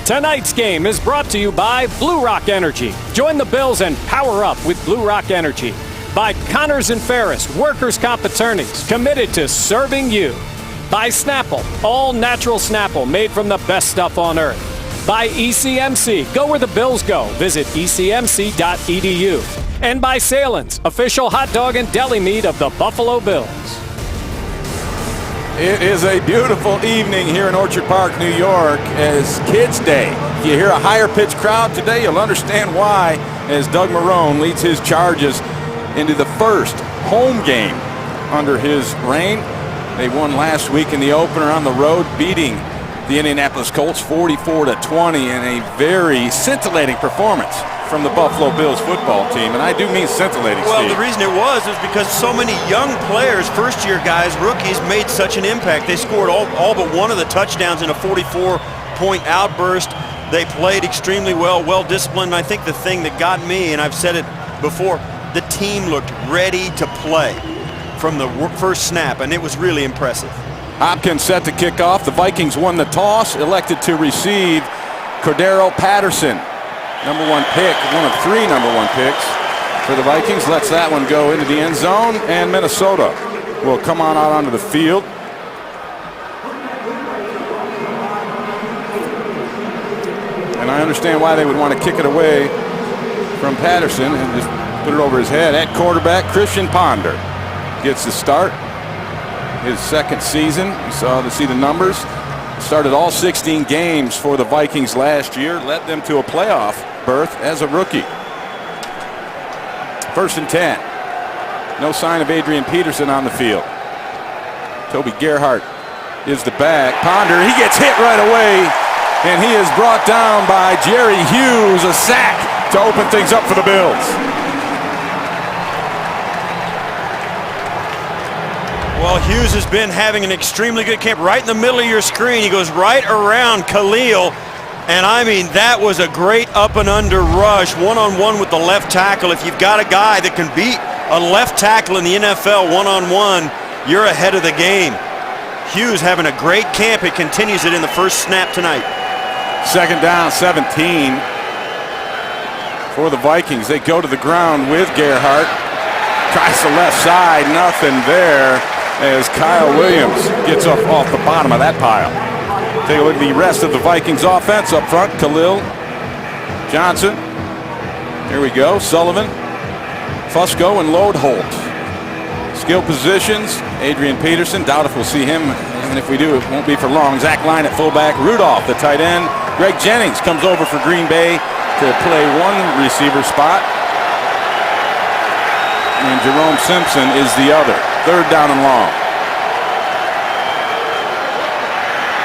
Tonight's game is brought to you by Blue Rock Energy. Join the Bills and power up with Blue Rock Energy. By Connors and Ferris, workers' comp attorneys, committed to serving you. By Snapple, all natural Snapple made from the best stuff on earth. By ECMC, go where the Bills go. Visit ecmc.edu. And by Salen's, official hot dog and deli meat of the Buffalo Bills. It is a beautiful evening here in Orchard Park, New York, as Kids Day. If you hear a higher pitched crowd today, you'll understand why, as Doug Marrone leads his Chargers into the first home game under his reign. They won last week in the opener on the road, beating the Indianapolis Colts 44-20 in a very scintillating performance from the Buffalo Bills football team, and I do mean scintillating, Well, Steve. the reason it was because so many young players, first-year guys, rookies, made such an impact. They scored all but one of the touchdowns in a 44-point outburst. They played extremely well, well-disciplined. I think the thing that got me, and I've said it before, the team looked ready to play from the first snap, and it was really impressive. Hopkins set to kick off. The Vikings won the toss, elected to receive. Cordero Patterson, number one pick, one of three number one picks for the Vikings, lets that one go into the end zone, and Minnesota will come on out onto the field. And I understand why they would want to kick it away from Patterson and just put it over his head. At quarterback, Christian Ponder gets the start. His second season, you see the numbers. Started all 16 games for the Vikings last year, led them to a playoff berth as a rookie. 1st and 10. No sign of Adrian Peterson on the field. Toby Gerhart is the back. Ponder, he gets hit right away, and he is brought down by Jerry Hughes, a sack to open things up for the Bills. Well, Hughes has been having an extremely good camp. Right in the middle of your screen, he goes right around Khalil. And I mean, that was a great up and under rush, one-on-one with the left tackle. If you've got a guy that can beat a left tackle in the NFL one-on-one, you're ahead of the game. Hughes having a great camp. It continues it in the first snap tonight. 2nd down, 17 for the Vikings. They go to the ground with Gerhart. Tries the left side, nothing there, as Kyle Williams gets up off the bottom of that pile. Take a look at the rest of the Vikings offense up front. Khalil Johnson. Here we go. Sullivan, Fusco, and Lodeholt. Skill positions. Adrian Peterson. Doubt if we'll see him. And if we do, it won't be for long. Zach Line at fullback. Rudolph, the tight end. Greg Jennings comes over for Green Bay to play one receiver spot. And Jerome Simpson is the other. 3rd down and long.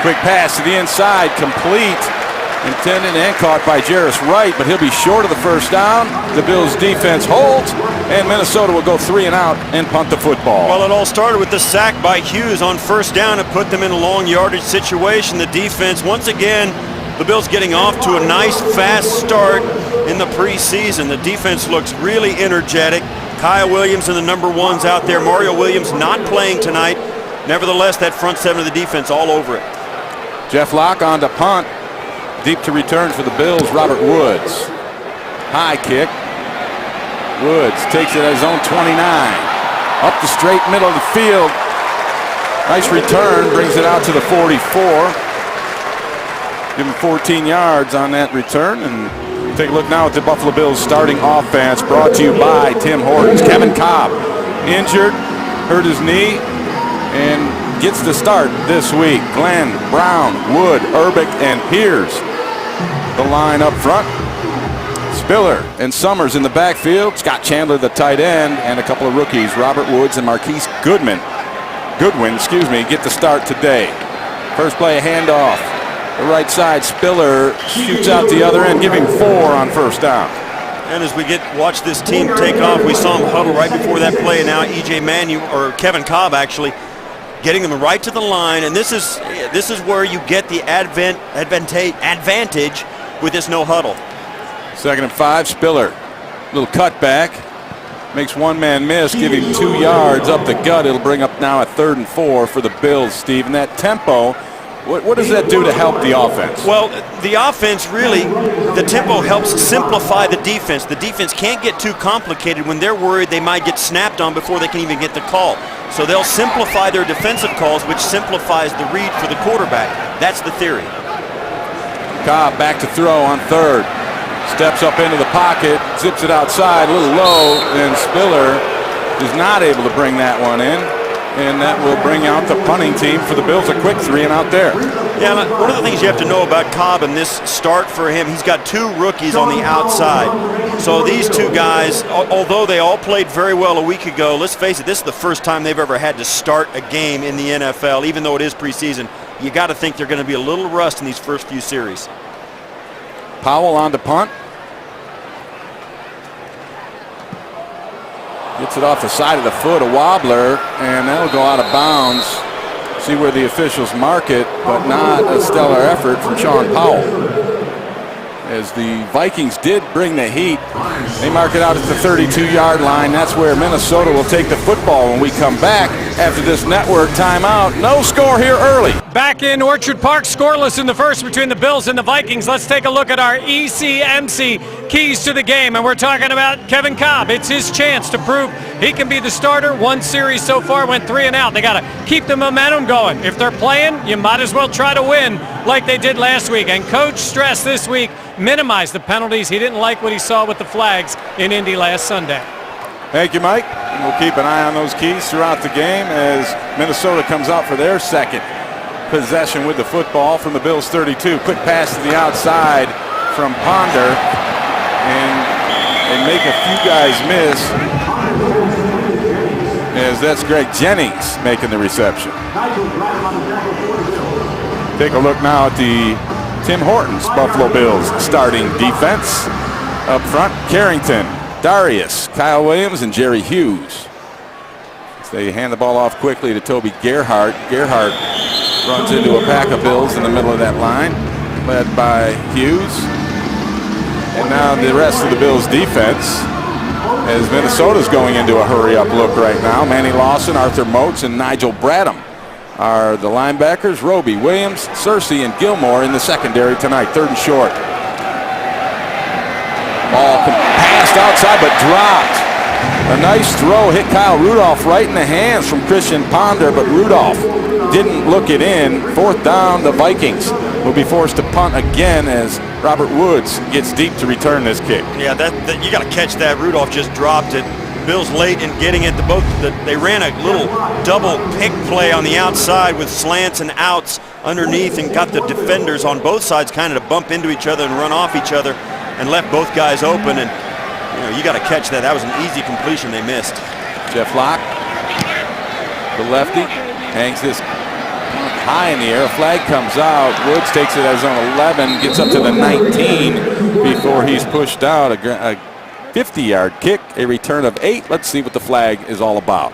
Quick pass to the inside, complete. Intended and caught by Jarris Wright, but he'll be short of the 1st down. The Bills defense holds, and Minnesota will go 3 and out and punt the football. Well, it all started with the sack by Hughes on 1st down and put them in a long yardage situation. The defense, once again, the Bills getting off to a nice, fast start in the preseason. The defense looks really energetic. Kyle Williams and the number ones out there. Mario Williams not playing tonight. Nevertheless, that front seven of the defense all over it. Jeff Locke on to punt. Deep to return for the Bills, Robert Woods. High kick. Woods takes it at his own 29. Up the straight middle of the field. Nice return, brings it out to the 44. Give him 14 yards on that return. And take a look now at the Buffalo Bills starting offense, brought to you by Tim Hortons. Kevin Cobb, injured, hurt his knee, and gets the start this week. Glenn, Brown, Wood, Urbick, and Pierce. The line up front. Spiller and Summers in the backfield. Scott Chandler, the tight end, and a couple of rookies, Robert Woods and Marquise Goodwin, get the start today. First play, a handoff. The right side, Spiller shoots out the other end, giving 4 on 1st down. And as we watch this team take off, we saw him huddle right before that play, and now E.J. Manuel, or Kevin Cobb actually, getting them right to the line. And this is where you get the advantage with this no huddle. 2nd and 5, Spiller, little cutback, makes one man miss, giving 2 yards up the gut. It'll bring up now a 3rd and 4 for the Bills, Steve. And that tempo What does that do to help the offense? Well, the offense really, the tempo helps simplify the defense. The defense can't get too complicated when they're worried they might get snapped on before they can even get the call. So they'll simplify their defensive calls, which simplifies the read for the quarterback. That's the theory. Cobb back to throw on third. Steps up into the pocket, zips it outside, a little low, and Spiller is not able to bring that one in. And that will bring out the punting team for the Bills. A quick 3 and out there. Yeah, one of the things you have to know about Cobb in this start for him, he's got 2 rookies on the outside. So these 2 guys, although they all played very well a week ago, let's face it, this is the first time they've ever had to start a game in the NFL, even though it is preseason. You got to think they're going to be a little rust in these first few series. Powell on to punt. Gets it off the side of the foot, a wobbler, and that'll go out of bounds. See where the officials mark it, but not a stellar effort from Sean Powell. As the Vikings did bring the heat, they mark it out at the 32-yard line. That's where Minnesota will take the football when we come back after this network timeout. No score here early. Back in Orchard Park, scoreless in the first between the Bills and the Vikings. Let's take a look at our ECMC keys to the game, and we're talking about Kevin Cobb. It's his chance to prove he can be the starter. 1 series so far, went 3 and out. They got to keep the momentum going. If they're playing, you might as well try to win like they did last week. And Coach stressed this week, minimize the penalties. He didn't like what he saw with the flags in Indy last Sunday. Thank you, Mike. And we'll keep an eye on those keys throughout the game as Minnesota comes out for their second possession with the football from the Bills 32. Quick pass to the outside from Ponder, and they make a few guys miss, as that's Greg Jennings making the reception. Take a look now at the Tim Hortons Buffalo Bills starting defense. Up front, Carrington, Darius, Kyle Williams, and Jerry Hughes. As they hand the ball off quickly to Toby Gerhart. Gerhart runs into a pack of Bills in the middle of that line, led by Hughes. And now the rest of the Bills defense, as Minnesota's going into a hurry-up look right now. Manny Lawson, Arthur Moats, and Nigel Bradham are the linebackers. Roby, Williams, Searcy, and Gilmore in the secondary tonight. 3rd and short. Ball passed outside but dropped. A nice throw hit Kyle Rudolph right in the hands from Christian Ponder, but Rudolph didn't look it in. 4th down, the Vikings will be forced to punt again as Robert Woods gets deep to return this kick. Yeah, you got to catch that. Rudolph just dropped it. Bills late in getting it. They ran a little double pick play on the outside with slants and outs underneath and got the defenders on both sides kind of to bump into each other and run off each other and left both guys open. And you got to catch that. That was an easy completion they missed. Jeff Locke, the lefty, hangs this high in the air. A flag comes out. Woods takes it as on 11, gets up to the 19 before he's pushed out. A 50-yard kick, a return of 8. Let's see what the flag is all about.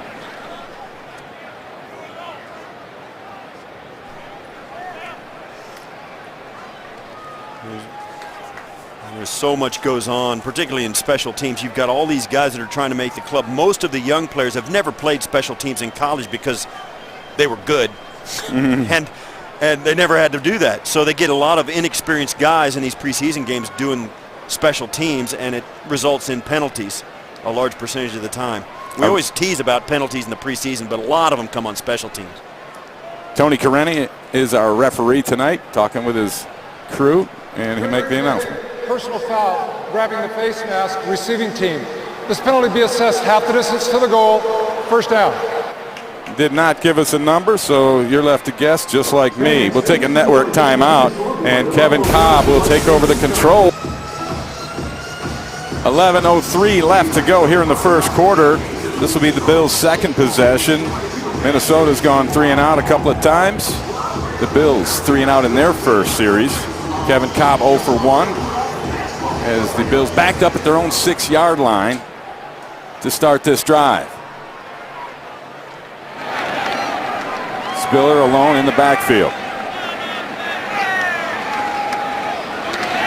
There's so much goes on, particularly in special teams. You've got all these guys that are trying to make the club. Most of the young players have never played special teams in college because they were good. and they never had to do that. So they get a lot of inexperienced guys in these preseason games doing special teams, and it results in penalties a large percentage of the time. We always tease about penalties in the preseason, but a lot of them come on special teams. Tony Careni is our referee tonight, talking with his crew, and he'll make the announcement. Personal foul, grabbing the face mask, receiving team. This penalty be assessed half the distance to the goal, 1st down. Did not give us a number, so you're left to guess just like me. We'll take a network timeout, and Kevin Cobb will take over the control. 11:03 left to go here in the first quarter. This will be the Bills' second possession. Minnesota's gone 3 and out a couple of times. The Bills 3 and out in their first series. Kevin Cobb 0 for 1 as the Bills backed up at their own 6-yard line to start this drive. Spiller alone in the backfield.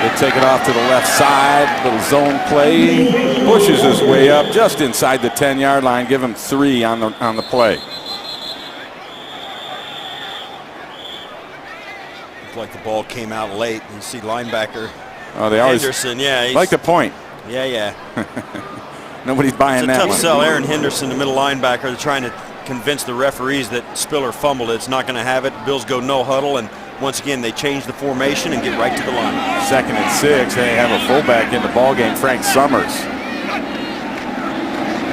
He'll take it off to the left side. Little zone play. Pushes his way up just inside the 10-yard line. Give him 3 on the play. like the ball came out late. You see linebacker They always Henderson, yeah. like the point. Yeah. Nobody's buying that It's a tough one. sell. Aaron Henderson, the middle linebacker, they're trying to convince the referees that Spiller fumbled it. It's not going to have it. Bills go no huddle, and once again, they change the formation and get right to the line. 2nd and 6. They have a fullback in the ball game, Frank Summers.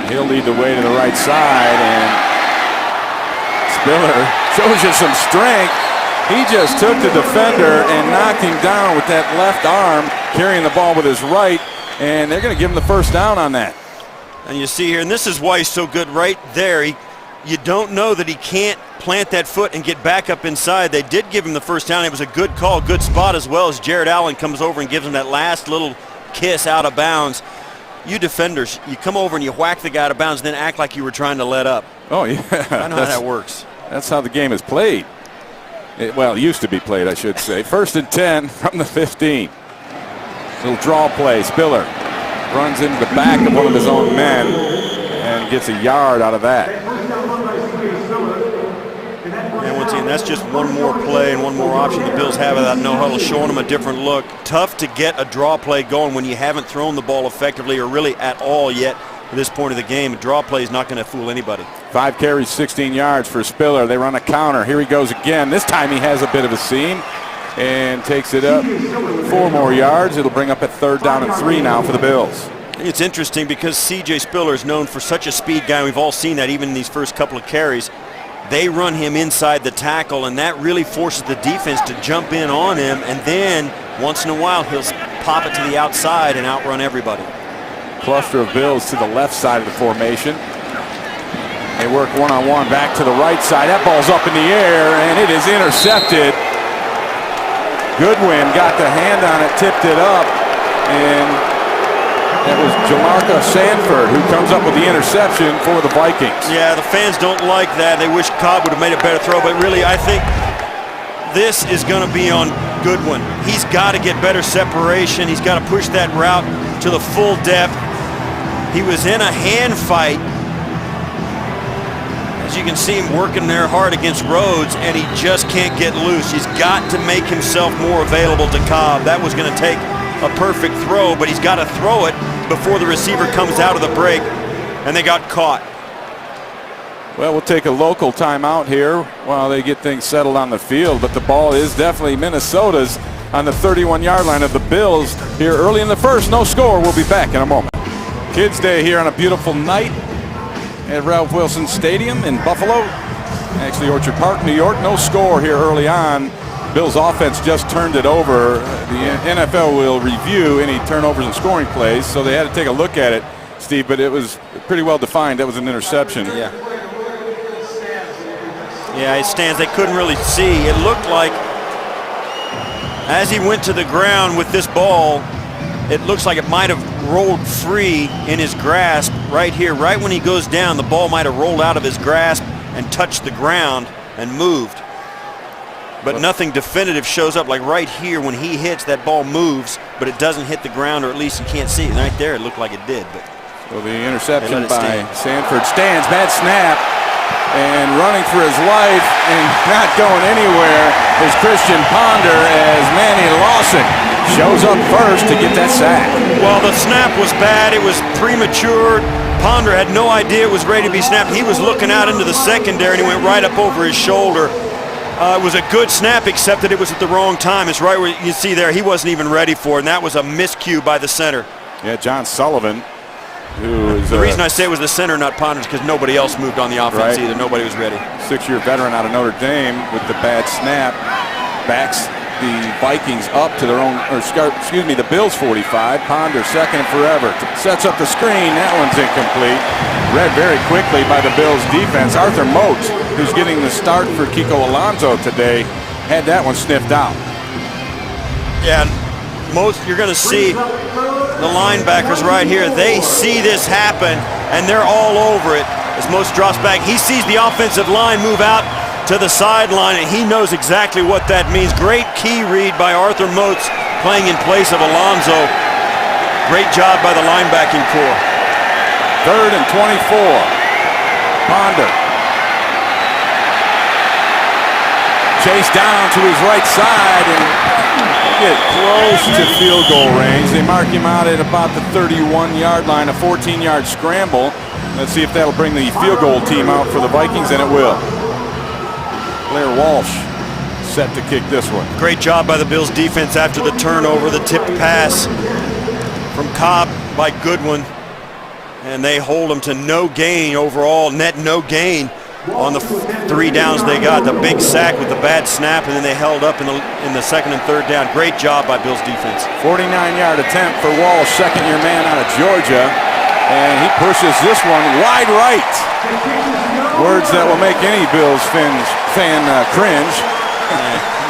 He'll lead the way to the right side, and Spiller shows you some strength. He just took the defender and knocked him down with that left arm, carrying the ball with his right, and they're going to give him the first down on that. And you see here, and this is why he's so good right there. You don't know that he can't plant that foot and get back up inside. They did give him the first down. It was a good call, good spot, as well as Jared Allen comes over and gives him that last little kiss out of bounds. You defenders, you come over and you whack the guy out of bounds, then act like you were trying to let up. Oh, yeah. I know how that works. That's how the game is played. It used to be played, I should say. 1st and 10 from the 15. Little draw play. Spiller runs into the back of one of his own men and gets a yard out of that. And once again, that's just one more play and one more option the Bills have of that no huddle, showing them a different look. Tough to get a draw play going when you haven't thrown the ball effectively or really at all yet at this point of the game. A draw play is not going to fool anybody. 5 carries, 16 yards for Spiller. They run a counter. Here he goes again. This time he has a bit of a seam and takes it up 4 more yards. It'll bring up a 3rd down and 3 now for the Bills. It's interesting because C.J. Spiller is known for such a speed guy. We've all seen that even in these first couple of carries. They run him inside the tackle, and that really forces the defense to jump in on him, and then once in a while he'll pop it to the outside and outrun everybody. Cluster of Bills to the left side of the formation. They work one-on-one back to the right side. That ball's up in the air, and it is intercepted. Goodwin got the hand on it, tipped it up, and that was Jamarca Sanford who comes up with the interception for the Vikings. Yeah, the fans don't like that. They wish Cobb would have made a better throw, but really I think this is going to be on Goodwin. He's got to get better separation. He's got to push that route to the full depth. He was in a hand fight. As you can see him working there hard against Rhodes, and he just can't get loose. He's got to make himself more available to Cobb. That was going to take a perfect throw, but he's got to throw it before the receiver comes out of the break, and they got caught. Well, we'll take a local timeout here while they get things settled on the field, but the ball is definitely Minnesota's on the 31-yard line of the Bills here early in the first. No score. We'll be back in a moment. Kids Day here on a beautiful night at Ralph Wilson Stadium in Buffalo. Actually, Orchard Park, New York. No score here early on. Bills offense just turned it over. The NFL will review any turnovers and scoring plays, so they had to take a look at it, Steve, but it was pretty well defined. That was an interception. Yeah, it stands. They couldn't really see. It looked like as he went to the ground with this ball, it looks like it might have rolled free in his grasp right here. Right when he goes down, the ball might have rolled out of his grasp and touched the ground and moved. But nothing definitive shows up. Like right here, when he hits, that ball moves, but it doesn't hit the ground, or at least you can't see it. Right there, it looked like it did. But so the interception by Sanford stands. Bad snap, and running for his life and not going anywhere is Christian Ponder, as Manny Lawson shows up first to get that sack. Well, the snap was bad. It was premature. Ponder had no idea it was ready to be snapped. He was looking out into the secondary, and he went right up over his shoulder. It was a good snap, except that it was at the wrong time. It's right where you see there. He wasn't even ready for it, and that was a miscue by the center. Yeah, John Sullivan, who is the reason I say it was the center, not Ponder, is because nobody else moved on the offense either. Nobody was ready. 6-year veteran out of Notre Dame with the bad snap backs the Vikings up to their own, or excuse me, the Bills 45. Ponder second and forever. Sets up the screen. That one's incomplete. Read very quickly by the Bills defense. Arthur Moats, who's getting the start for Kiko Alonso today, had that one sniffed out. Yeah, Moats, you're going to see the linebackers right here. They see this happen, and they're all over it. As Moats drops back, he sees the offensive line move out to the sideline, and he knows exactly what that means. Great key read by Arthur Moats, playing in place of Alonso. Great job by the linebacking corps. 3rd and 24. Ponder chase down to his right side and get close to field goal range. They mark him out at about the 31-yard line, a 14-yard scramble. Let's see if that'll bring the field goal team out for the Vikings, and it will. Blair Walsh set to kick this one. Great job by the Bills defense after the turnover, the tipped pass from Cobb by Goodwin. And they hold them to no gain overall, net no gain on the 3 downs they got. The big sack with the bad snap, and then they held up in the second and third down. Great job by Bills defense. 49-yard attempt for Walsh, second-year man out of Georgia. And he pushes this one wide right. Words that will make any Bills fan cringe.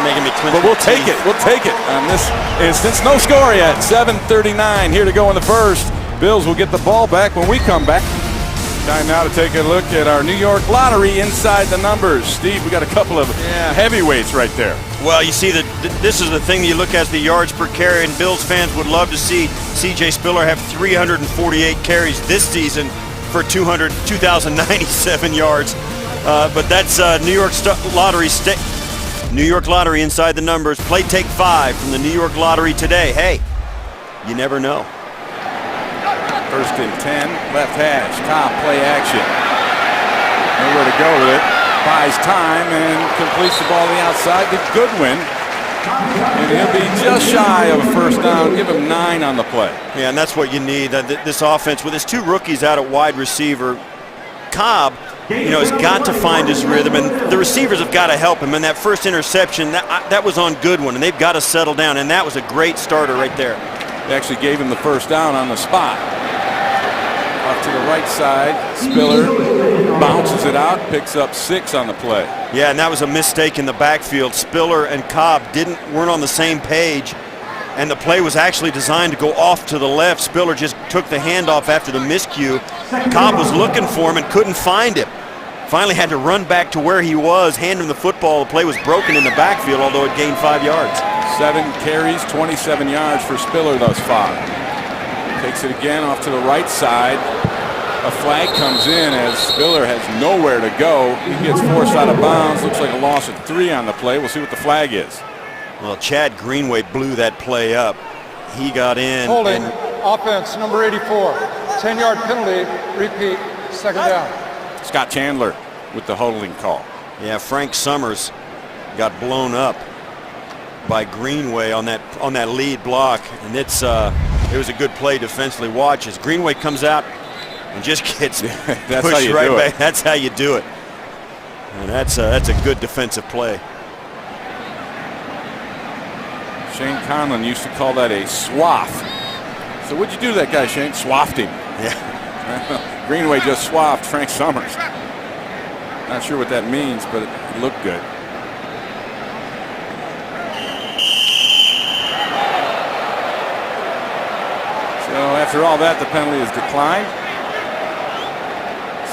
Making me clench. But we'll take it. We'll take it on this instance. No score yet. 7:39 here to go in the first. Bills will get the ball back when we come back. Time now to take a look at our New York Lottery inside the numbers. Steve, we got a couple of heavyweights right there. Well, you see, this is the thing that you look at, the yards per carry, and Bills fans would love to see C.J. Spiller have 348 carries this season for 2,097 yards. But that's New York Lottery inside the numbers. Play take 5 from the New York Lottery today. Hey, you never know. First and 10, left hash, top play action. Nowhere to go with it. Buys time and completes the ball on the outside to Goodwin. And he'll be just shy of a first down. Give him 9 on the play. Yeah, and that's what you need. This offense with his 2 rookies out at wide receiver. Cobb, has got to find his rhythm, and the receivers have got to help him. And that first interception, that was on Goodwin, and they've got to settle down. And that was a great starter right there. They actually gave him the first down on the spot. Off to the right side, Spiller bounces it out, picks up 6 on the play. Yeah, and that was a mistake in the backfield. Spiller and Cobb weren't on the same page, and the play was actually designed to go off to the left. Spiller just took the handoff after the miscue. Cobb was looking for him and couldn't find him. Finally had to run back to where he was, hand him the football. The play was broken in the backfield, although it gained 5 yards. 7 carries, 27 yards for Spiller thus far. Takes it again off to the right side. A flag comes in as Spiller has nowhere to go. He gets forced out of bounds. Looks like a loss of 3 on the play. We'll see what the flag is. Well, Chad Greenway blew that play up. He got in. Holding, offense, number 84. 10-yard penalty, repeat, second down. Scott Chandler with the holding call. Yeah, Frank Summers got blown up by Greenway on that lead block, and it was a good play defensively. Watch as Greenway comes out and just gets pushed right back. That's how you do it. And that's a good defensive play. Shane Conlon used to call that a swath. So what'd you do to that guy, Shane? Swathed him. Yeah. Greenway just swathed Frank Summers. Not sure what that means, but it looked good. So after all that, the penalty is declined.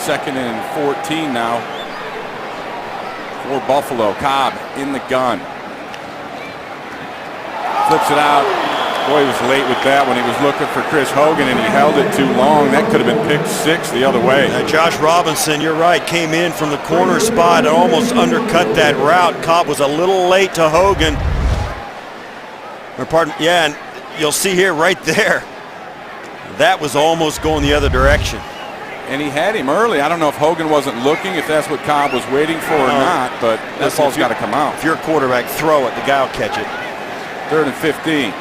2nd and 14 now for Buffalo. Cobb in the gun. Flips it out. Boy, he was late with that when he was looking for Chris Hogan, and he held it too long. That could have been picked 6 the other way. Josh Robinson, you're right, came in from the corner spot and almost undercut that route. Cobb was a little late to Hogan. And you'll see here right there, that was almost going the other direction. And he had him early. I don't know if Hogan wasn't looking, if that's what Cobb was waiting for or not, but that ball's got to come out. If you're a quarterback, throw it. The guy will catch it. 3rd and 15.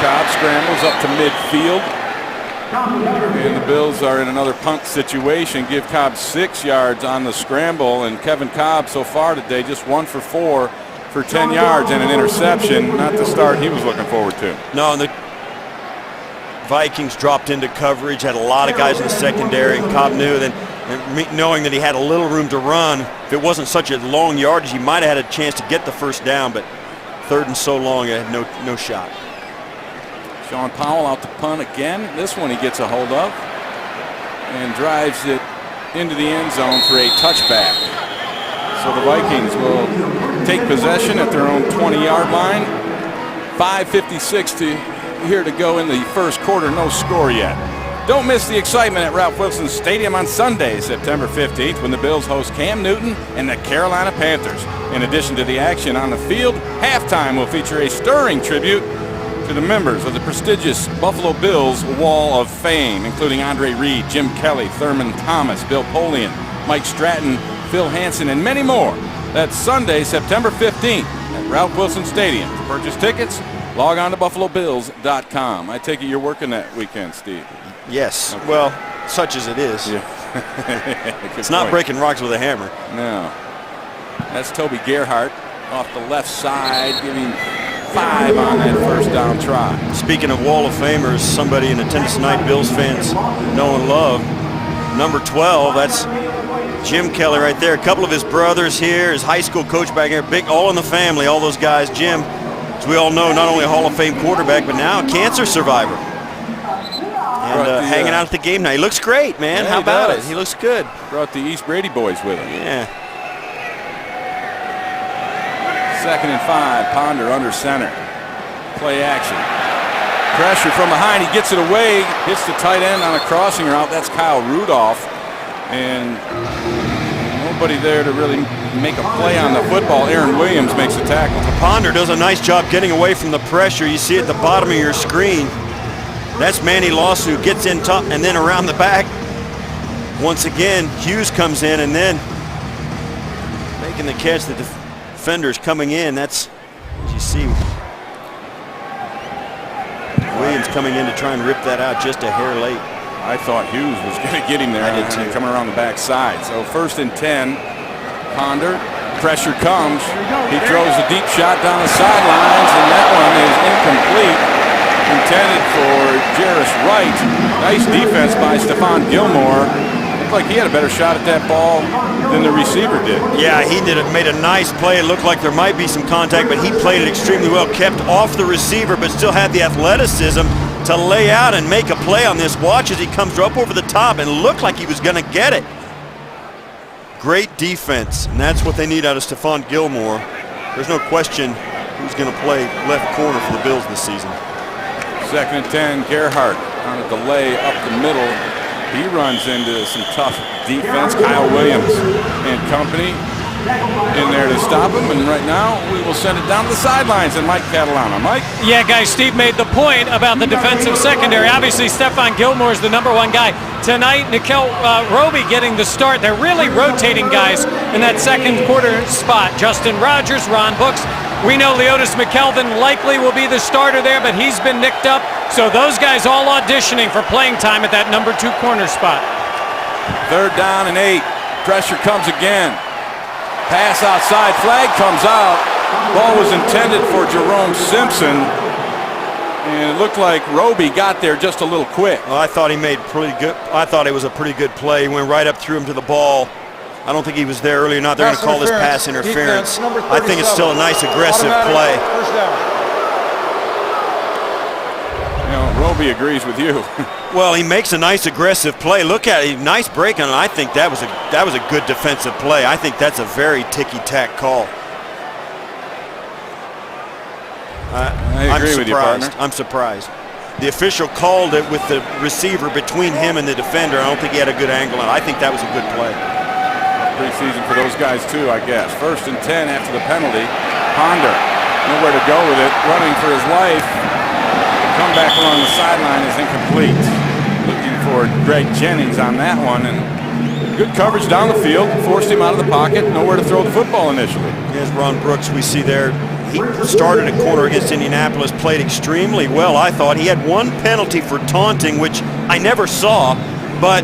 Cobb scrambles up to midfield. And the Bills are in another punt situation. Give Cobb 6 yards on the scramble. And Kevin Cobb so far today just 1 for 4 for 10 yards and an interception. Not the start he was looking forward to. No, and the Vikings dropped into coverage, had a lot of guys in the secondary, and Cobb knew that, knowing that he had a little room to run, if it wasn't such a long yardage, he might have had a chance to get the first down, but 3rd and so long, he had no shot. Sean Powell out to punt again. This one he gets a hold of and drives it into the end zone for a touchback. So the Vikings will take possession at their own 20-yard line. 5:56 here to go in the first quarter. No score yet. Don't miss the excitement at Ralph Wilson Stadium on Sunday, September 15th, when the Bills host Cam Newton and the Carolina Panthers. In addition to the action on the field, halftime will feature a stirring tribute to the members of the prestigious Buffalo Bills Wall of Fame, including Andre Reed, Jim Kelly, Thurman Thomas, Bill Polian, Mike Stratton, Phil Hansen, and many more. That's Sunday, September 15th at Ralph Wilson Stadium. To purchase tickets, log on to BuffaloBills.com. I take it you're working that weekend, Steve. Yes. Okay. Well, such as it is. Yeah. It's not breaking rocks with a hammer. No. That's Toby Gerhart off the left side, giving 5 on that first down try. Speaking of Wall of Famers, somebody in attendance tonight, Bills fans know and love, number 12, that's Jim Kelly right there. A couple of his brothers here, his high school coach back here, big, all in the family, all those guys. Jim, as we all know, not only a Hall of Fame quarterback, but now a cancer survivor. And hanging out at the game now. He looks great, man. Yeah, how about does. it? He looks good. Brought the East Brady boys with him. Yeah. 2nd and 5, Ponder under center. Play action. Pressure from behind, he gets it away, hits the tight end on a crossing route. That's Kyle Rudolph. And nobody there to really make a play on the football. Aaron Williams makes the tackle. Ponder does a nice job getting away from the pressure. You see at the bottom of your screen. That's Manny Lawson, who gets in top and then around the back. Once again, Hughes comes in and then making the catch. The defender's coming in. That's, as you see, Williams coming in to try and rip that out just a hair late. I thought Hughes was going to get him there. I did too. Coming around the backside. So 1st and 10, Ponder. Pressure comes. He throws a deep shot down the sidelines, and that one is incomplete. Intended for Jarris Wright. Nice defense by Stephon Gilmore. Looked like he had a better shot at that ball than the receiver did. Yeah, he made a nice play. It looked like there might be some contact, but he played it extremely well. Kept off the receiver, but still had the athleticism to lay out and make a play on this. Watch as he comes up over the top and looked like he was going to get it. Great defense, and that's what they need out of Stephon Gilmore. There's no question who's going to play left corner for the Bills this season. 2nd and 10, Gerhart on a delay up the middle. He runs into some tough defense. Kyle Williams and company in there to stop him. And right now, we will send it down to the sidelines and Mike Catalana. Mike? Yeah, guys, Steve made the point about the defensive secondary. Obviously, Stephon Gilmore is the #1 guy. Tonight, Nikel Roby getting the start. They're really rotating guys in that second quarter spot. Justin Rogers, Ron Brooks. We know Leotis McKelvin likely will be the starter there, but he's been nicked up. So those guys all auditioning for playing time at that #2 corner spot. 3rd down and 8. Pressure comes again. Pass outside. Flag comes out. Ball was intended for Jerome Simpson. And it looked like Roby got there just a little quick. Well, I thought he made pretty good. I thought it was a pretty good play. He went right up through him to the ball. I don't think he was there earlier. Not they're going to call this pass interference. I think it's still a nice aggressive play. First down. You know, Roby agrees with you. Well, he makes a nice aggressive play. Look at it, nice break on it. I think that was a good defensive play. I think that's a very ticky-tack call. I agree with you, partner. I'm surprised. The official called it with the receiver between him and the defender. I don't think he had a good angle on it. I think that was a good play. Preseason for those guys too, I guess. 1st and 10 after the penalty. Ponder, nowhere to go with it, running for his life. Come back along the sideline is incomplete. Looking for Greg Jennings on that one, and good coverage down the field. Forced him out of the pocket. Nowhere to throw the football initially. Here's Ron Brooks. We see there. He started at corner against Indianapolis, played extremely well. I thought he had one penalty for taunting, which I never saw, but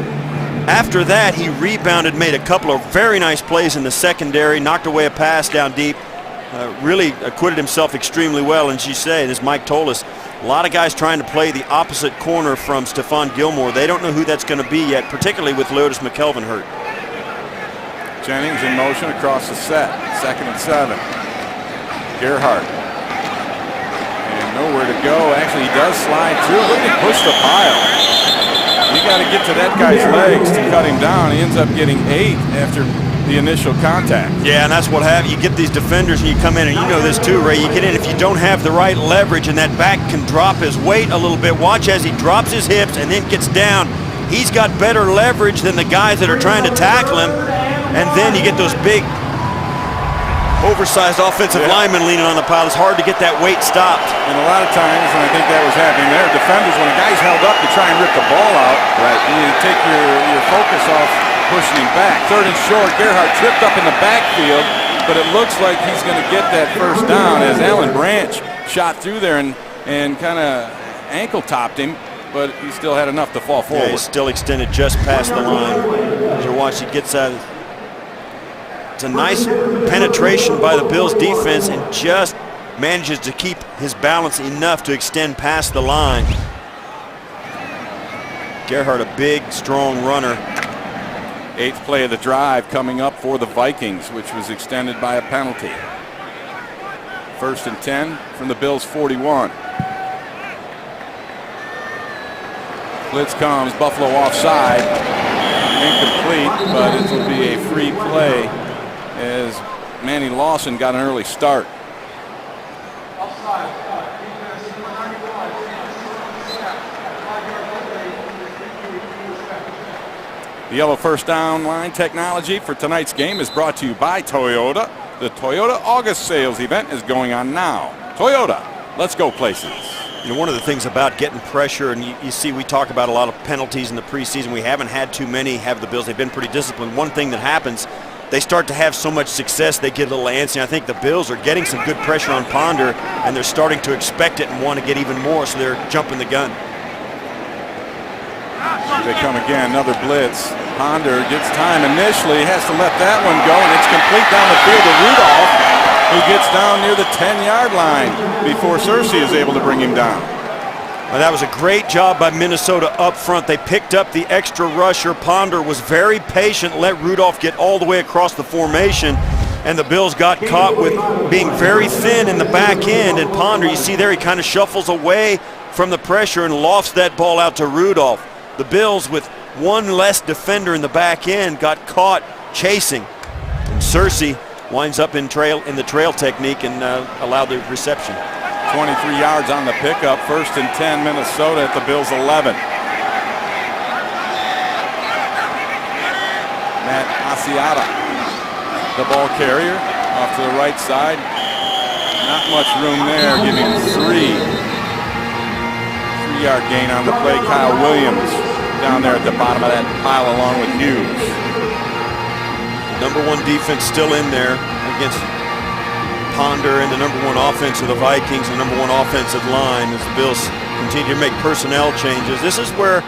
after that, he rebounded, made a couple of very nice plays in the secondary, knocked away a pass down deep, really acquitted himself extremely well. And she said, as Mike told us, a lot of guys trying to play the opposite corner from Stephon Gilmore. They don't know who that's going to be yet, particularly with Leotis McKelvin hurt. Jennings in motion across the set. 2nd and 7. Gerhart. And nowhere to go. Actually, he does slide through. Look at him push the pile. You got to get to that guy's legs to cut him down. He ends up getting 8 after the initial contact. Yeah, and that's what happens. You get these defenders and you come in, and you know this too, Ray. You get in, if you don't have the right leverage and that back can drop his weight a little bit, watch as he drops his hips and then gets down. He's got better leverage than the guys that are trying to tackle him. And then you get those big, oversized offensive linemen leaning on the pile. It's hard to get that weight stopped. And a lot of times, and I think that was happening there, defenders, when a guy's held up to try and rip the ball out, you need to take your focus off pushing him back. Third and short, Gerhart tripped up in the backfield, but it looks like he's going to get that first down as Alan Branch shot through there and kind of ankle topped him, but he still had enough to fall forward. Yeah, he's still extended just past the line. As you watch, he gets out. It's a nice penetration by the Bills defense and just manages to keep his balance enough to extend past the line. Gerhart, a big, strong runner. 8th play of the drive coming up for the Vikings, which was extended by a penalty. 1st and 10 from the Bills' 41. Blitz comes, Buffalo offside. Incomplete, but it will be a free play as Manny Lawson got an early start. The yellow first down line technology for tonight's game is brought to you by Toyota. The Toyota August sales event is going on now. Toyota, let's go places. You know, one of the things about getting pressure, and you see we talk about a lot of penalties in the preseason. We haven't had too many, have the Bills. They've been pretty disciplined. One thing that happens, they start to have so much success, they get a little antsy. I think the Bills are getting some good pressure on Ponder, and they're starting to expect it and want to get even more, so they're jumping the gun. They come again, another blitz. Ponder gets time initially, has to let that one go, and it's complete down the field to Rudolph, who gets down near the 10-yard line before Searcy is able to bring him down. Well, that was a great job by Minnesota up front. They picked up the extra rusher. Ponder was very patient, let Rudolph get all the way across the formation, and the Bills got caught with being very thin in the back end. And Ponder, you see there, he kind of shuffles away from the pressure and lofts that ball out to Rudolph. The Bills, with one less defender in the back end, got caught chasing. And Searcy winds up in the trail technique and allowed the reception. 23 yards on the pickup. 1st and 10 Minnesota at the Bills 11. Matt Asiata, the ball carrier, off to the right side. Not much room there, giving 3-yard gain on the play. Kyle Williams down there at the bottom of that pile along with Hughes. Number 1 defense still in there against Ponder, and the number 1 offense of the Vikings, the number 1 offensive line as the Bills continue to make personnel changes. This is where,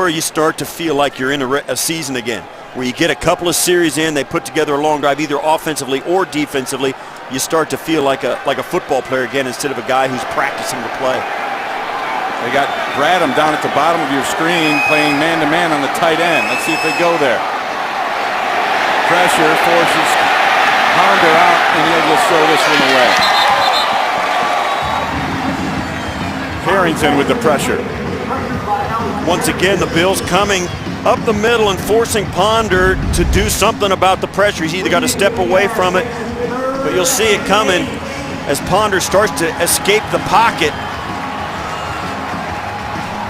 you start to feel like you're in a season again, where you get a couple of series in, they put together a long drive, either offensively or defensively. You start to feel like a football player again instead of a guy who's practicing to play. They got Bradham down at the bottom of your screen playing man-to-man on the tight end. Let's see if they go there. Pressure forces Ponder out, and he'll just throw this one away. Carrington with the pressure. Once again, the Bills coming up the middle and forcing Ponder to do something about the pressure. He's either got to step away from it, but you'll see it coming as Ponder starts to escape the pocket.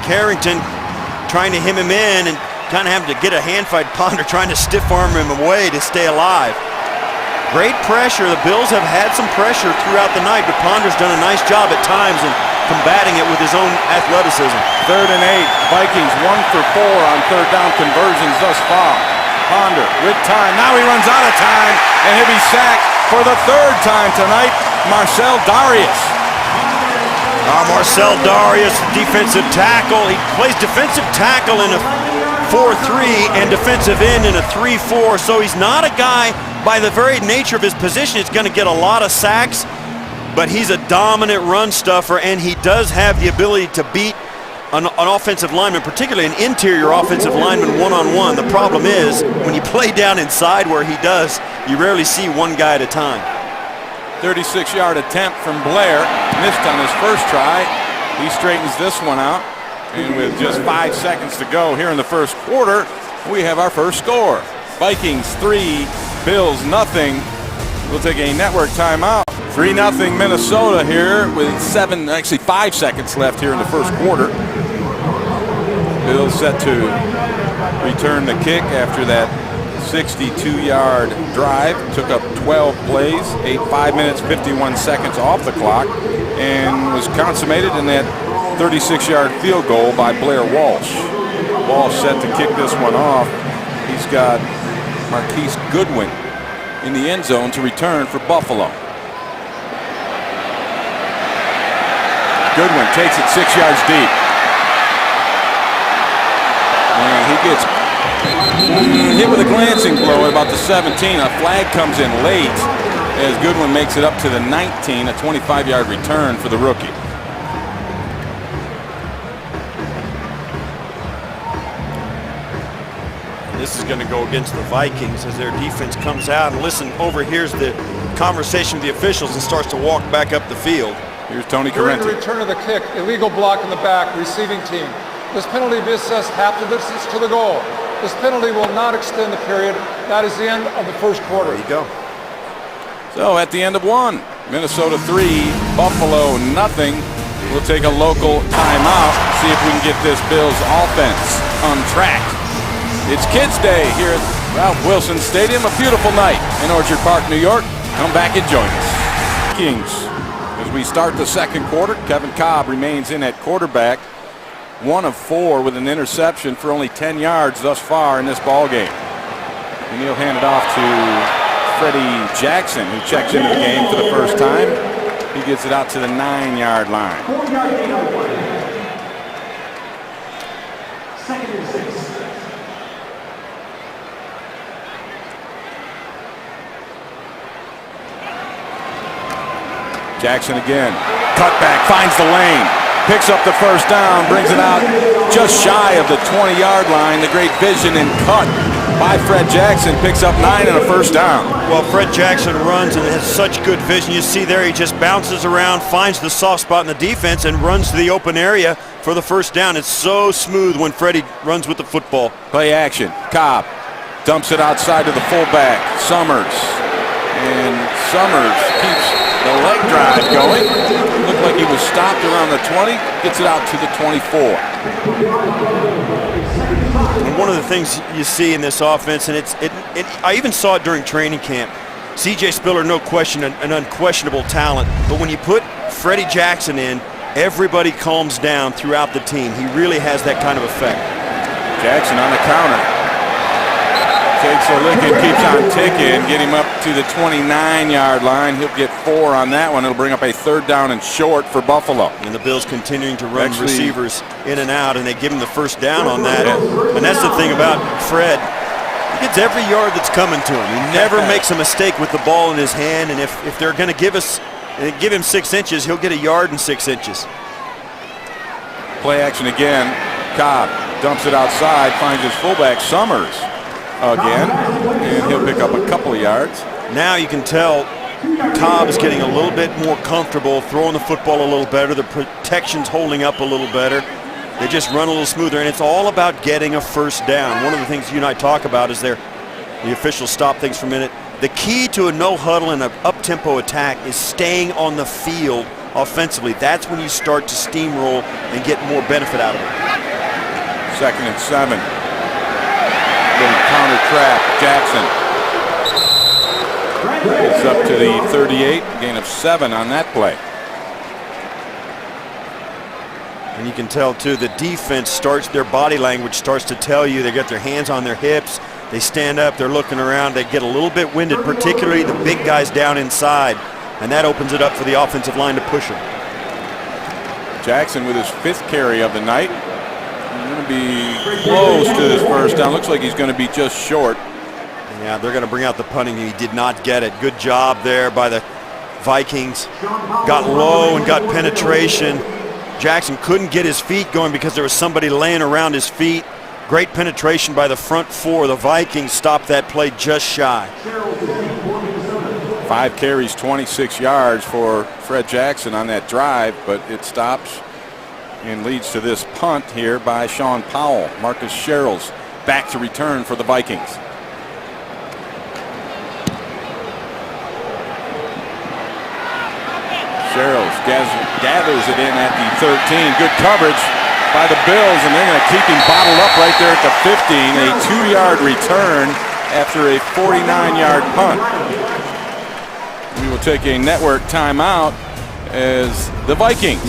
Carrington trying to hem him in and kind of having to get a hand fight. Ponder trying to stiff arm him away to stay alive. Great pressure. The Bills have had some pressure throughout the night, but Ponder's done a nice job at times in combating it with his own athleticism. 3rd and 8. Vikings 1 for 4 on 3rd down conversions thus far. Ponder with time. Now he runs out of time, and he'll be sacked for the 3rd time tonight. Marcel Darius. Marcel Darius, defensive tackle. He plays defensive tackle in a 4-3 and defensive end in a 3-4. So he's not a guy, by the very nature of his position, is going to get a lot of sacks, but he's a dominant run stuffer, and he does have the ability to beat an offensive lineman, particularly an interior offensive lineman one-on-one. The problem is, when you play down inside where he does, you rarely see one guy at a time. 36-yard attempt from Blair, missed on his first try. He straightens this one out, and with just 5 seconds to go here in the first quarter, we have our first score. Vikings 3, Bills nothing. We'll take a network timeout. 3-0 Minnesota here with 5 seconds left here in the first quarter. Bills set to return the kick after that 62-yard drive. Took up 12 plays, 5 minutes, 51 seconds off the clock, and was consummated in that 36-yard field goal by Blair Walsh. Walsh set to kick this one off. He's got Marquise Goodwin in the end zone to return for Buffalo. Goodwin takes it 6 yards deep. And he gets hit with a glancing blow at about the 17. A flag comes in late as Goodwin makes it up to the 19, a 25-yard return for the rookie. This is going to go against the Vikings as their defense comes out and overhears the conversation with the officials and starts to walk back up the field. Here's Tony During the Correnti. return of the kick, illegal block in the back, receiving team. This penalty be assessed half the distance to the goal. This penalty will not extend the period. That is the end of the first quarter. There you go. So at the end of one, Minnesota 3, Buffalo nothing. We'll take a local timeout, see if we can get this Bills offense on track. It's Kids Day here at Ralph Wilson Stadium. A beautiful night in Orchard Park, New York. Come back and join us. Vikings, as we start the second quarter, Kevin Kolb remains in at quarterback. 1 of 4 with an interception for only 10 yards thus far in this ball game. And he'll hand it off to Freddie Jackson, who checks into the game for the first time. He gets it out to the 9-yard line. Second and 6. Jackson again. Cutback, finds the lane. Picks up the first down, brings it out just shy of the 20-yard line. The great vision and cut by Fred Jackson picks up 9 and a first down. Well, Fred Jackson runs and has such good vision. You see there, he just bounces around, finds the soft spot in the defense, and runs to the open area for the first down. It's so smooth when Freddie runs with the football. Play action. Kolb dumps it outside to the fullback, Summers. And Summers keeps the leg drive going. Looked like he was stopped around the 20. Gets it out to the 24. And one of the things you see in this offense, and I even saw it during training camp. C.J. Spiller, no question, an unquestionable talent. But when you put Freddie Jackson in, everybody calms down throughout the team. He really has that kind of effect. Jackson on the counter. Takes a lick and keeps on ticking. Get him up to the 29-yard line. He'll get 4 on that one. It'll bring up a third down and short for Buffalo. And the Bills continuing to run receivers in and out, and they give him the first down on that. And that's the thing about Fred. He gets every yard that's coming to him. He never makes a mistake with the ball in his hand, and if they're going to give him 6 inches, he'll get a yard and 6 inches. Play action again. Kolb dumps it outside, finds his fullback, Summers, again, and he'll pick up a couple of yards. Now you can tell Kolb is getting a little bit more comfortable, throwing the football a little better. The protection's holding up a little better. They just run a little smoother, and it's all about getting a first down. One of the things you and I talk about is the officials stop things for a minute. The key to a no-huddle and an up-tempo attack is staying on the field offensively. That's when you start to steamroll and get more benefit out of it. 2nd and 7. Little counter trap. Jackson gets up to the 38. Gain of 7 on that play. And you can tell too, the defense starts, their body language starts to tell you. They got their hands on their hips. They stand up. They're looking around. They get a little bit winded, particularly the big guys down inside. And that opens it up for the offensive line to push him. Jackson with his 5th carry of the night. He's going to be close to his first down. Looks like he's going to be just short. Yeah, they're going to bring out the punting. He did not get it. Good job there by the Vikings. Got low and got penetration. Jackson couldn't get his feet going because there was somebody laying around his feet. Great penetration by the front 4. The Vikings stopped that play just shy. 5 carries, 26 yards for Fred Jackson on that drive, but it stops and leads to this punt here by Sean Powell. Marcus Sherrills back to return for the Vikings. Sherrills gathers it in at the 13. Good coverage by the Bills, and they're going to keep him bottled up right there at the 15. A 2-yard return after a 49-yard punt. We will take a network timeout as the Vikings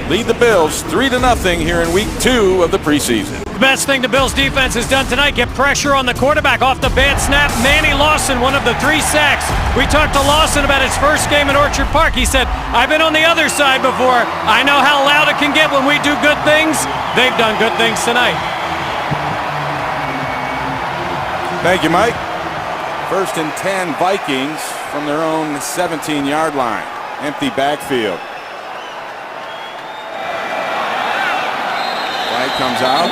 lead the Bills 3-0 here in week 2 of the preseason. The best thing the Bills defense has done tonight, get pressure on the quarterback off the bad snap. Manny Lawson, one of the 3 sacks. We talked to Lawson about his first game in Orchard Park. He said, I've been on the other side before. I know how loud it can get when we do good things. They've done good things tonight. Thank you, Mike. 1st and 10 Vikings from their own 17-yard line. Empty backfield. Flag comes out.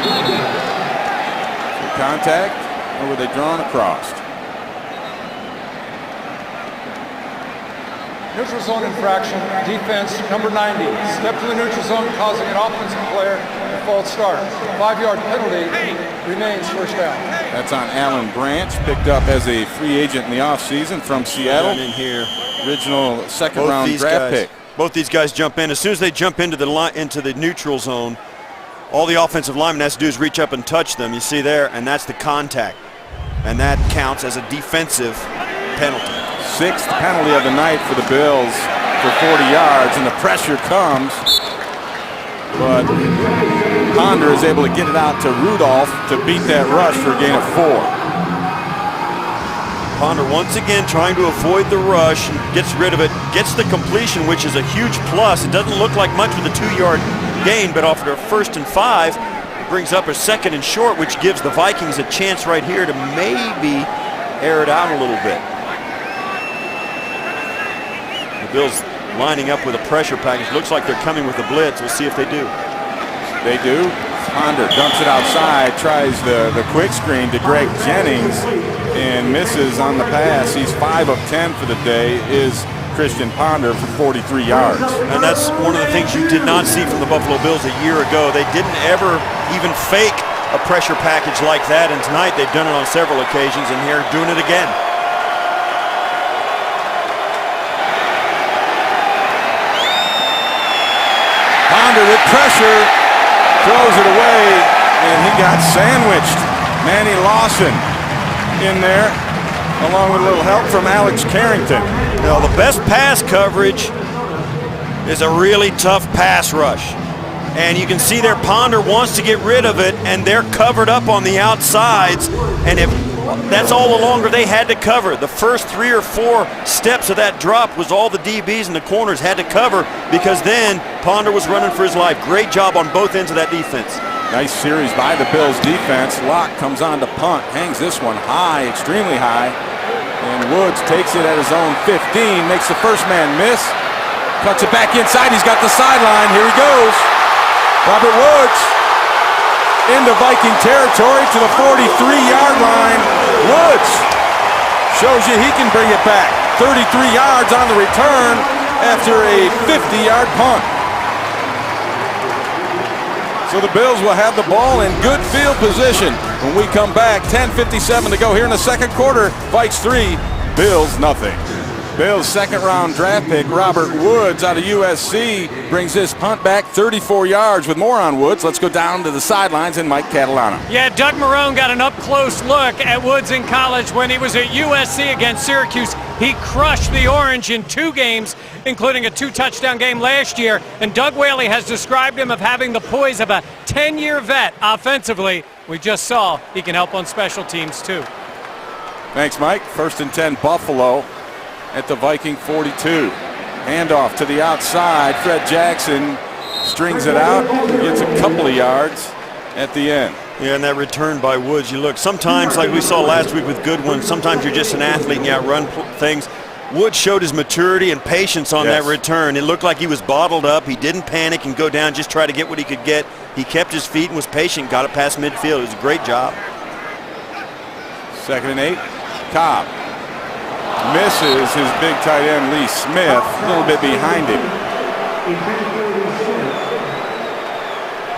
For contact, or were they drawn across? Neutral zone infraction, defense, number 90. Step to the neutral zone, causing an offensive player a false start. 5-yard penalty remains first down. That's on Alan Branch, picked up as a free agent in the offseason from Seattle. In here. Original 2nd-round draft pick. Both these guys jump in. As soon as they jump into the neutral zone, all the offensive lineman has to do is reach up and touch them. You see there, and that's the contact. And that counts as a defensive penalty. 6th penalty of the night for the Bills for 40 yards, and the pressure comes. But Ponder is able to get it out to Rudolph to beat that rush for a gain of 4. Ponder once again trying to avoid the rush, gets rid of it, gets the completion, which is a huge plus. It doesn't look like much with a 2-yard gain, but after a 1st and 5, it brings up a 2nd and short, which gives the Vikings a chance right here to maybe air it out a little bit. The Bills lining up with a pressure package. Looks like they're coming with a blitz. We'll see if they do. They do. Ponder dumps it outside, tries the quick screen to Greg Jennings, and misses on the pass. He's 5 of 10 for the day, is Christian Ponder for 43 yards. And that's one of the things you did not see from the Buffalo Bills a year ago. They didn't ever even fake a pressure package like that, and tonight they've done it on several occasions, and here doing it again. Ponder with pressure, throws it away, and he got sandwiched. Manny Lawson in there, along with a little help from Alex Carrington. Now, the best pass coverage is a really tough pass rush. And you can see there Ponder wants to get rid of it, and they're covered up on the outsides. And if that's all the longer they had to cover. The first 3 or 4 steps of that drop was all the DBs and the corners had to cover, because then Ponder was running for his life. Great job on both ends of that defense. Nice series by the Bills defense. Locke comes on to punt, hangs this one high, extremely high. And Woods takes it at his own 15, makes the first man miss. Cuts it back inside, he's got the sideline, here he goes. Robert Woods into Viking territory to the 43-yard line. Woods shows you he can bring it back. 33 yards on the return after a 50-yard punt. So the Bills will have the ball in good field position when we come back. 10:57 to go here in the 2nd quarter. Vikes 3, Bills nothing. Bills' 2nd-round draft pick, Robert Woods out of USC, brings this punt back 34 yards. With more on Woods, let's go down to the sidelines and Mike Catalano. Yeah, Doug Marrone got an up-close look at Woods in college when he was at USC against Syracuse. He crushed the Orange in 2 games, including a 2-touchdown game last year. And Doug Whaley has described him of having the poise of a 10-year vet offensively. We just saw he can help on special teams, too. Thanks, Mike. 1st and 10, Buffalo at the Viking 42. Handoff to the outside. Fred Jackson strings it out, gets a couple of yards at the end. Yeah, and that return by Woods, you look, sometimes like we saw last week with Goodwin, sometimes you're just an athlete and you outrun things. Woods showed his maturity and patience on that return. It looked like he was bottled up. He didn't panic and go down, just try to get what he could get. He kept his feet and was patient, got it past midfield. It was a great job. 2nd and 8, Cobb misses his big tight end Lee Smith, a little bit behind him.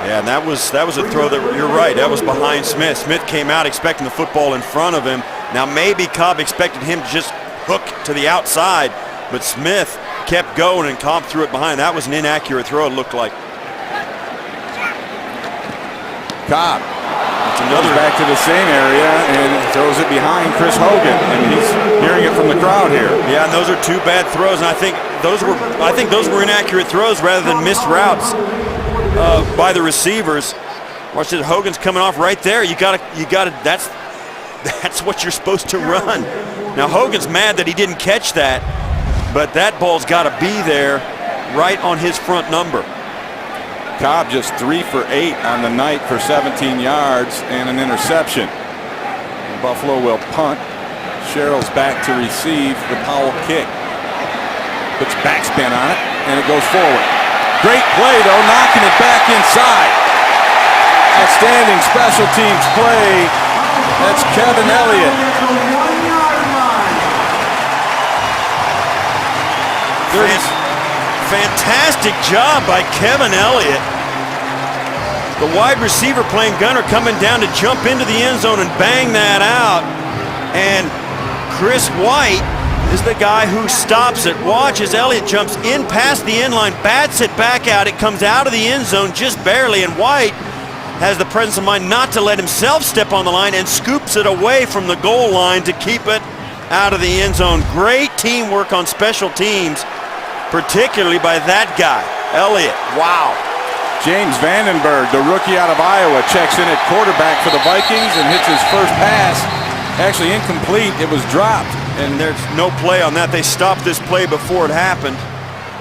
Yeah, and that was a throw that, you're right, that was behind Smith. Smith came out expecting the football in front of him. Now maybe Cobb expected him to just hook to the outside, But Smith kept going and Cobb threw it behind. That was an inaccurate throw, it looked like. Cobb goes back to the same area and throws it behind Chris Hogan, and he's hearing it from the crowd here. Yeah, and those are two bad throws, and I think those were inaccurate throws rather than missed routes by the receivers. Watch it, Hogan's coming off right there. You gotta. That's what you're supposed to run. Now Hogan's mad that he didn't catch that, but that ball's got to be there, right on his front number. Cobb just 3 for 8 on the night for 17 yards and an interception. Buffalo will punt. Sherrill's back to receive the Powell kick. Puts backspin on it, and it goes forward. Great play, though, knocking it back inside. Outstanding special teams play. That's Kevin Elliott. Fantastic job by Kevin Elliott. The wide receiver playing gunner coming down to jump into the end zone and bang that out. And Chris White is the guy who stops it. Watch as Elliott jumps in past the end line, bats it back out. It comes out of the end zone just barely, and White has the presence of mind not to let himself step on the line and scoops it away from the goal line to keep it out of the end zone. Great teamwork on special teams, particularly by that guy, Elliott. Wow. James Vandenberg, the rookie out of Iowa, checks in at quarterback for the Vikings and hits his first pass. Actually incomplete, it was dropped. And there's no play on that. They stopped this play before it happened.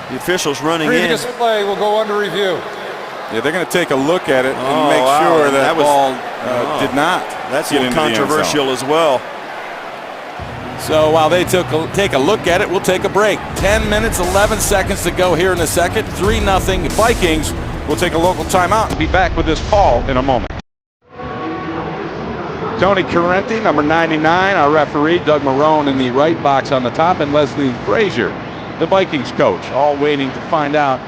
The officials running in. Previous play will go under review. Yeah, they're going to take a look at it and make sure that ball did not That's get a little into controversial as well. So while they take a look at it, we'll take a break. 10 minutes, 11 seconds to go here in the second. 3-0 Vikings. We'll take a local timeout and be back with this call in a moment. Tony Correnti, number 99, our referee. Doug Marrone in the right box on the top, and Leslie Frazier, the Vikings coach, all waiting to find out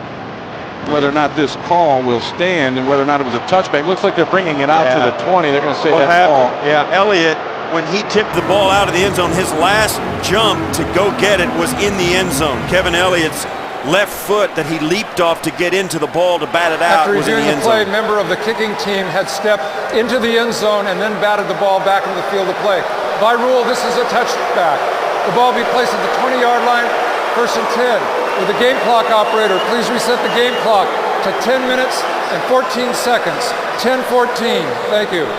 whether or not this call will stand and whether or not it was a touchback. Looks like they're bringing it out to the 20. They're going to say that ball. Yeah, Elliott, when he tipped the ball out of the end zone, his last jump to go get it was in the end zone. Kevin Elliott's left foot that he leaped off to get into the ball to bat it out was in the end zone. After reviewing the play, a member of the kicking team had stepped into the end zone and then batted the ball back into the field of play. By rule, this is a touchback. The ball be placed at the 20-yard line, 1st and 10. With the game clock operator, please reset the game clock to 10 minutes and 14 seconds. 10:14. Thank you.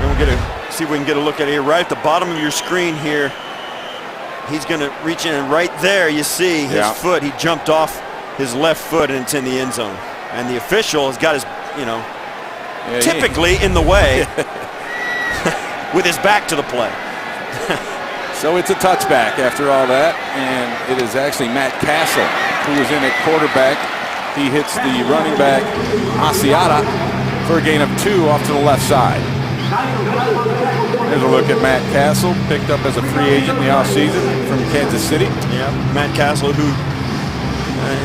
And we'll see if we can get a look at it here. Right at the bottom of your screen here, he's going to reach in, and right there you see his foot. He jumped off his left foot, and it's in the end zone. And the official has got his, typically in the way with his back to the play. So it's a touchback after all that, and it is actually Matt Castle who is in at quarterback. He hits the running back Asiata for a gain of 2 off to the left side. Here's a look at Matt Castle, picked up as a free agent in the offseason from Kansas City. Yeah, Matt Castle, who,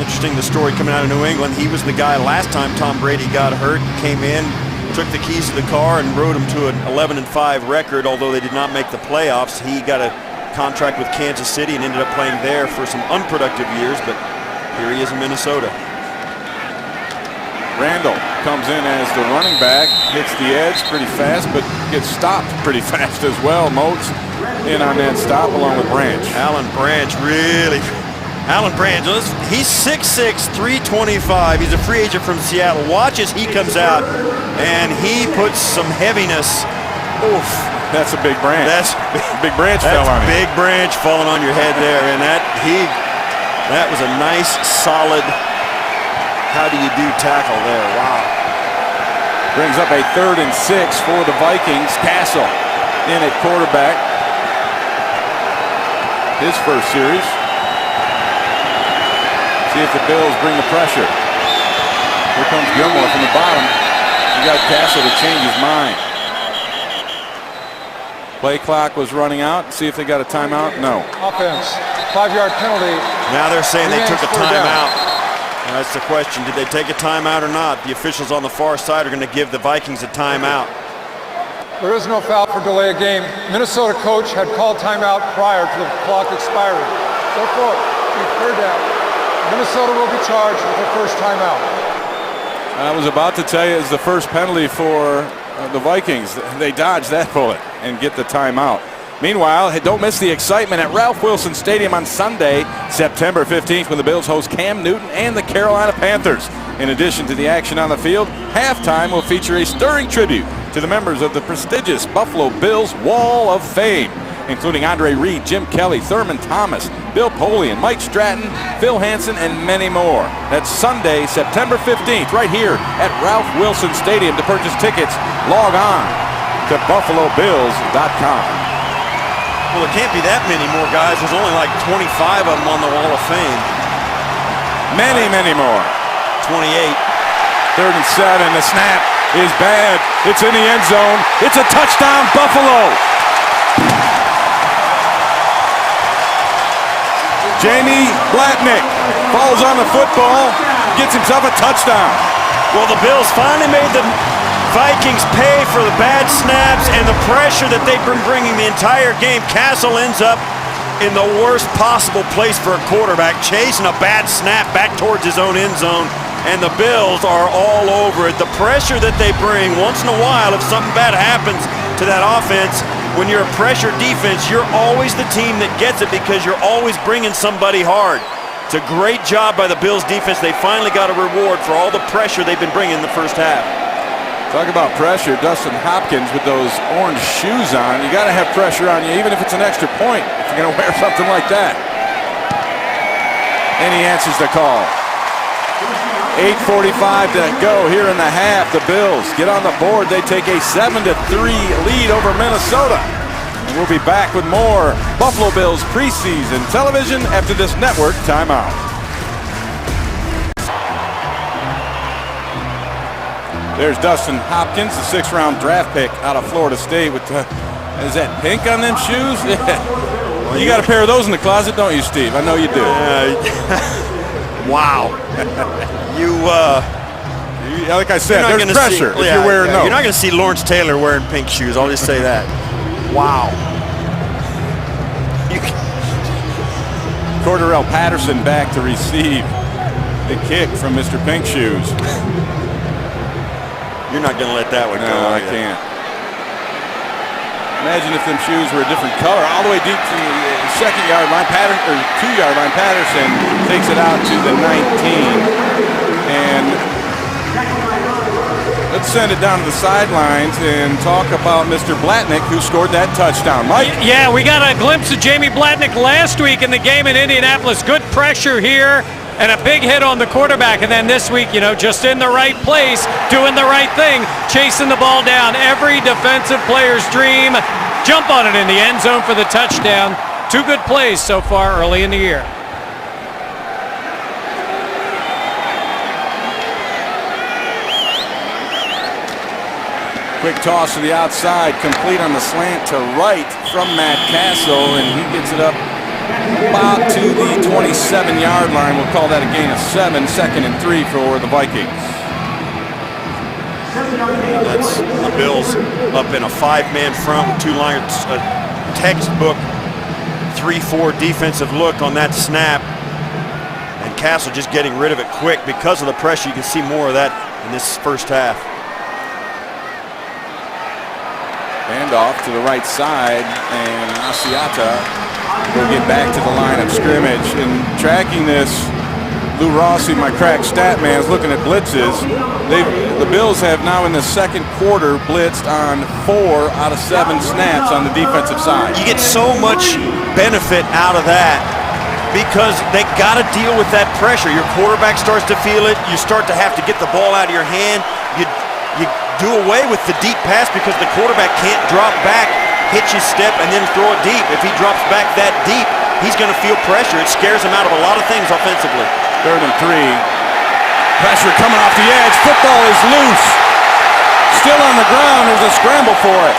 interesting the story coming out of New England. He was the guy last time Tom Brady got hurt, came in, took the keys to the car and rode him to an 11-5 record, although they did not make the playoffs. He got a contract with Kansas City and ended up playing there for some unproductive years, but here he is in Minnesota. Randall comes in as the running back, hits the edge pretty fast, but gets stopped pretty fast as well. Moats in on that stop along with Branch. Alan Branch, he's 6'6", 325. He's a free agent from Seattle. Watch as he comes out, and he puts some heaviness. Oof. That's a big branch. That's big branch fell on him. Big branch falling on your head there, and that was a nice, solid, how do you do tackle there. Wow. Brings up a 3rd and 6 for the Vikings. Castle in at quarterback. His first series. See if the Bills bring the pressure. Here comes Gilmore from the bottom. You got Castle to change his mind. Play clock was running out. See if they got a timeout. No. Offense. 5-yard penalty. Now they're saying they took a timeout. And that's the question. Did they take a timeout or not? The officials on the far side are going to give the Vikings a timeout. There is no foul for delay of game. Minnesota coach had called timeout prior to the clock expiring. Therefore, we've heard that Minnesota will be charged with their first timeout. I was about to tell you it's the first penalty for the Vikings. They dodge that bullet and get the timeout. Meanwhile, don't miss the excitement at Ralph Wilson Stadium on Sunday, September 15th, when the Bills host Cam Newton and the Carolina Panthers. In addition to the action on the field, halftime will feature a stirring tribute to the members of the prestigious Buffalo Bills Wall of Fame, including Andre Reed, Jim Kelly, Thurman Thomas, Bill Polian, Mike Stratton, Phil Hansen, and many more. That's Sunday, September 15th, right here at Ralph Wilson Stadium. To purchase tickets, log on to BuffaloBills.com. Well, it can't be that many more guys. There's only like 25 of them on the Wall of Fame. Many more. 28. 3rd and 7. The snap is bad. It's in the end zone. It's a touchdown, Buffalo. Jamie Blatnick falls on the football, gets himself a touchdown. Well, the Bills finally made the Vikings pay for the bad snaps and the pressure that they've been bringing the entire game. Castle ends up in the worst possible place for a quarterback, chasing a bad snap back towards his own end zone, and the Bills are all over it. The pressure that they bring, once in a while, if something bad happens to that offense, when you're a pressure defense, you're always the team that gets it because you're always bringing somebody hard. It's a great job by the Bills defense. They finally got a reward for all the pressure they've been bringing in the first half. Talk about pressure. Dustin Hopkins with those orange shoes on. You got to have pressure on you, even if it's an extra point, if you're going to wear something like that. And he answers the call. 8:45 to go here in the half. The Bills get on the board. They take a 7-3 lead over Minnesota. And we'll be back with more Buffalo Bills preseason television after this network timeout. There's Dustin Hopkins, the 6th-round draft pick out of Florida State. With is that pink on them shoes? Well, you got a pair of those in the closet, don't you, Steve? I know you do. Wow. Like I said, there's pressure if you're wearing those. You're not going to see Lawrence Taylor wearing pink shoes. I'll just say that. Wow. Cordarrelle Patterson back to receive the kick from Mr. Pink Shoes. You're not going to let that one go. No, I can't. Imagine if them shoes were a different color. All the way deep to the 2-yard line. 2-yard line. Patterson takes it out to the 19. And let's send it down to the sidelines and talk about Mr. Blatnick, who scored that touchdown. Mike? Yeah, we got a glimpse of Jamie Blatnick last week in the game in Indianapolis. Good pressure here and a big hit on the quarterback. And then this week, just in the right place, doing the right thing, chasing the ball down. Every defensive player's dream. Jump on it in the end zone for the touchdown. 2 good plays so far early in the year. Quick toss to the outside, complete on the slant to right from Matt Castle, and he gets it up about to the 27-yard line. We'll call that a gain of 7, 2nd and 3 for the Vikings. That's the Bills up in a 5-man front with 2 liners, a textbook 3-4 defensive look on that snap. And Castle just getting rid of it quick because of the pressure. You can see more of that in this first half. Handoff to the right side, and Asiata will get back to the line of scrimmage. And tracking this, Lou Rossi, my crack stat man, is looking at blitzes. The Bills have now in the second quarter blitzed on 4 out of 7 snaps on the defensive side. You get so much benefit out of that because they got to deal with that pressure. Your quarterback starts to feel it. You start to have to get the ball out of your hand. You do away with the deep pass because the quarterback can't drop back, hitch his step, and then throw it deep. If he drops back that deep, he's going to feel pressure. It scares him out of a lot of things offensively. 3rd and 3. Pressure coming off the edge. Football is loose. Still on the ground. There's a scramble for it.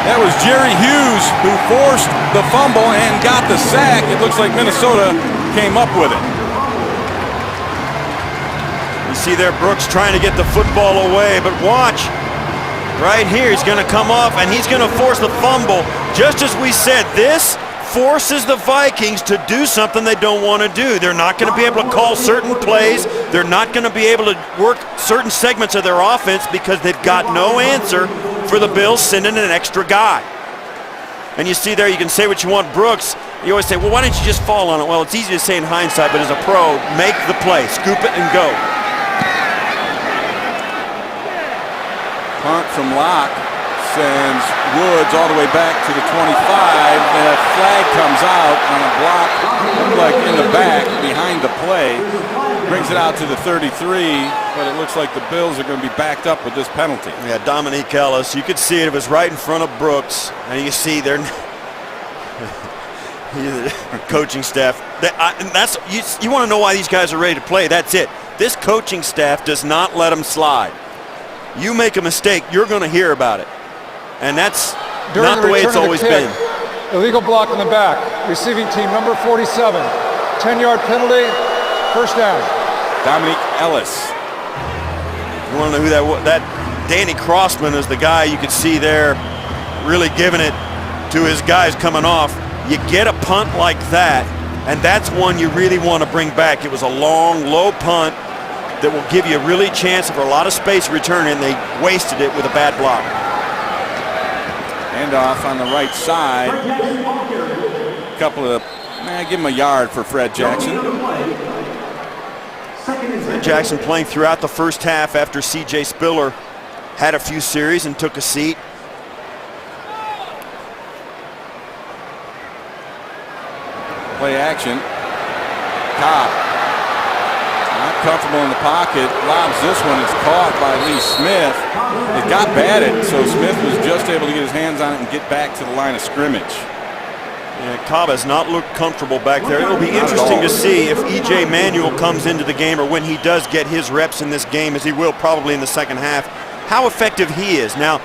That was Jerry Hughes who forced the fumble and got the sack. It looks like Minnesota came up with it. You see there Brooks trying to get the football away, but watch. right here. He's going to come off, and he's going to force the fumble. Just as we said, this forces the Vikings to do something they don't want to do. They're not going to be able to call certain plays. They're not going to be able to work certain segments of their offense because they've got no answer for the Bills sending an extra guy. And you see there, you can say what you want, Brooks. You always say, well, why didn't you just fall on it? Well, it's easy to say in hindsight, but as a pro, make the play. Scoop it and go. Punt from Locke sends Woods all the way back to the 25. The flag comes out on a block, like in the back behind the play. Brings it out to the 33, but it looks like the Bills are going to be backed up with this penalty. Yeah, Dominique Ellis. You could see it. It was right in front of Brooks, and you see their coaching staff. You want to know why these guys are ready to play? That's it. This coaching staff does not let them slide. You make a mistake, you're going to hear about it. And that's not the way it's always been. Illegal block in the back. Receiving team number 47. 10-yard penalty. First down. Dominique Ellis. You want to know who that was? That Danny Crossman is the guy you could see there really giving it to his guys coming off. You get a punt like that, and that's one you really want to bring back. It was a long, low punt that will give you a really chance for a lot of space return, and they wasted it with a bad block. Handoff on the right side. Couple of, give him a yard for Fred Jackson. Fred Jackson playing throughout the first half after C.J. Spiller had a few series and took a seat. Play action. Cobb. Not comfortable in the pocket. Lobs this one. It's caught by Lee Smith. It got batted, so Smith was just able to get his hands on it and get back to the line of scrimmage. Yeah, Cobb has not looked comfortable back there. It'll be interesting to see if E.J. Manuel comes into the game, or when he does get his reps in this game, as he will probably in the second half, how effective he is. Now,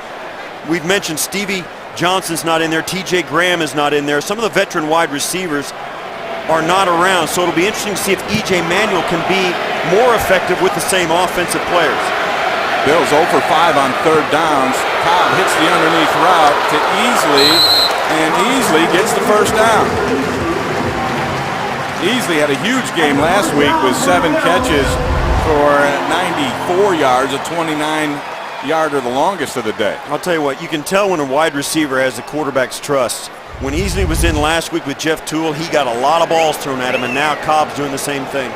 we've mentioned Stevie Johnson's not in there. T.J. Graham is not in there. Some of the veteran wide receivers are not around, so it'll be interesting to see if E.J. Manuel can be more effective with the same offensive players. Bills 0 for 5 on third downs. Cobb hits the underneath route to Easley, and Easley gets the first down. Easley had a huge game last week with 7 catches for 94 yards, a 29-yarder, the longest of the day. I'll tell you what, you can tell when a wide receiver has the quarterback's trust. When Easley was in last week with Jeff Toole, he got a lot of balls thrown at him, and now Cobb's doing the same thing.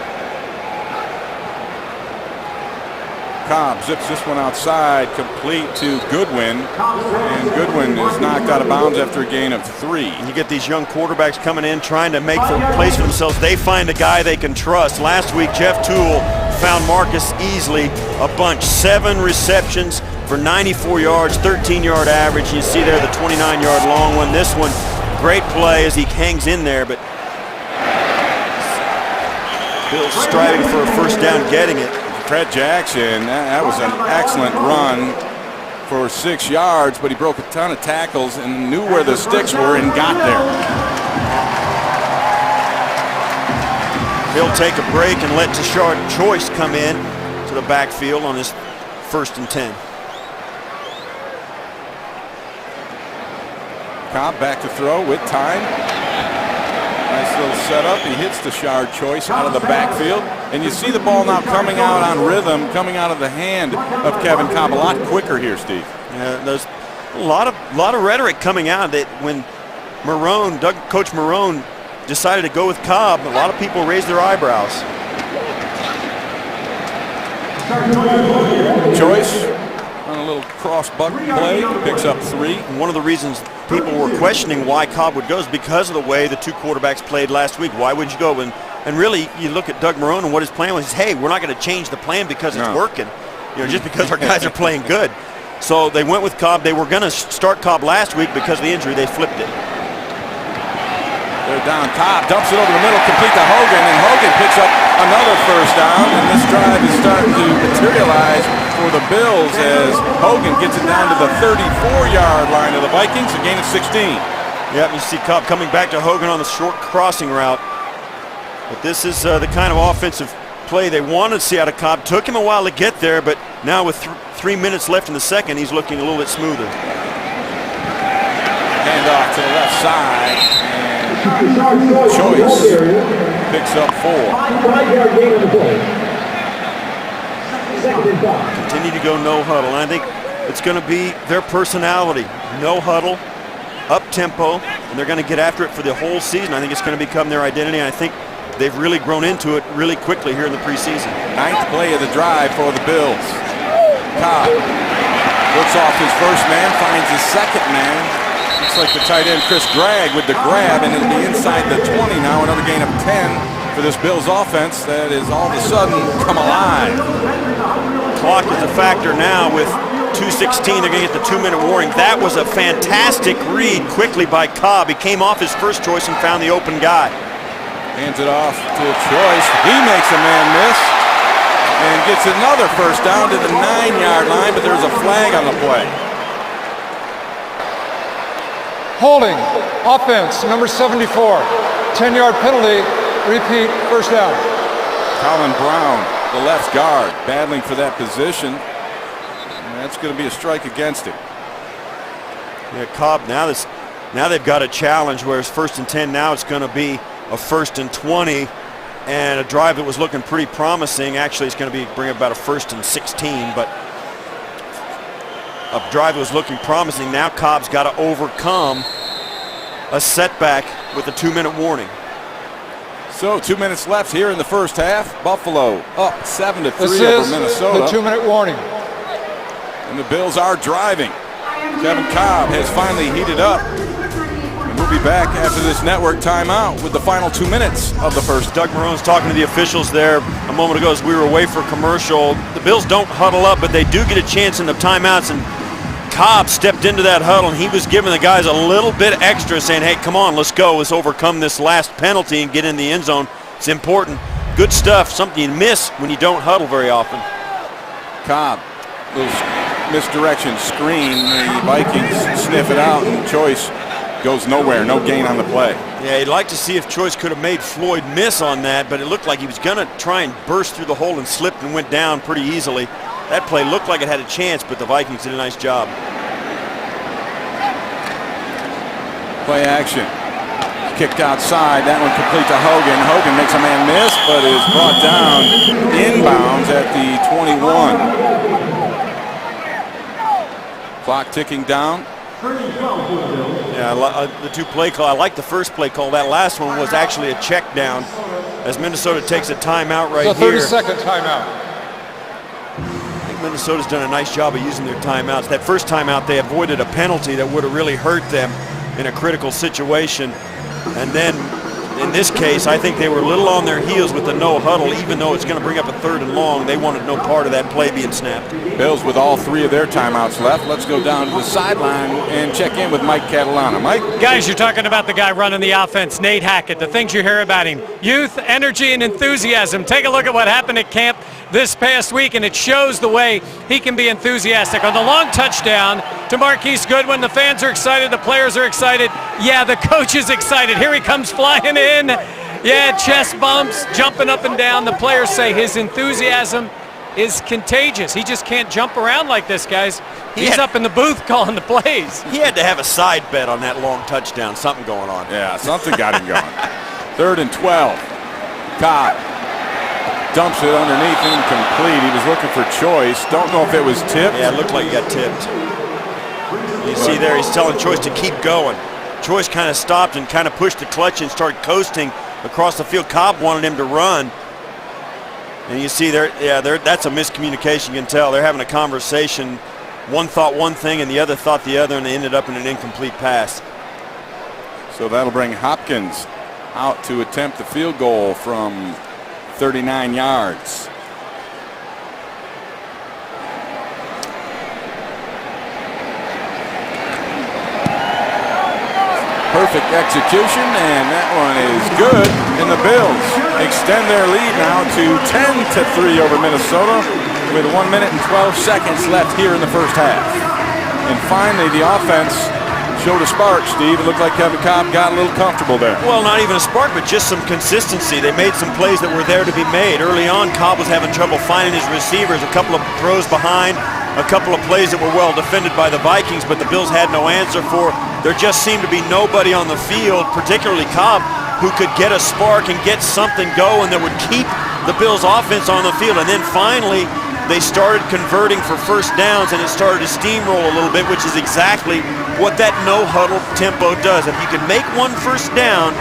Cobb zips this one outside, complete to Goodwin, and Goodwin is knocked out of bounds after a gain of 3. And you get these young quarterbacks coming in trying to make a place for themselves. They find a guy they can trust. Last week, Jeff Toole found Marcus Easley a bunch. 7 receptions for 94 yards, 13-yard average. You see there the 29-yard long one. This one, great play as he hangs in there, but Bills striving for a first down, getting it. Fred Jackson, that was an excellent run for 6 yards, but he broke a ton of tackles and knew where the sticks were and got there. He'll take a break and let Tashard Choice come in to the backfield on his 1st and 10. Cobb back to throw with time. Nice little setup. He hits Tashard Choice out of the backfield. And you see the ball now coming out on rhythm, coming out of the hand of Kevin Cobb a lot quicker here, Steve. Yeah, there's a lot of rhetoric coming out that when Coach Marone decided to go with Cobb, a lot of people raised their eyebrows. Choice on a little cross buck play, picks up 3. And one of the reasons people were questioning why Cobb would go is because of the way the 2 quarterbacks played last week. Why would you go? And really, you look at Doug Marone and what his plan was. Hey, we're not going to change the plan because it's working. Just because our guys are playing good. So they went with Cobb. They were going to start Cobb last week because of the injury. They flipped it. They're down. Cobb dumps it over the middle, complete to Hogan, and Hogan picks up another first down. And this drive is starting to materialize for the Bills as Hogan gets it down to the 34-yard line of the Vikings, a gain of 16. Yep, you see Cobb coming back to Hogan on the short crossing route. But this is the kind of offensive play they wanted to see out of Cobb. Took him a while to get there, but Now with 3 minutes left in the second, he's looking a little bit smoother. Hand off to the left side, and Choice picks up 4. Continue to go no huddle, and I think it's going to be their personality. No huddle, up tempo, and they're going to get after it for the whole season. I think it's going to become their identity, and I think they've really grown into it really quickly here in the preseason. 9th play of the drive for the Bills. Cobb looks off his first man, finds his second man. Looks like the tight end Chris Gregg with the grab, and it'll be inside the 20 now. Another gain of 10 for this Bills offense that is all of a sudden come alive. Clock is a factor now with 2:16. They're going to get the 2-minute warning. That was a fantastic read quickly by Cobb. He came off his first choice and found the open guy. Hands it off to Choice. He makes a man miss and gets another first down to the 9-yard line, but there's a flag on the play. Holding, offense, number 74. 10-yard penalty, repeat, first down. Colin Brown, the left guard, battling for that position. And that's going to be a strike against him. Yeah, Cobb, now they've got a challenge, whereas 1st and 10, now it's going to be a 1st and 20. And a drive that was looking pretty promising. Actually, it's going to bring about a 1st and 16, but a drive that was looking promising. Now Cobb's got to overcome a setback with a 2-minute warning. So 2 minutes left here in the first half. Buffalo up 7-3 This over is Minnesota. the 2-minute warning. And the Bills are driving. Kevin Cobb has finally heated up. We'll be back after this network timeout with the final 2 minutes of the first. Doug Marone's talking to the officials there a moment ago as we were away for commercial. The Bills don't huddle up, but they do get a chance in the timeouts, and Cobb stepped into that huddle, and he was giving the guys a little bit extra, saying, hey, come on, let's go. Let's overcome this last penalty and get in the end zone. It's important. Good stuff, something you miss when you don't huddle very often. Cobb, little misdirection screen. The Vikings sniff it out, and Choice goes nowhere. No gain on the play. Yeah, you'd like to see if Choice could have made Floyd miss on that, but it looked like he was going to try and burst through the hole and slipped and went down pretty easily. That play looked like it had a chance, but the Vikings did a nice job. Play action. Kicked outside. That one complete to Hogan. Hogan makes a man miss, but is brought down inbounds at the 21. Clock ticking down. Yeah, the two play call. I like the first play call. That last one was actually a check down as Minnesota takes a timeout right The here. 30-second timeout. I think Minnesota's done a nice job of using their timeouts. That first timeout, they avoided a penalty that would have really hurt them in a critical situation. And then in this case, I think they were a little on their heels with the no huddle, even though it's going to bring up a 3rd and long. They wanted no part of that play being snapped. Bills with all 3 of their timeouts left. Let's go down to the sideline and check in with Mike Catalana. Mike? Guys, you're talking about the guy running the offense, Nate Hackett. The things you hear about him, youth, energy, and enthusiasm. Take a look at what happened at camp this past week, and it shows the way he can be enthusiastic. On the long touchdown to Marquise Goodwin, the fans are excited, the players are excited. Yeah, the coach is excited. Here he comes flying in. Yeah, chest bumps, jumping up and down. The players say his enthusiasm is contagious. He just can't jump around like this, guys. He's up in the booth calling the plays. He had to have a side bet on that long touchdown. Something going on. Yeah, something got him going. 3rd and 12. Cobb dumps it underneath, incomplete. He was looking for Choice. Don't know if it was tipped. Yeah, it looked like he got tipped. You see there, he's telling Choice to keep going. Choice kind of stopped and kind of pushed the clutch and started coasting across the field. Cobb wanted him to run. And you see there, yeah, that's a miscommunication. You can tell they're having a conversation. One thought one thing and the other thought the other, and they ended up in an incomplete pass. So that'll bring Hopkins out to attempt the field goal from 39 yards. Perfect execution, and that one is good. And the Bills extend their lead now to 10-3 over Minnesota with 1 minute and 12 seconds left here in the first half. And finally, the offense showed a spark, Steve. It looked like Kevin Cobb got a little comfortable there. Well, not even a spark, but just some consistency. They made some plays that were there to be made. Early on, Cobb was having trouble finding his receivers, a couple of throws behind, a couple of plays that were well defended by the Vikings, but the Bills had no answer for. There just seemed to be nobody on the field, particularly Cobb, who could get a spark and get something going that would keep the Bills' offense on the field. And then finally, they started converting for first downs, and it started to steamroll a little bit, which is exactly what that no-huddle tempo does. If you can make one first down,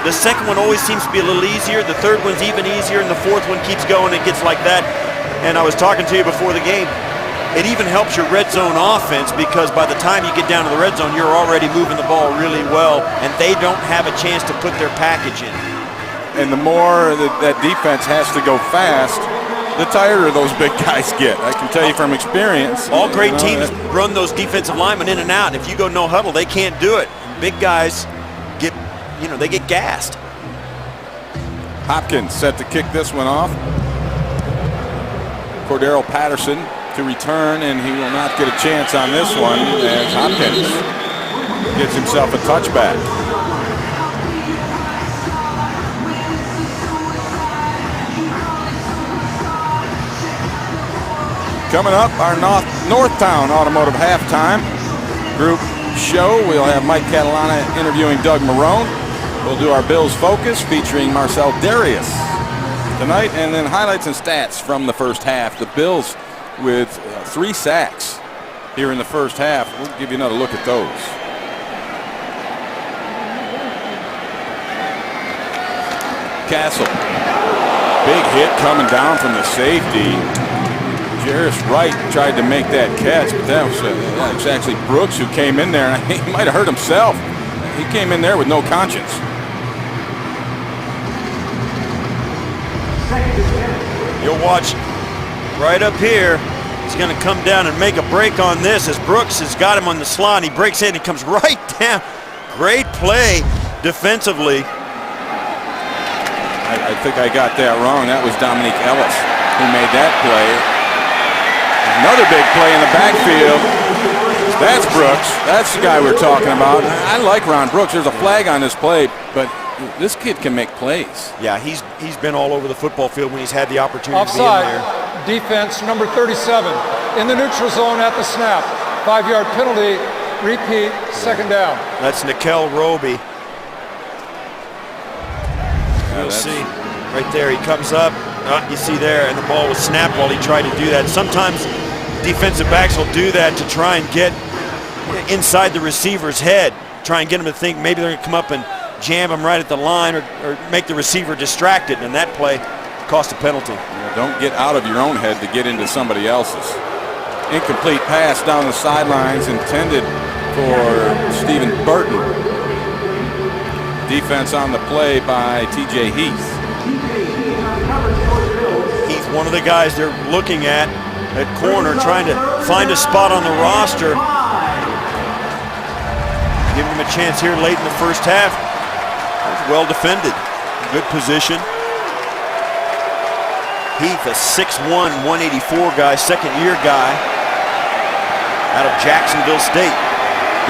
the second one always seems to be a little easier, the third one's even easier, and the fourth one keeps going. It gets like that. And I was talking to you before the game. It even helps your red zone offense, because by the time you get down to the red zone, you're already moving the ball really well, and they don't have a chance to put their package in. And the more that defense has to go fast, the tighter those big guys get. I can tell you from experience. All great teams run those defensive linemen in and out. And if you go no huddle, they can't do it. Big guys get, they get gassed. Hopkins set to kick this one off. Cordero Patterson to return, and he will not get a chance on this one as Hopkins gets himself a touchback. Coming up, our Northtown Automotive Halftime Group show. We'll have Mike Catalana interviewing Doug Marrone. We'll do our Bills Focus featuring Marcel Darius tonight, and then highlights and stats from the first half. The Bills with 3 sacks here in the first half. We'll give you another look at those. Castle. Big hit coming down from the safety. Jairus Wright tried to make that catch, but that was actually Brooks who came in there. He might have hurt himself. He came in there with no conscience. You'll watch right up here. He's going to come down and make a break on this as Brooks has got him on the slot. And he breaks in. He comes right down. Great play defensively. I think I got that wrong. That was Dominique Ellis who made that play. Another big play in the backfield. That's Brooks. That's the guy we're talking about. I like Ron Brooks. There's a flag on this play, but this kid can make plays. Yeah, he's been all over the football field when he's had the opportunity Offside, to be in there. Defense number 37 in the neutral zone at the snap. 5-yard penalty, repeat, second down. That's Nikel Roby. We'll see. Right there, he comes up. You see there, and the ball was snapped while he tried to do that. Sometimes defensive backs will do that to try and get inside the receiver's head, try and get him to think maybe they're going to come up and jam him right at the line or make the receiver distracted, and that play cost a penalty. Yeah, don't get out of your own head to get into somebody else's. Incomplete pass down the sidelines intended for Stephen Burton. Defense on the play by T.J. Heath. Heath, one of the guys they're looking at corner, trying to find a spot on the roster. Give him a chance here late in the first half. Well defended. Good position. Heath, a 6'1", 184 guy, second-year guy out of Jacksonville State.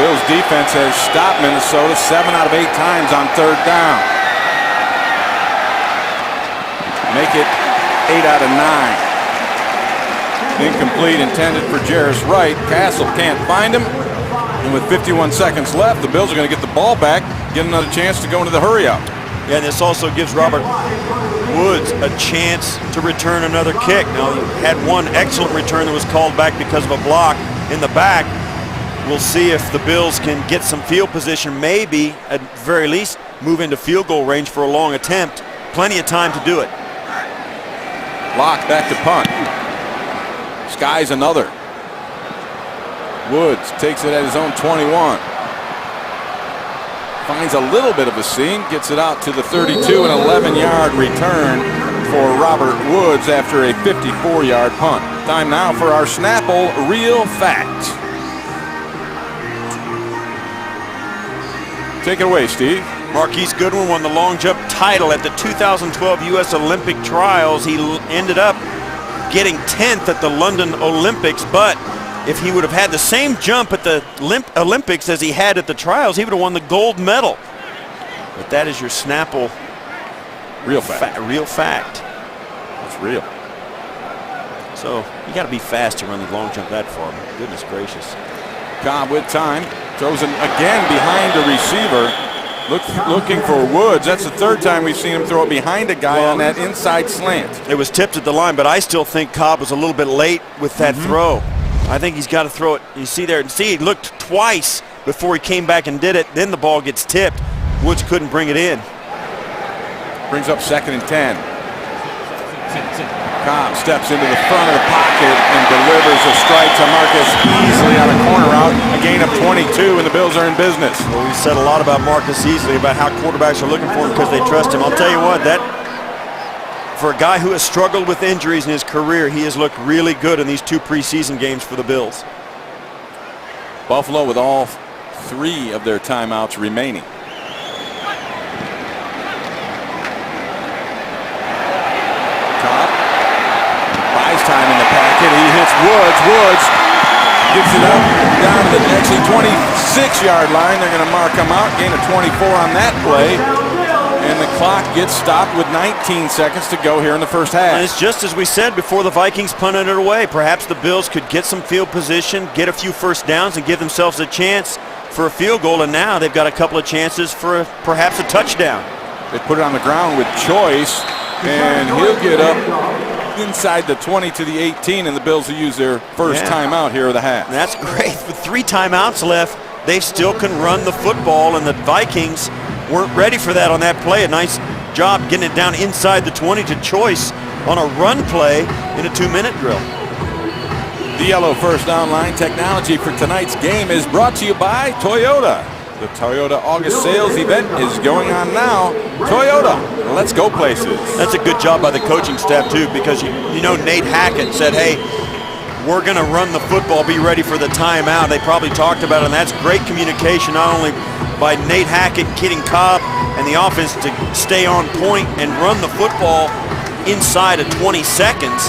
Bills defense has stopped Minnesota 7 out of 8 times on third down. Make it 8 out of 9. Incomplete, intended for Jairus Wright. Castle can't find him. And with 51 seconds left, the Bills are going to get the ball back, get another chance to go into the hurry-up. Yeah, and this also gives Robert Woods a chance to return another kick. Now, he had one excellent return that was called back because of a block in the back. We'll see if the Bills can get some field position, maybe, at very least, move into field goal range for a long attempt. Plenty of time to do it. Lock back to punt. Skies another. Woods takes it at his own 21. Finds a little bit of a seam, gets it out to the 32, an 11-yard return for Robert Woods after a 54-yard punt. Time now for our Snapple Real Fact. Take it away, Steve. Marquise Goodwin won the long jump title at the 2012 U.S. Olympic Trials. He ended up getting 10th at the London Olympics, but if he would have had the same jump at the Olympics as he had at the trials, he would have won the gold medal. But that is your Snapple Real fact. real fact. It's real. So you got to be fast to run the long jump that far. Goodness gracious. Cobb with time. Throws it again behind the receiver. Looking for Woods. That's the third time we've seen him throw it behind a guy on that inside slant. It was tipped at the line, but I still think Cobb was a little bit late with that throw. I think he's got to throw it. You see there, and see, he looked twice before he came back and did it. Then the ball gets tipped. Woods couldn't bring it in. Brings up 2nd and 10. Cobb steps into the front of the pocket and delivers a strike to Marcus Easley on a corner route. A gain of 22, and the Bills are in business. Well, we said a lot about Marcus Easley, about how quarterbacks are looking for him because they trust him. I'll tell you what, that for a guy who has struggled with injuries in his career, he has looked really good in these 2 preseason games for the Bills. Buffalo with all 3 of their timeouts remaining. Cobb buys time in the packet. He hits Woods. Woods gets it up down to the actually 26-yard line. They're going to mark him out. Gain of 24 on that play. And the clock gets stopped with 19 seconds to go here in the first half. And it's just as we said before the Vikings punted it away. Perhaps the Bills could get some field position, get a few first downs, and give themselves a chance for a field goal. And now they've got a couple of chances for perhaps a touchdown. They put it on the ground with Choice, and he'll get up inside the 20 to the 18, and the Bills will use their first timeout here of the half. And that's great. With 3 timeouts left, they still can run the football, and the Vikings weren't ready for that on that play. A nice job getting it down inside the 20 to Choice on a run play in a 2-minute drill. The Yellow First Down Line technology for tonight's game is brought to you by Toyota. The Toyota August sales event is going on now. Toyota, let's go places. That's a good job by the coaching staff too, because you know Nate Hackett said, hey, we're going to run the football, be ready for the timeout. They probably talked about it, and that's great communication, not only by Nate Hackett getting Cobb and the offense to stay on point and run the football inside of 20 seconds,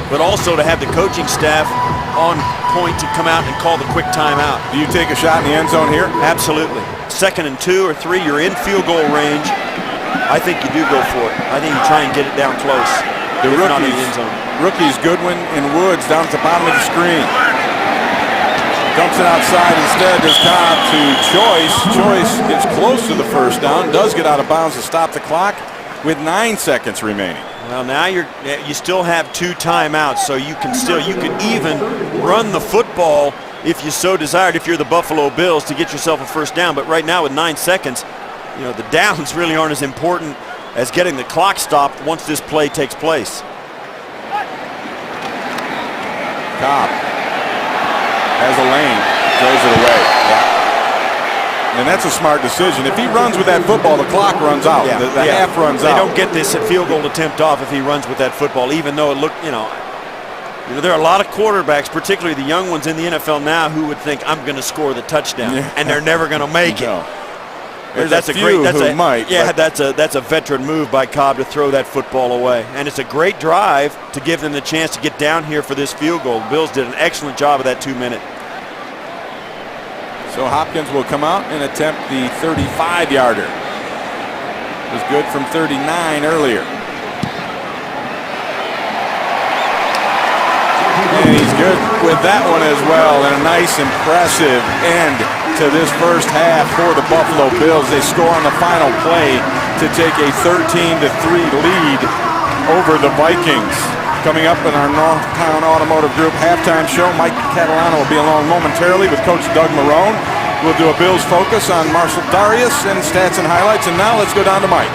but also to have the coaching staff on point to come out and call the quick timeout. Do you take a shot in the end zone here? Absolutely. 2nd and 2 or 3, you're in field goal range. I think you do go for it. I think you try and get it down close. The if not in the end zone. Rookies Goodwin and Woods down at the bottom of the screen. Dumps it outside instead. Does Cobb to Choice. Choice gets close to the first down. Does get out of bounds to stop the clock with 9 seconds remaining. Well, now you still have 2 timeouts, so you can even run the football if you so desired, if you're the Buffalo Bills, to get yourself a first down. But right now with 9 seconds, the downs really aren't as important as getting the clock stopped once this play takes place. Cobb has a lane, throws it away. And that's a smart decision. If he runs with that football, the clock runs out. The half runs out. They don't get this field goal attempt off if he runs with that football, even though it looked, there are a lot of quarterbacks, particularly the young ones in the NFL now, who would think, I'm going to score the touchdown, and they're never going to make it. That's a veteran move by Cobb to throw that football away. And it's a great drive to give them the chance to get down here for this field goal. The Bills did an excellent job of that 2-minute. So Hopkins will come out and attempt the 35-yarder. It was good from 39 earlier. And he's good with that one as well. And a nice, impressive end to this first half for the Buffalo Bills. They score on the final play to take a 13-3 lead over the Vikings. Coming up in our Northtown Automotive Group halftime show, Mike Catalano will be along momentarily with Coach Doug Marrone. We'll do a Bills focus on Marcel Darius and stats and highlights. And now let's go down to Mike.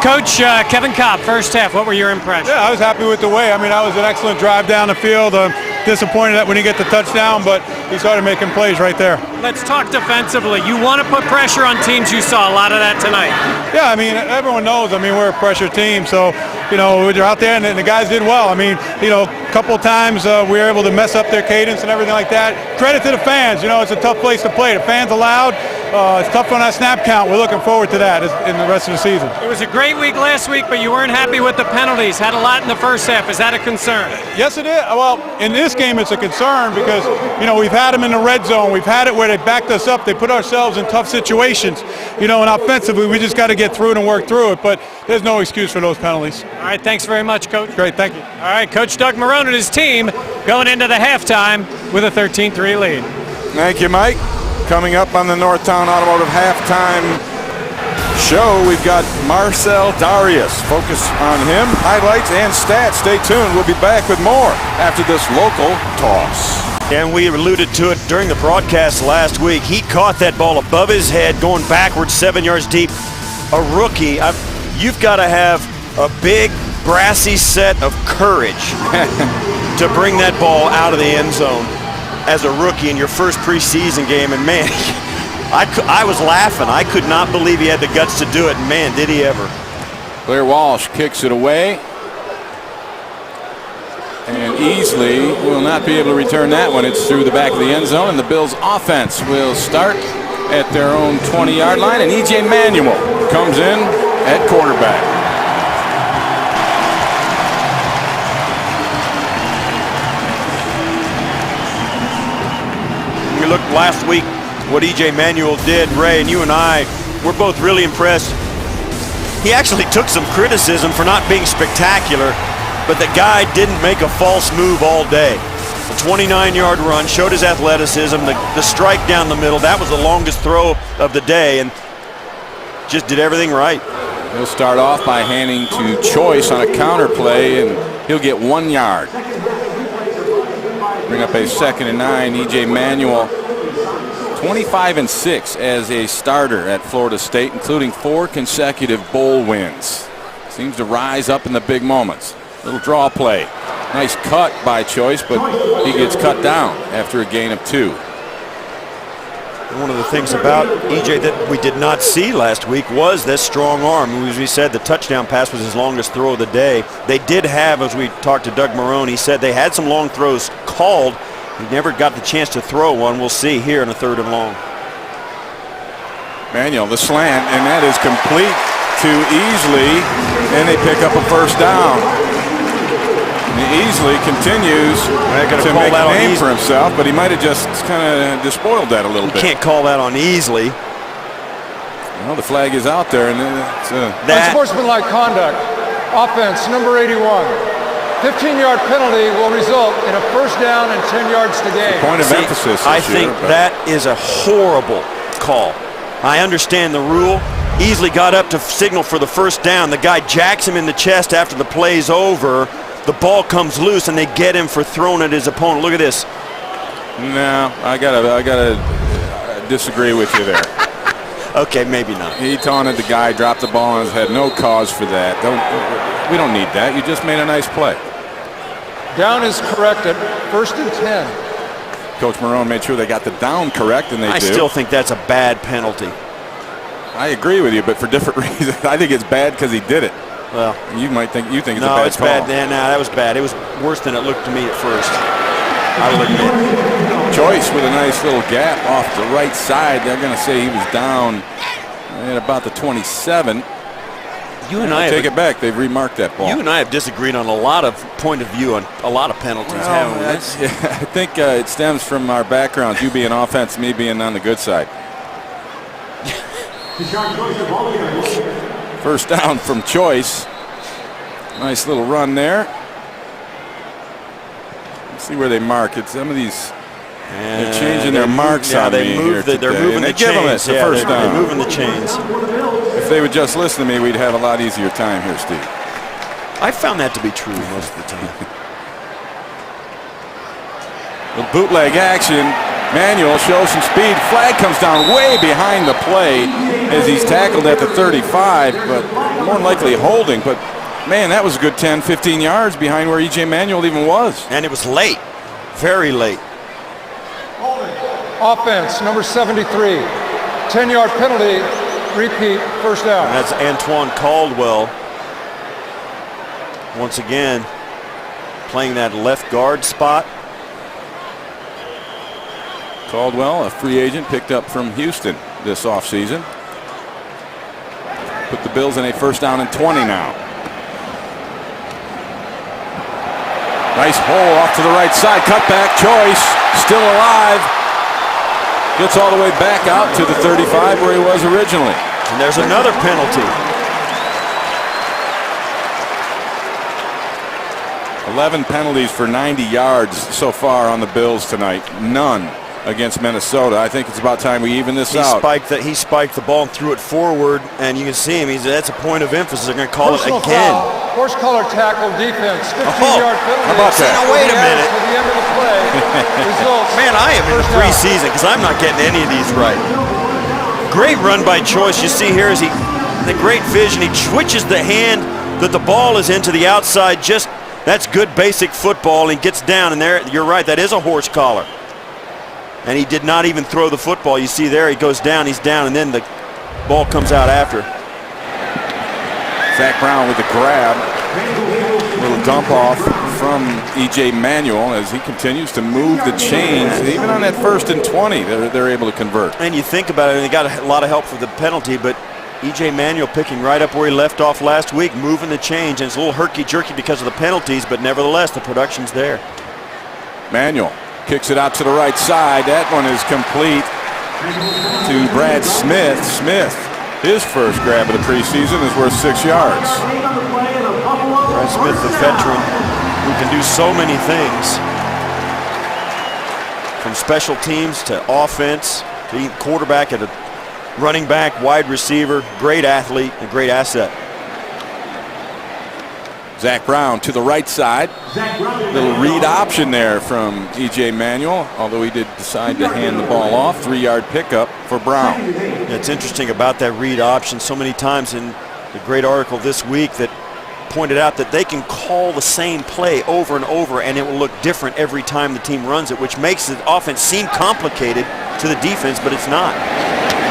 Coach, Kevin Cobb, first half, what were your impressions? Yeah, I was happy with the way. I mean, that was an excellent drive down the field. Disappointed that we didn't get the touchdown, but he started making plays right there. Let's talk defensively. You want to put pressure on teams. You saw a lot of that tonight. Yeah, I mean, everyone knows, I mean, we're a pressure team, so, you know, we're out there, and the guys did well. I mean, you know, a couple of times we were able to mess up their cadence and everything like that. Credit to the fans. You know, it's a tough place to play. The fans are loud. It's tough on that snap count. We're looking forward to that in the rest of the season. It was a great week last week, but you weren't happy with the penalties. Had a lot in the first half. Is that a concern? Yes, it is. Well, in this game, it's a concern because, you know, we've had them in the red zone. We've had it where they backed us up. They put ourselves in tough situations. You know, and offensively, we just got to get through it and work through it. But there's no excuse for those penalties. All right, thanks very much, Coach. Great, thank you. All right, Coach Doug Marrone and his team going into the halftime with a 13-3 lead. Thank you, Mike. Coming up on the Northtown Automotive halftime show, we've got Marcel Darius. Focus on him, highlights and stats. Stay tuned. We'll be back with more after this local toss. And we alluded to it during the broadcast last week. He caught that ball above his head, going backwards 7 yards deep. A rookie, you've got to have a big, brassy set of courage to bring that ball out of the end zone as a rookie in your first preseason game. And man, I was laughing. I could not believe he had the guts to do it. Man, did he ever. Blair Walsh kicks it away. And Easley will not be able to return that one. It's through the back of the end zone, and the Bills offense will start at their own 20-yard line, and E.J. Manuel comes in at quarterback. We looked last week what E.J. Manuel did, Ray, and you and I were both really impressed. He actually took some criticism for not being spectacular, but the guy didn't make a false move all day. The 29-yard run showed his athleticism, the strike down the middle. That was the longest throw of the day, and just did everything right. He'll start off by handing to Choice on a counter play, and he'll get 1 yard. Bring up a 2nd and 9. E.J. Manuel, 25-6 as a starter at Florida State, including 4 consecutive bowl wins. Seems to rise up in the big moments. Little draw play. Nice cut by Choice, but he gets cut down after a gain of 2. One of the things about E.J. that we did not see last week was this strong arm. As we said, the touchdown pass was his longest throw of the day. They did have, as we talked to Doug Marrone, he said they had some long throws called. He never got the chance to throw one. We'll see here in a 3rd and long. Manuel, the slant, and that is complete to Easley, and they pick up a first down. Easley continues to make a name for himself, but he might have just kind of despoiled that a little bit. You can't call that on Easley. Well, the flag is out there, and it's unsportsmanlike conduct. Offense, number 81. 15-yard penalty will result in a first down and 10 yards to gain. Point of emphasis. I think that is a horrible call. I understand the rule. Easley got up to signal for the first down. The guy jacks him in the chest after the play's over. The ball comes loose, and they get him for throwing at his opponent. Look at this. No, I gotta disagree with you there. Okay, maybe not. He taunted the guy, dropped the ball on his head. No cause for that. We don't need that. You just made a nice play. Down is corrected. 1st and 10. Coach Marrone made sure they got the down correct, and they do. I still think that's a bad penalty. I agree with you, but for different reasons. I think it's bad because he did it. Well, you think it's a bad call. No, it's bad. No, that was bad. It was worse than it looked to me at first. I will admit. Choice with a nice little gap off the right side. They're going to say he was down at about the 27. You and I take it back. They've remarked that ball. You and I have disagreed on a lot of point of view on a lot of penalties, haven't we? I think it stems from our backgrounds. You being offense, me being on the good side. First down from Choice. Nice little run there. Let's see where they mark it. Some of these, they're changing their marks on me here today. They're moving the chains. They're first down. They're moving the chains. If they would just listen to me, we'd have a lot easier time here, Steve. I found that to be true most of the time. The bootleg action. Manuel shows some speed. Flag comes down way behind the play as he's tackled at the 35, but more than likely holding. But, man, that was a good 10, 15 yards behind where E.J. Manuel even was. And it was late, very late. Offense, number 73. 10-yard penalty, repeat, first down. And that's Antoine Caldwell. Once again, playing that left guard spot. Caldwell, a free agent picked up from Houston this offseason. Put the Bills in a first down and 20 now. Nice hole off to the right side. Cutback choice. Still alive. Gets all the way back out to the 35 where he was originally. And there's another penalty. 11 penalties for 90 yards so far on the Bills tonight. None against Minnesota. I think it's about time we even this out. He spiked the ball and threw it forward, and you can see him. That's a point of emphasis. They're going to call Personal it again. Foul. Horse collar tackle defense. 15-yard penalty. How about that? Now, wait a minute. To the end of the play. Results. Man, I am in the first down. preseason because I'm not getting any of these right. Great run by Choice. You see here is the great vision. He switches the hand that the ball is into the outside. That's good basic football. He gets down, and there, you're right, that is a horse collar. And he did not even throw the football. You see there, he goes down, he's down, and then the ball comes out after. Zach Brown with the grab. Little dump off from E.J. Manuel as he continues to move the chains. Even on that 1st and 20, they're able to convert. And you think about it, and they got a lot of help for the penalty, but E.J. Manuel picking right up where he left off last week, moving the chains, and it's a little herky-jerky because of the penalties, but nevertheless, the production's there. Manuel kicks it out to the right side. That one is complete to Brad Smith. Smith, his first grab of the preseason, is worth 6 yards. Brad Smith, the veteran, who can do so many things. From special teams to offense, to quarterback, and a running back, wide receiver, great athlete, a great asset. Zach Brown to the right side. Little read option there from E.J. Manuel, although he did decide to hand the ball off. 3-yard pickup for Brown. It's interesting about that read option. So many times in the great article this week that pointed out that they can call the same play over and over, and it will look different every time the team runs it, which makes the offense seem complicated to the defense, but it's not.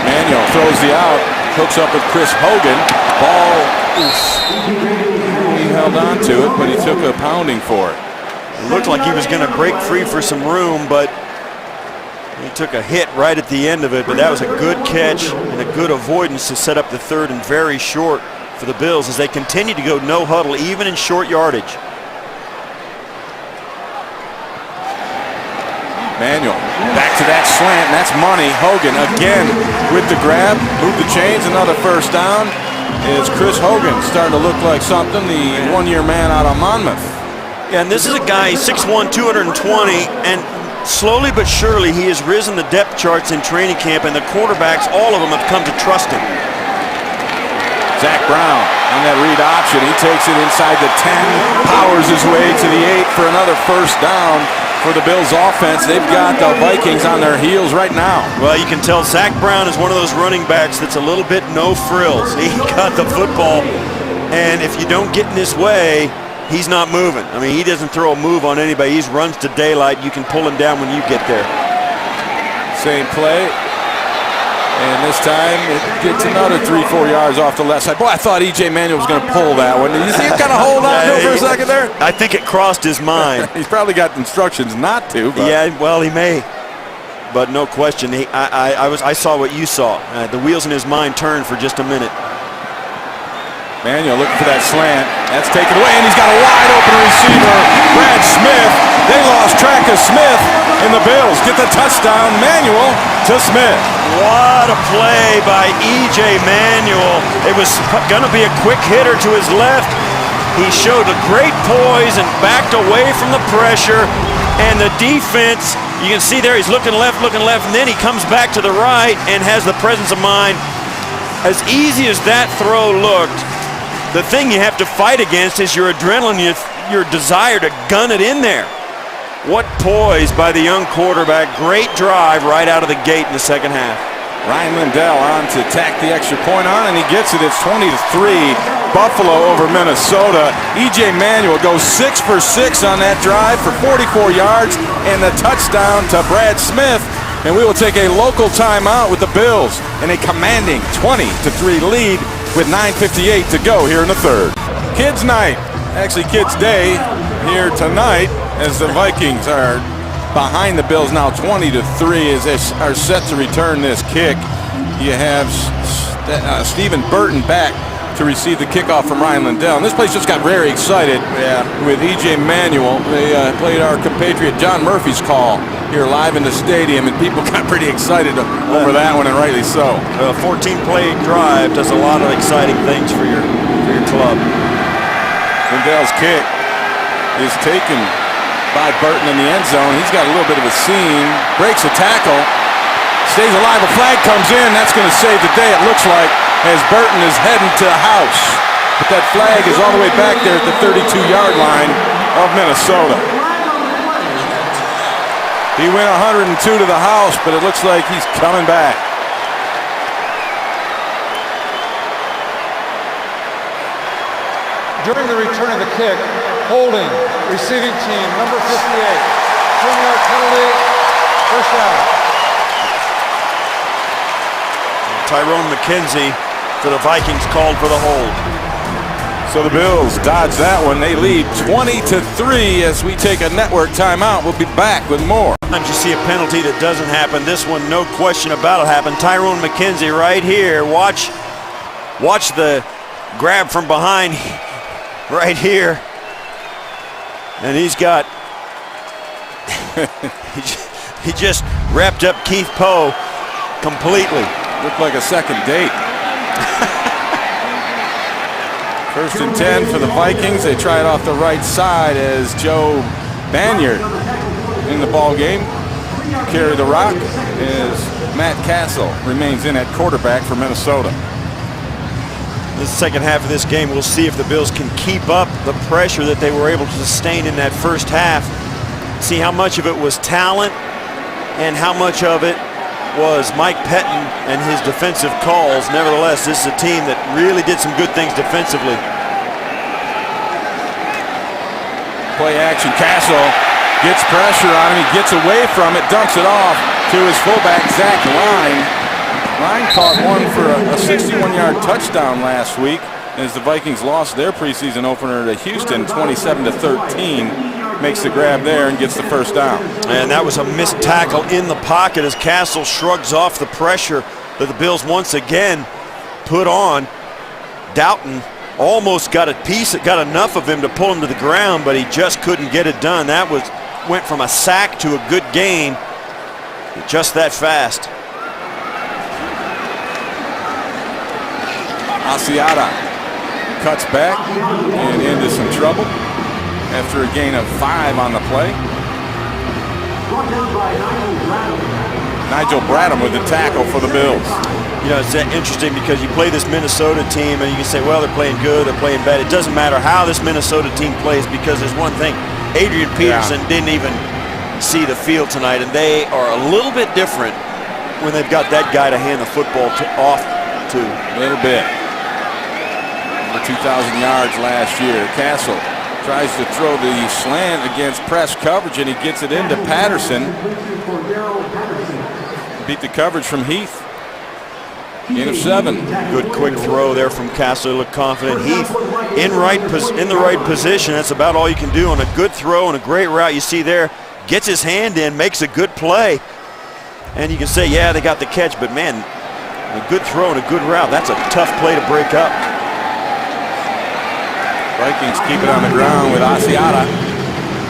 Manuel throws the out, hooks up with Chris Hogan. Ball, he held on to it, but he took a pounding for it. It looked like he was going to break free for some room, but he took a hit right at the end of it. But that was a good catch and a good avoidance to set up the 3rd and very short for the Bills as they continue to go no huddle, even in short yardage. Manuel back to that slant, and that's money. Hogan again with the grab, move the chains, another first down. Is Chris Hogan starting to look like something, the one-year man out of Monmouth. Yeah, and this is a guy, 6'1", 220, and slowly but surely he has risen the depth charts in training camp, and the quarterbacks, all of them have come to trust him. Zach Brown on that read option. He takes it inside the 10, powers his way to the 8 for another first down for the Bills offense. They've got the Vikings on their heels right now. Well, you can tell Zach Brown is one of those running backs that's a little bit no frills. He got the football, and if you don't get in his way, he's not moving. I mean, he doesn't throw a move on anybody. He runs to daylight. You can pull him down when you get there. Same play. And this time it gets another 3-4 yards off the left side. Boy, I thought E.J. Manuel was going to pull that one. Did you see him kind of hold on to it for a second there? I think it crossed his mind. He's probably got instructions not to. But. Yeah, well, he may. But no question, I saw what you saw. The wheels in his mind turned for just a minute. Manuel looking for that slant. That's taken away, and he's got a wide open receiver. Brad Smith. They lost track of Smith, and the Bills get the touchdown. Manuel to Smith. What a play by E.J. Manuel. It was going to be a quick hitter to his left. He showed a great poise and backed away from the pressure. And the defense, you can see there, he's looking left, and then he comes back to the right and has the presence of mind. As easy as that throw looked, the thing you have to fight against is your adrenaline, your desire to gun it in there. What poise by the young quarterback. Great drive right out of the gate in the second half. Ryan Lindell on to tack the extra point on, and he gets it. It's 20-3. Buffalo over Minnesota. E.J. Manuel goes 6 for 6 on that drive for 44 yards and the touchdown to Brad Smith. And we will take a local timeout with the Bills in a commanding 20-3 lead with 9:58 to go here in the third. Kids night, actually Kids Day here tonight as the Vikings are behind the Bills now 20-3 as they are set to return this kick. You have Stephen Burton back to receive the kickoff from Ryan Lindell. And this place just got very excited with E.J. Manuel. They played our compatriot John Murphy's call here live in the stadium, and people got pretty excited over that one, and rightly so. A 14-play drive does a lot of exciting things for your club. Lindell's kick is taken by Burton in the end zone. He's got a little bit of a seam, breaks a tackle, stays alive. A flag comes in. That's going to save the day, it looks like, as Burton is heading to the house. But that flag is all the way back there at the 32-yard line of Minnesota. He went 102 to the house, but it looks like he's coming back. During the return of the kick, holding, receiving team, number 58. 10-yard penalty, first down. Tyrone McKenzie for the Vikings called for the hold. So the Bills dodge that one. They lead 20-3 as we take a network timeout. We'll be back with more. Sometimes you see a penalty that doesn't happen. This one, no question about it, happened. Tyrone McKenzie right here. Watch the grab from behind right here. And he's got, he just wrapped up Keith Poe completely. Looked like a second date. First and 10 for the Vikings. They try it off the right side as Joe Banyard in the ball game. Carry the rock as Matt Castle remains in at quarterback for Minnesota. The second half of this game, we'll see if the Bills can keep up the pressure that they were able to sustain in that first half. See how much of it was talent and how much of it was Mike Pettin and his defensive calls. Nevertheless, this is a team that really did some good things defensively. Play action. Castle gets pressure on him. He gets away from it, dumps it off to his fullback, Zach Line. Line caught one for a 61-yard touchdown last week as the Vikings lost their preseason opener to Houston 27-13. Makes the grab there and gets the first down. And that was a missed tackle in the pocket as Castle shrugs off the pressure that the Bills once again put on. Doughton almost got enough of him to pull him to the ground, but he just couldn't get it done. That went from a sack to a good gain just that fast. Asiata cuts back and into some trouble after a gain of 5 on the play. Nigel Bradham with the tackle for the Bills. You know, it's interesting because you play this Minnesota team and you can say, well, they're playing good, they're playing bad. It doesn't matter how this Minnesota team plays because there's one thing. Adrian Peterson didn't even see the field tonight, and they are a little bit different when they've got that guy to hand the football off to. A little bit. Over 2,000 yards last year. Castle tries to throw the slant against press coverage, and he gets it into Patterson. Beat the coverage from Heath. Gain of 7. Good quick throw there from Castle. Looked confident. Heath in the right position. That's about all you can do on a good throw and a great route. You see there, gets his hand in, makes a good play. And you can say, yeah, they got the catch, but man, a good throw and a good route. That's a tough play to break up. Vikings keep it on the ground with Asiata.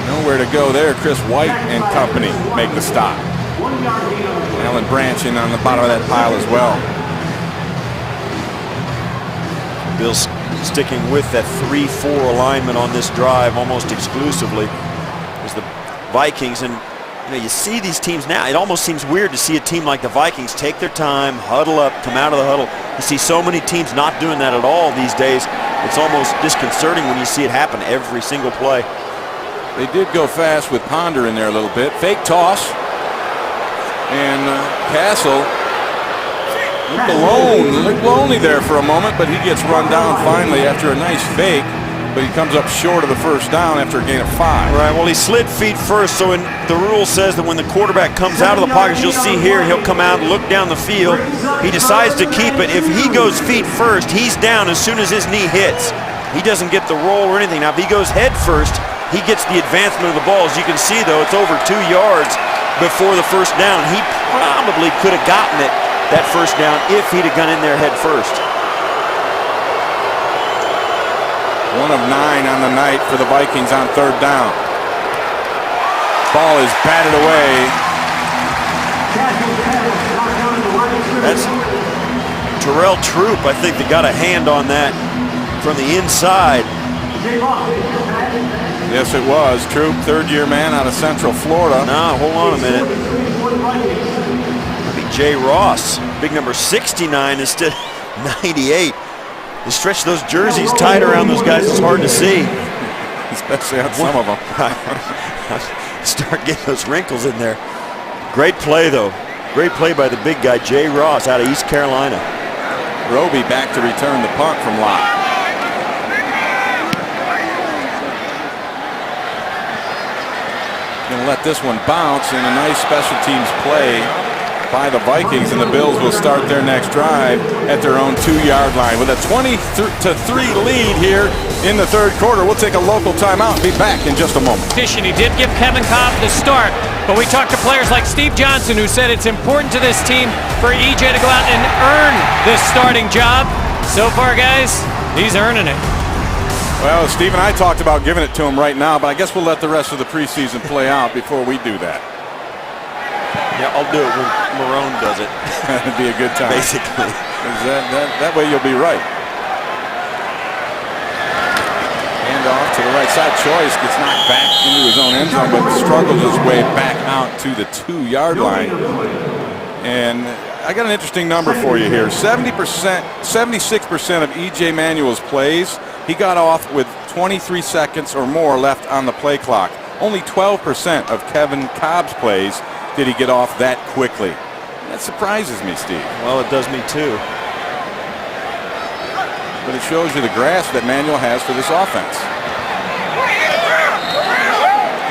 Nowhere to go there. Chris White and company make the stop. Alan Branch in on the bottom of that pile as well. Bills sticking with that 3-4 alignment on this drive almost exclusively. As the Vikings, and you see these teams now, it almost seems weird to see a team like the Vikings take their time, huddle up, come out of the huddle. You see so many teams not doing that at all these days. It's almost disconcerting when you see it happen every single play. They did go fast with Ponder in there a little bit. Fake toss. And Castle looked lonely there for a moment, but he gets run down finally after a nice fake. but he comes up short of the first down after a gain of 5. Right, well, he slid feet first, so the rule says that when the quarterback comes out of the pocket, you'll see here, he'll come out and look down the field. He decides to keep it. If he goes feet first, he's down as soon as his knee hits. He doesn't get the roll or anything. Now, if he goes head first, he gets the advancement of the ball. As you can see, though, it's over 2 yards before the first down. He probably could have gotten it, that first down, if he'd have gone in there head first. 1 of 9 on the night for the Vikings on 3rd down. Ball is batted away. That's Terrell Troop. I think they got a hand on that from the inside. Yes, it was. Troop, 3rd-year man out of Central Florida. No, hold on a minute. That'd be Jay Ross, big number 69 instead of 98. They stretch those jerseys tight around those guys, it's hard to see. Especially on some of them. Start getting those wrinkles in there. Great play, though. Great play by the big guy, Jay Ross, out of East Carolina. Roby back to return the punt from Locke. Going to let this one bounce in a nice special teams play by the Vikings, and the Bills will start their next drive at their own 2-yard line with a 20-3 lead here in the 3rd quarter. We'll take a local timeout and be back in just a moment. He did give Kevin Cobb the start, but we talked to players like Steve Johnson, who said it's important to this team for EJ to go out and earn this starting job. So far, guys, he's earning it. Well, Steve and I talked about giving it to him right now, but I guess we'll let the rest of the preseason play out before we do that. Yeah, I'll do it when Marone does it. That'd be a good time. Basically. That way you'll be right. Hand off to the right side. Choice gets knocked back into his own end zone, but struggles his way back out to the 2-yard line. And I got an interesting number for you here. 76% of E.J. Manuel's plays, he got off with 23 seconds or more left on the play clock. Only 12% of Kevin Cobb's plays did he get off that quickly. That surprises me, Steve. Well, it does me too. But it shows you the grasp that Manuel has for this offense.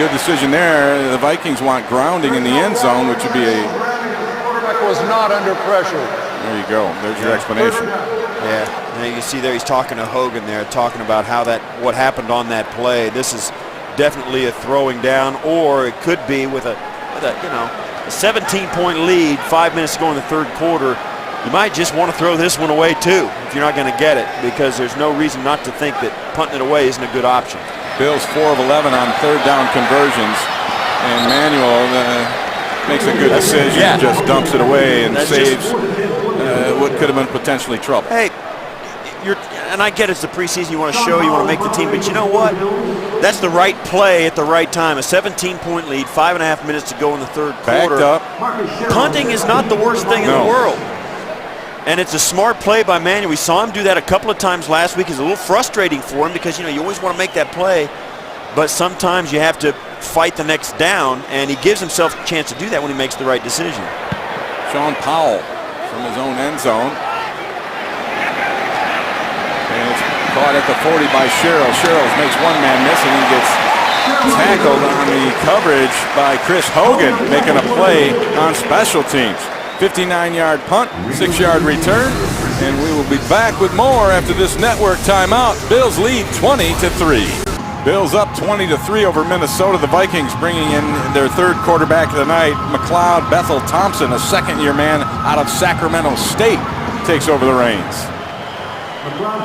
Good decision there. The Vikings want grounding in the end zone, which would be a... Quarterback was not under pressure. There you go. There's your explanation. Yeah, now you see there he's talking to Hogan there, talking about what happened on that play. This is definitely a throwing down, or it could be with a 17-point lead, 5 minutes to go in the 3rd quarter. You might just want to throw this one away too if you're not going to get it, because there's no reason not to think that punting it away isn't a good option. Bills 4 of 11 on 3rd down conversions, and Manuel makes a good decision. Yeah. Just dumps it away and saves what could have been potentially trouble. Hey, and I get it's the preseason, you want to show, you want to make the team, but you know what? That's the right play at the right time. A 17-point lead, 5.5 minutes to go in the 3rd quarter. Backed up. Punting is not the worst thing in the world. And it's a smart play by Manuel. We saw him do that a couple of times last week. It's a little frustrating for him because, you always want to make that play, but sometimes you have to fight the next down, and he gives himself a chance to do that when he makes the right decision. Sean Powell from his own end zone. And it's caught at the 40 by Sherrill. Sherrill makes one man miss, and he gets tackled on the coverage by Chris Hogan, making a play on special teams. 59-yard punt, 6-yard return, and we will be back with more after this network timeout. Bills lead 20-3. Bills up 20-3 over Minnesota. The Vikings bringing in their 3rd quarterback of the night, McLeod Bethel Thompson, a 2nd-year man out of Sacramento State, takes over the reins.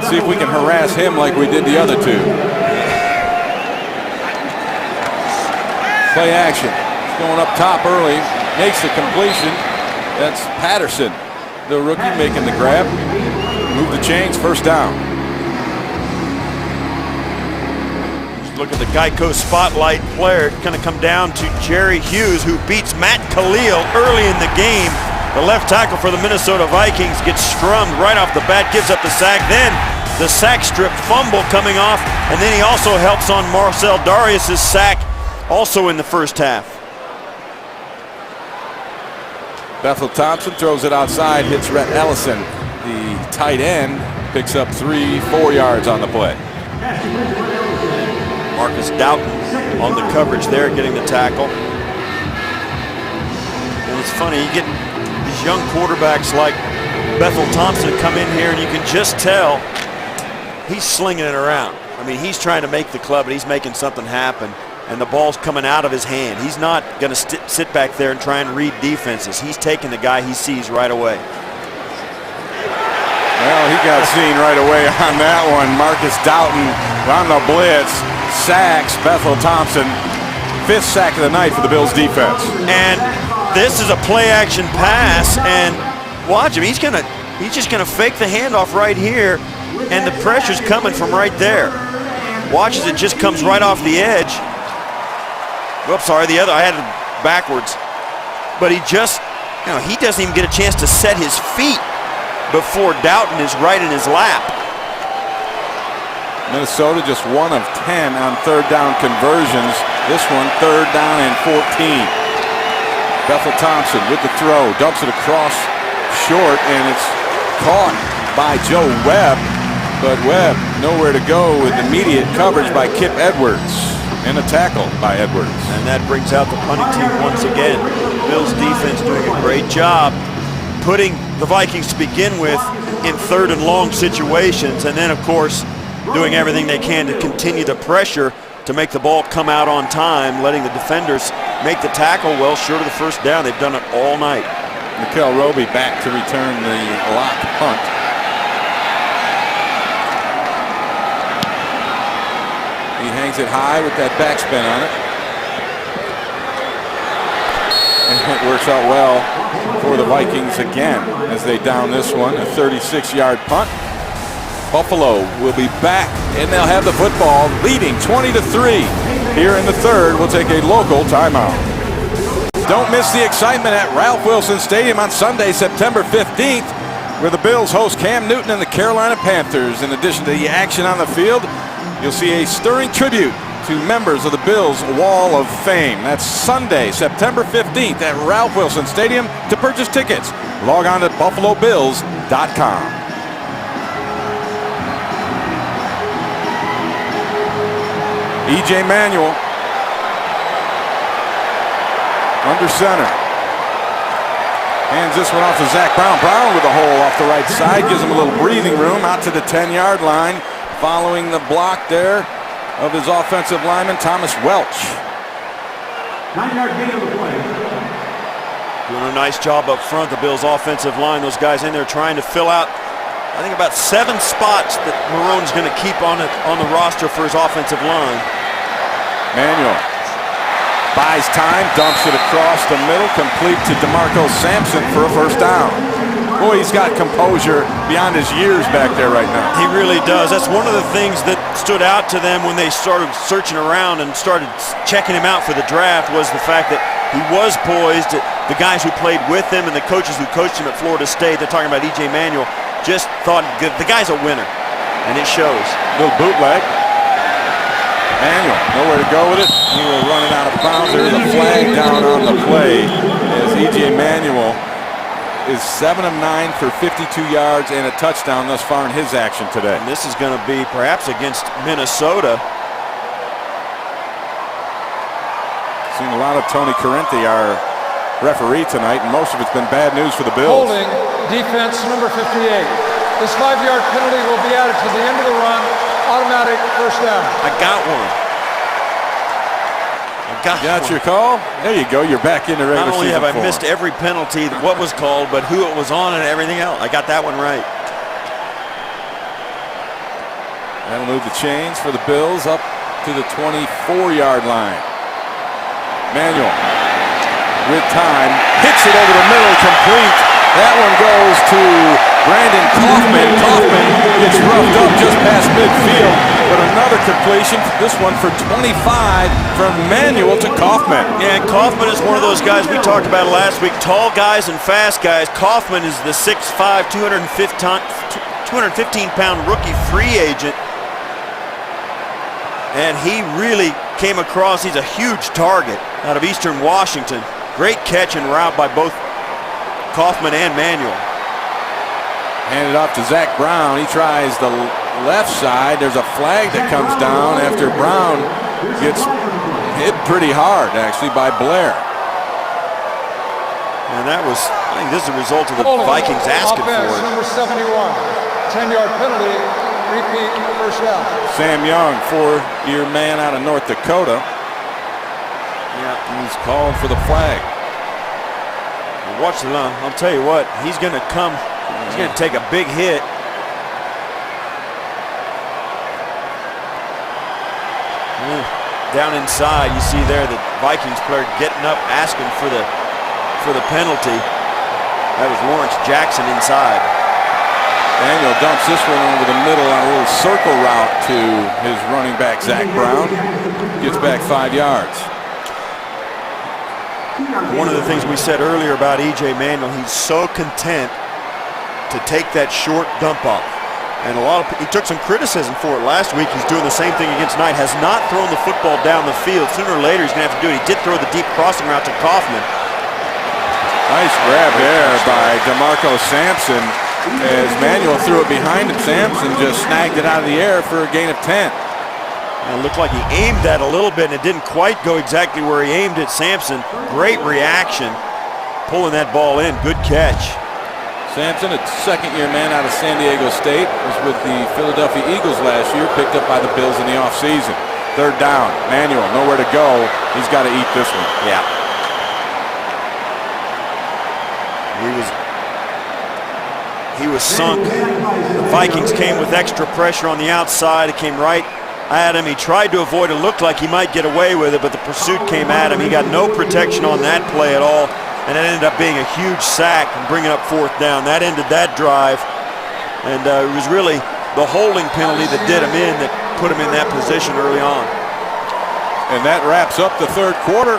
See if we can harass him like we did the other two. Play action. Going up top early. Makes the completion. That's Patterson, the rookie, making the grab. Move the chains. 1st down. Look at the Geico Spotlight player. It's going to come down to Jerry Hughes, who beats Matt Khalil early in the game. The left tackle for the Minnesota Vikings gets strummed right off the bat, gives up the sack. Then the sack strip fumble coming off, and then he also helps on Marcel Darius' sack also in the 1st half. Bethel Thompson throws it outside, hits Rhett Ellison. The tight end picks up 3-4 yards on the play. Marcus Doughton on the coverage there, getting the tackle. And it's funny, you get these young quarterbacks like Bethel Thompson come in here, and you can just tell he's slinging it around. I mean, he's trying to make the club, and he's making something happen. And the ball's coming out of his hand. He's not going to sit back there and try and read defenses. He's taking the guy he sees right away. Well, he got seen right away on that one. Marcus Doughton on the blitz, sacks Bethel Thompson. 5th sack of the night for the Bills defense. And this is a play-action pass, and watch him. He's just gonna fake the handoff right here, and the pressure's coming from right there. Watch as it just comes right off the edge. Oops, sorry, I had it backwards. But he doesn't even get a chance to set his feet before Doughton is right in his lap. Minnesota just 1 of 10 on 3rd down conversions. This one, 3rd down and 14. Bethel Thompson with the throw, dumps it across short, and it's caught by Joe Webb. But Webb nowhere to go with immediate coverage by Kip Edwards. And a tackle by Edwards. And that brings out the punting team once again. Bills defense doing a great job putting the Vikings to begin with in 3rd and long situations, and then of course doing everything they can to continue the pressure to make the ball come out on time, letting the defenders make the tackle well short of the 1st down. They've done it all night. Mikel Roby back to return the lock punt. He hangs it high with that backspin on it. And it works out well for the Vikings again as they down this one, a 36-yard punt. Buffalo will be back, and they'll have the football leading 20-3. Here in the 3rd, we'll take a local timeout. Don't miss the excitement at Ralph Wilson Stadium on Sunday, September 15th, where the Bills host Cam Newton and the Carolina Panthers. In addition to the action on the field, you'll see a stirring tribute to members of the Bills Wall of Fame. That's Sunday, September 15th at Ralph Wilson Stadium. To purchase tickets, log on to buffalobills.com. E.J. Manuel under center. Hands this one off to Zach Brown. Brown with a hole off the right side. Gives him a little breathing room out to the 10-yard line. Following the block there of his offensive lineman, Thomas Welch. 9-yard gain on the play. Doing a nice job up front, the Bills offensive line. Those guys in there trying to fill out, I think, about 7 spots that Marone's going to keep on the roster for his offensive line. Manuel buys time, dumps it across the middle, complete to DeMarco Sampson for a 1st down. Boy, he's got composure beyond his years back there right now. He really does. That's one of the things that stood out to them when they started searching around and started checking him out for the draft, was the fact that he was poised. The guys who played with him and the coaches who coached him at Florida State, they're talking about E.J. Manuel, just thought the guy's a winner, and it shows. Little bootleg. Manuel, nowhere to go with it. He will run it out of bounds. There's a flag down on the play as E.J. Manuel is 7 of 9 for 52 yards and a touchdown thus far in his action today. And this is going to be perhaps against Minnesota. Seen a lot of Tony Corrente, our referee tonight, and most of it's been bad news for the Bills. Holding defense number 58. This 5-yard penalty will be added to the end of the run. Automatic 1st down. I got one. Got your call? There you go. You're back in the regular season. Not only have I missed form. every penalty, what was called, but who it was on and everything else. I got that one right. That'll move the chains for the Bills up to the 24-yard line. Manuel with time, hits it over the middle, complete. That one goes to Brandon Kaufman. Kaufman gets roughed up just past midfield, but another completion, this one for 25 from Manuel to Kaufman. Yeah, and Kaufman is one of those guys we talked about last week, tall guys and fast guys. Kaufman is the 6'5", 215-pound rookie free agent, and he really came across. He's a huge target out of Eastern Washington. Great catch and route by both Kaufman and Manuel. Handed off to Zach Brown. He tries the left side. There's a flag that comes down after Brown gets hit pretty hard, actually, by Blair. And that was, I think this is a result of the Vikings asking for Offense, it. number 71. 10-yard penalty. Repeat first down. Sam Young, 4-year man out of North Dakota. Yeah, he's calling for the flag. Watch the line. I'll tell you what, he's going to come. He's going to take a big hit. Down inside, you see there the Vikings player getting up, asking for the penalty. That was Lawrence Jackson inside. Daniel dumps this one over the middle on a little circle route to his running back, Zach Brown. Gets back 5 yards. One of the things we said earlier about E.J. Manuel, he's so content to take that short dump off. And he took some criticism for it last week. He's doing the same thing against Knight. Has not thrown the football down the field. Sooner or later, he's going to have to do it. He did throw the deep crossing route to Kaufman. Nice grab there by DeMarco Sampson. As Manuel threw it behind him, Sampson just snagged it out of the air for a gain of 10. And it looked like he aimed that a little bit, and it didn't quite go exactly where he aimed it. Sampson, great reaction, pulling that ball in. Good catch. Sampson, a second-year man out of San Diego State, was with the Philadelphia Eagles last year, picked up by the Bills in the offseason. Third down, Manuel, nowhere to go. He's got to eat this one. Yeah. He was sunk. The Vikings came with extra pressure on the outside. It came right at him. He tried to avoid it. Looked like he might get away with it, but the pursuit came at him. He got no protection on that play at all, and it ended up being a huge sack and bringing up fourth down. That ended that drive, and it was really the holding penalty that did him in, that put him in that position early on. And that wraps up the third quarter.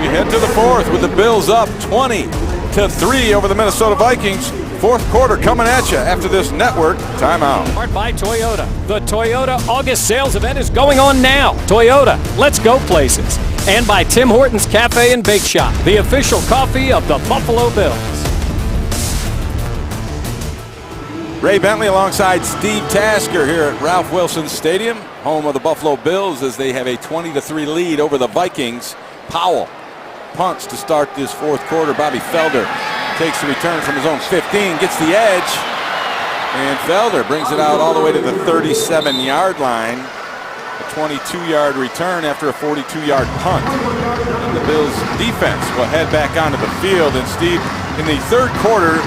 We head to the fourth with the Bills up 20-3 over the Minnesota Vikings. Fourth quarter coming at you after this network timeout. Powered by Toyota. The Toyota August sales event is going on now. Toyota, let's go places. And by Tim Hortons Cafe and Bake Shop, the official coffee of the Buffalo Bills. Ray Bentley alongside Steve Tasker here at Ralph Wilson Stadium, home of the Buffalo Bills, as they have a 20-3 lead over the Vikings. Powell punts to start this fourth quarter. Bobby Felder takes the return from his own 15, gets the edge, and Felder brings it out all the way to the 37-yard line. A 22-yard return after a 42-yard punt. And the Bills defense will head back onto the field. And Steve, in the third quarter,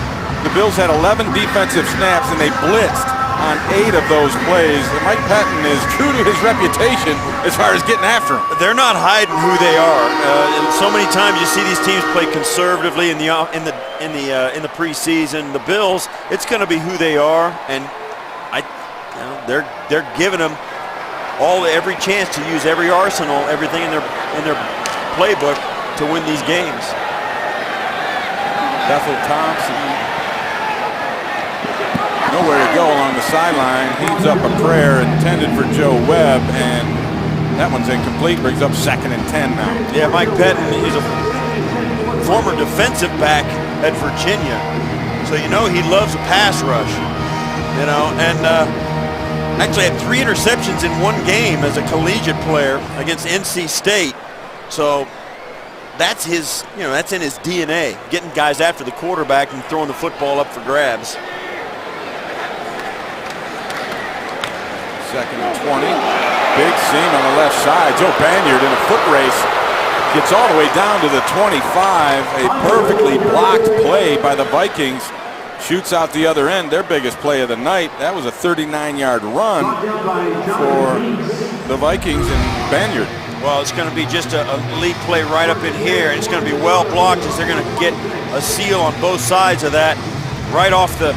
the Bills had 11 defensive snaps, and they blitzed on 8 of those plays. Mike Patton is true to his reputation as far as getting after them. They're not hiding who they are. And so many times you see these teams play conservatively in the preseason. The Bills, it's going to be who they are, and they're giving them every chance to use every arsenal, everything in their playbook to win these games. Bethel Thompson, nowhere to go along the sideline. Heaves up a prayer intended for Joe Webb, and that one's incomplete. Brings up 2nd and 10 now. Yeah, Mike Patton is a former defensive back at Virginia, so you know he loves a pass rush. And actually had 3 interceptions in one game as a collegiate player against NC State. So that's his, that's in his DNA, getting guys after the quarterback and throwing the football up for grabs. 2nd and 20. Big seam on the left side. Joe Banyard in a foot race gets all the way down to the 25. A perfectly blocked play by the Vikings. Shoots out the other end, their biggest play of the night. That was a 39-yard run for the Vikings and Banyard. Well, it's going to be just a lead play right up in here, and it's going to be well blocked as they're going to get a seal on both sides of that, right off the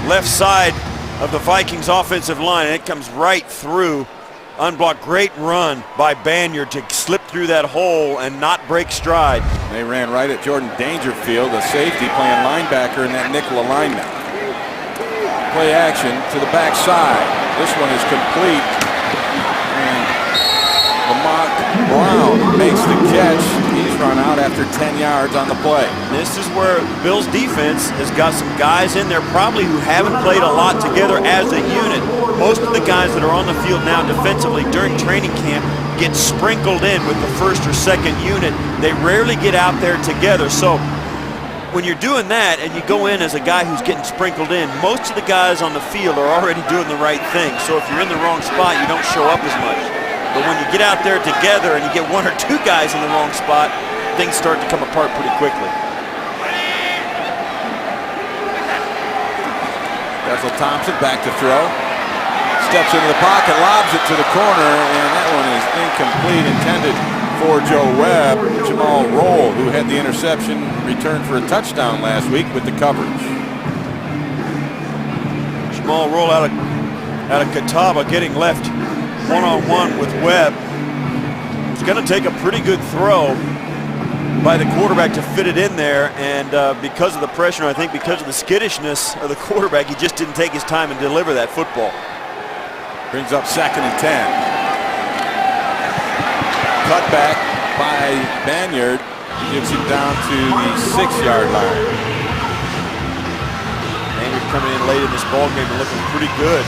left side of the Vikings offensive line, and it comes right through. Unblocked. Great run by Banyard to slip through that hole and not break stride. They ran right at Jordan Dangerfield, a safety playing linebacker in that nickel alignment. Play action to the backside. This one is complete. And Lamont Brown makes the catch. He's run out after 10 yards on the play. This is where Bills defense has got some guys in there probably who haven't played a lot together as a unit. Most of the guys that are on the field now defensively during training camp get sprinkled in with the first or second unit. They rarely get out there together. So when you're doing that and you go in as a guy who's getting sprinkled in, most of the guys on the field are already doing the right thing. So if you're in the wrong spot, you don't show up as much. But when you get out there together and you get one or two guys in the wrong spot, things start to come apart pretty quickly. Bethel Thompson back to throw. Steps into the pocket, lobs it to the corner, and that one is incomplete, intended for Joe Webb. Jamal Roll, who had the interception, returned for a touchdown last week with the coverage. Jamal Roll out of Catawba getting left one-on-one with Webb. It's going to take a pretty good throw by the quarterback to fit it in there, and because of the pressure, I think because of the skittishness of the quarterback, he just didn't take his time and deliver that football. Brings up 2nd and 10. Cut back by Banyard. Gives him down to the 6-yard line. Banyard coming in late in this ball game and looking pretty good.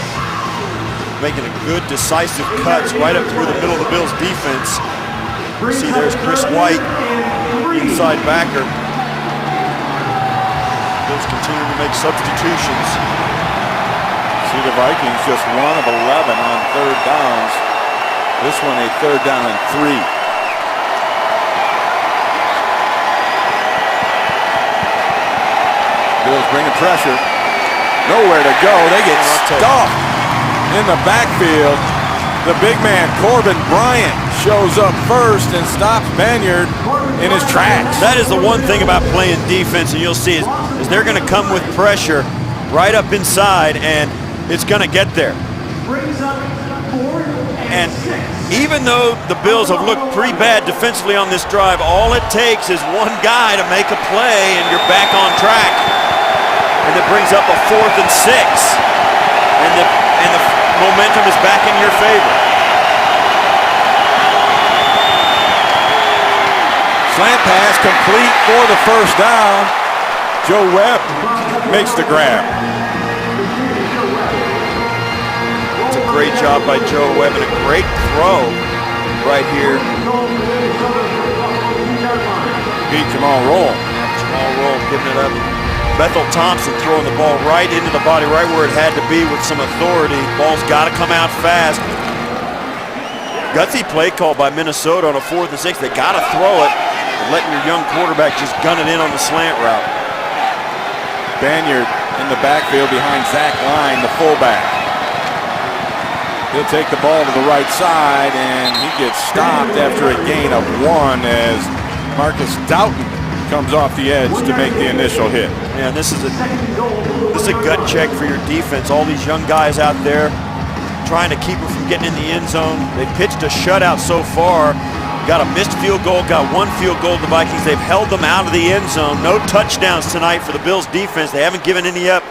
Making a good decisive cuts right up through the middle of the Bills defense. See, there's Chris White, inside backer. Bills continuing to make substitutions. See the Vikings just 1 of 11 on third downs. This one a 3rd down and 3. Bills bringing pressure. Nowhere to go. They get stuffed in the backfield. The big man, Corbin Bryant, shows up first and stops Banyard in his tracks. That is the one thing about playing defense, and you'll see is they're going to come with pressure right up inside, and it's going to get there. And even though the Bills have looked pretty bad defensively on this drive, all it takes is one guy to make a play, and you're back on track. And it brings up a 4th and 6, and the momentum is back in your favor. Slant pass complete for the 1st down. Joe Webb makes the grab. It's a great job by Joe Webb and a great throw right here. Beat Jamal Roll. Jamal Roll giving it up. Bethel Thompson throwing the ball right into the body, right where it had to be with some authority. Ball's got to come out fast. Gutsy play call by Minnesota on a 4th and 6. They got to throw it and letting your young quarterback just gun it in on the slant route. Banyard in the backfield behind Zach Line, the fullback. He'll take the ball to the right side, and he gets stopped after a gain of 1 as Marcus Doughton comes off the edge to make the initial hit. Yeah, this is a gut check for your defense. All these young guys out there trying to keep them from getting in the end zone. They pitched a shutout so far. Got a missed field goal, got 1 field goal to the Vikings. They've held them out of the end zone. No touchdowns tonight for the Bills defense. They haven't given any up.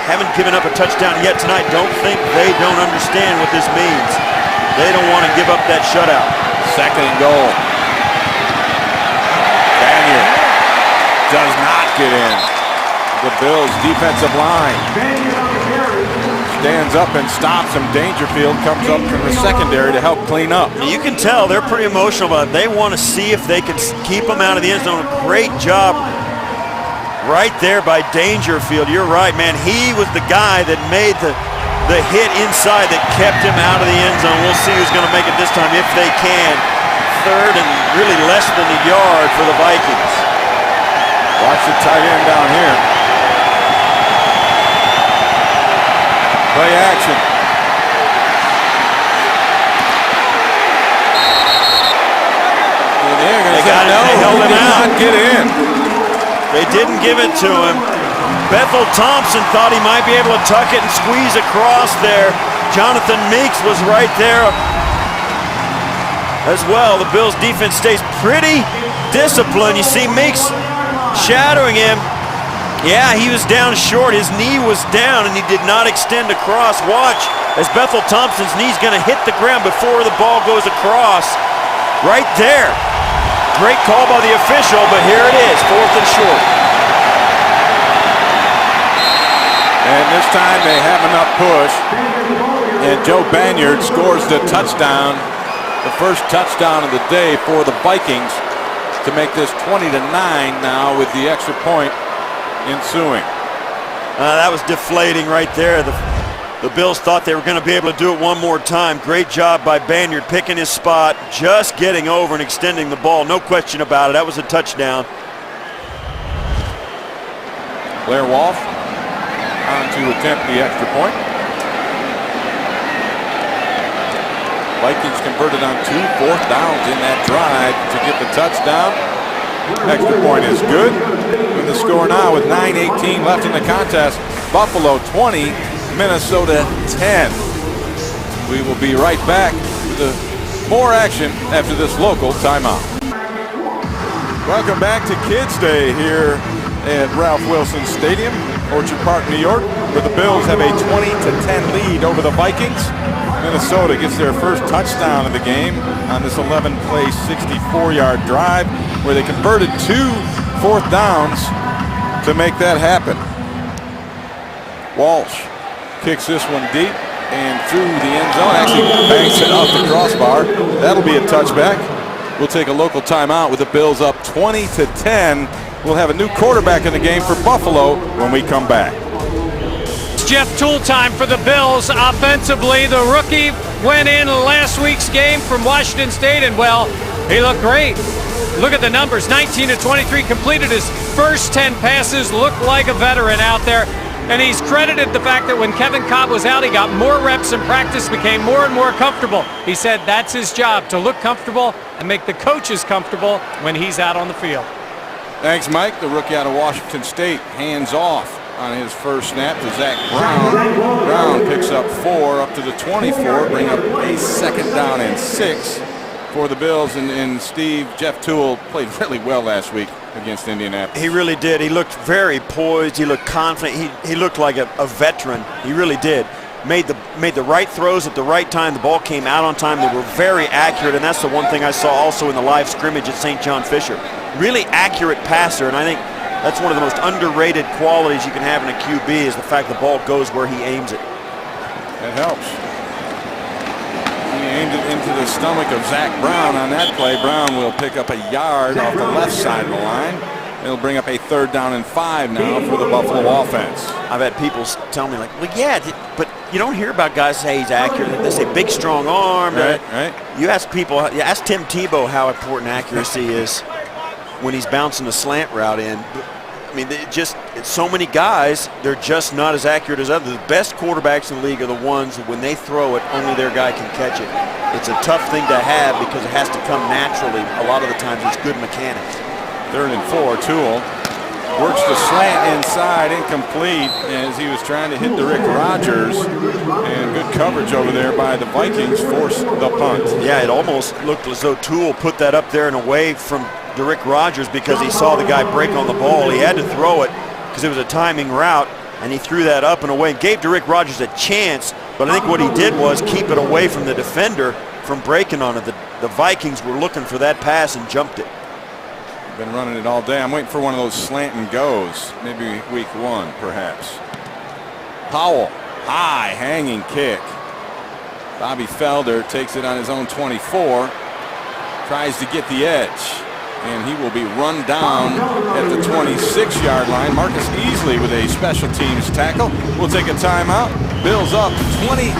Haven't given up a touchdown yet tonight. Don't think they don't understand what this means. They don't want to give up that shutout. 2nd and goal. Banyard does not get in. The Bills defensive line stands up and stops him. Dangerfield comes up from the secondary to help clean up. You can tell they're pretty emotional about it. They want to see if they can keep him out of the end zone. Great job right there by Dangerfield. You're right, man. He was the guy that made the hit inside that kept him out of the end zone. We'll see who's going to make it this time if they can. 3rd and really less than a yard for the Vikings. Watch the tight end down here. Play action. They got it. They held him out. Not get in. They didn't give it to him. Bethel Thompson thought he might be able to tuck it and squeeze across there. Jonathan Meeks was right there as well. The Bills defense stays pretty disciplined. You see Meeks shadowing him. Yeah, he was down short. His knee was down and he did not extend across. Watch as Bethel Thompson's knee's going to hit the ground before the ball goes across. Right there. Great call by the official, but here it is, 4th and short. And this time they have enough push. And Joe Banyard scores the touchdown, the first touchdown of the day for the Vikings, to make this 20-9 now with the extra point ensuing. That was deflating right there. The Bills thought they were going to be able to do it one more time. Great job by Banyard picking his spot, just getting over and extending the ball. No question about it. That was a touchdown. Blair Wolf on to attempt the extra point. Vikings converted on 2 4th downs in that drive to get the touchdown. Extra point is good. And the score now with 9:18 left in the contest. Buffalo 20, Minnesota 10. We will be right back with more action after this local timeout. Welcome back to Kids Day here at Ralph Wilson Stadium, Orchard Park, New York, where the Bills have a 20-10 lead over the Vikings. Minnesota gets their first touchdown of the game on this 11-play, 64-yard drive, where they converted 2 4th downs to make that happen. Walsh kicks this one deep and through the end zone. Actually banks it off the crossbar. That'll be a touchback. We'll take a local timeout with the Bills up 20-10. We'll have a new quarterback in the game for Buffalo when we come back. Jeff Toole time for the Bills offensively. The rookie went in last week's game from Washington State, and well, he looked great. Look at the numbers, 19 of 23, completed his first 10 passes, looked like a veteran out there. And he's credited the fact that when Kevin Kolb was out, he got more reps in practice, became more and more comfortable. He said that's his job, to look comfortable and make the coaches comfortable when he's out on the field. Thanks, Mike. The rookie out of Washington State hands off on his first snap to Zach Brown. Brown picks up 4 up to the 24, bring up a 2nd down and 6 for the Bills. And Steve, Jeff Toole played really well last week against Indianapolis. He really did. He looked very poised. He looked confident. He looked like a veteran. He really did. Made the right throws at the right time. The ball came out on time. They were very accurate, and that's the one thing I saw also in the live scrimmage at St. John Fisher. Really accurate passer, and I think that's one of the most underrated qualities you can have in a QB is the fact the ball goes where he aims it. That helps. He aimed it into the stomach of Zach Brown on that play. Brown will pick up a yard off the left side of the line. It'll bring up a 3rd down and 5 now for the Buffalo offense. I've had people tell me, like, well, yeah, but you don't hear about guys say he's accurate. They say big, strong arm. Right. You ask people, ask Tim Tebow how important accuracy is when he's bouncing a slant route in. I mean, so many guys, they're just not as accurate as others. The best quarterbacks in the league are the ones that when they throw it, only their guy can catch it. It's a tough thing to have because it has to come naturally. A lot of the times it's good mechanics. 3rd and 4, Toole works the slant inside, incomplete as he was trying to hit Rick Rodgers, and good coverage over there by the Vikings forced the punt. Yeah, it almost looked as though Toole put that up there and away from Rick Rodgers because he saw the guy break on the ball. He had to throw it because it was a timing route, and he threw that up and away and gave Rick Rodgers a chance, but I think what he did was keep it away from the defender from breaking on it. The Vikings were looking for that pass and jumped it. Been running it all day. I'm waiting for one of those slant and goes, maybe week 1 perhaps. Powell, high hanging kick. Bobby Felder takes it on his own 24, tries to get the edge, and he will be run down at the 26-yard line. Marcus Easley with a special teams tackle. We'll take a timeout. Bills up 20-10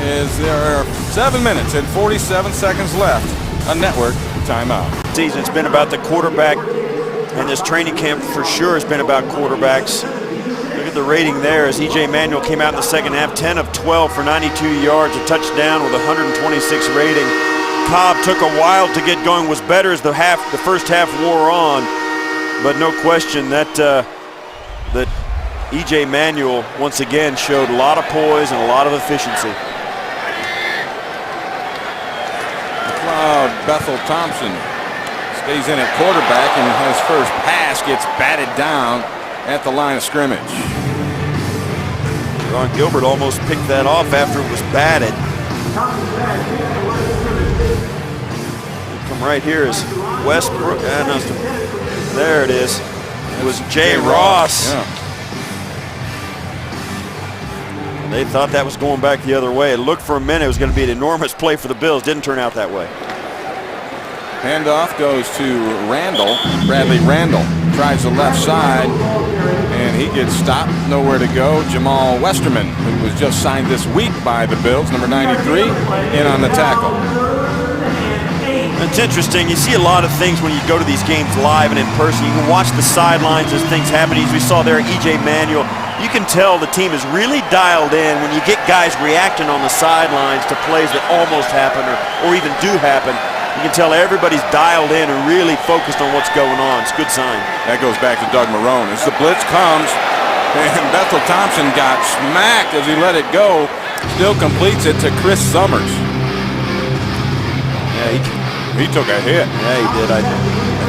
as there are 7 minutes and 47 seconds left. A network timeout. Season, it's been about the quarterback, and this training camp for sure has been about quarterbacks. Look at the rating there as E.J. Manuel came out in the second half, 10 of 12 for 92 yards, a touchdown with 126 rating. Kolb took a while to get going, was better as the first half wore on, but no question that that E.J. Manuel once again showed a lot of poise and a lot of efficiency. Bethel Thompson stays in at quarterback, and his first pass gets batted down at the line of scrimmage. Ron Gilbert almost picked that off after it was batted. Here him right here is Westbrook. There it is. It was Jay Ross. Yeah. They thought that was going back the other way. It looked for a minute it was going to be an enormous play for the Bills. Didn't turn out that way. Handoff goes to Randall. Bradley Randall tries the left side, and he gets stopped. Nowhere to go. Jamal Westerman, who was just signed this week by the Bills, number 93, in on the tackle. It's interesting. You see a lot of things when you go to these games live and in person. You can watch the sidelines as things happen. As we saw there, E.J. Manuel. You can tell the team is really dialed in when you get guys reacting on the sidelines to plays that almost happen or even do happen. You can tell everybody's dialed in and really focused on what's going on. It's a good sign. That goes back to Doug Marrone. As the blitz comes, and Bethel Thompson got smacked as he let it go. Still completes it to Chris Summers. Yeah, he took a hit. Yeah, he did. I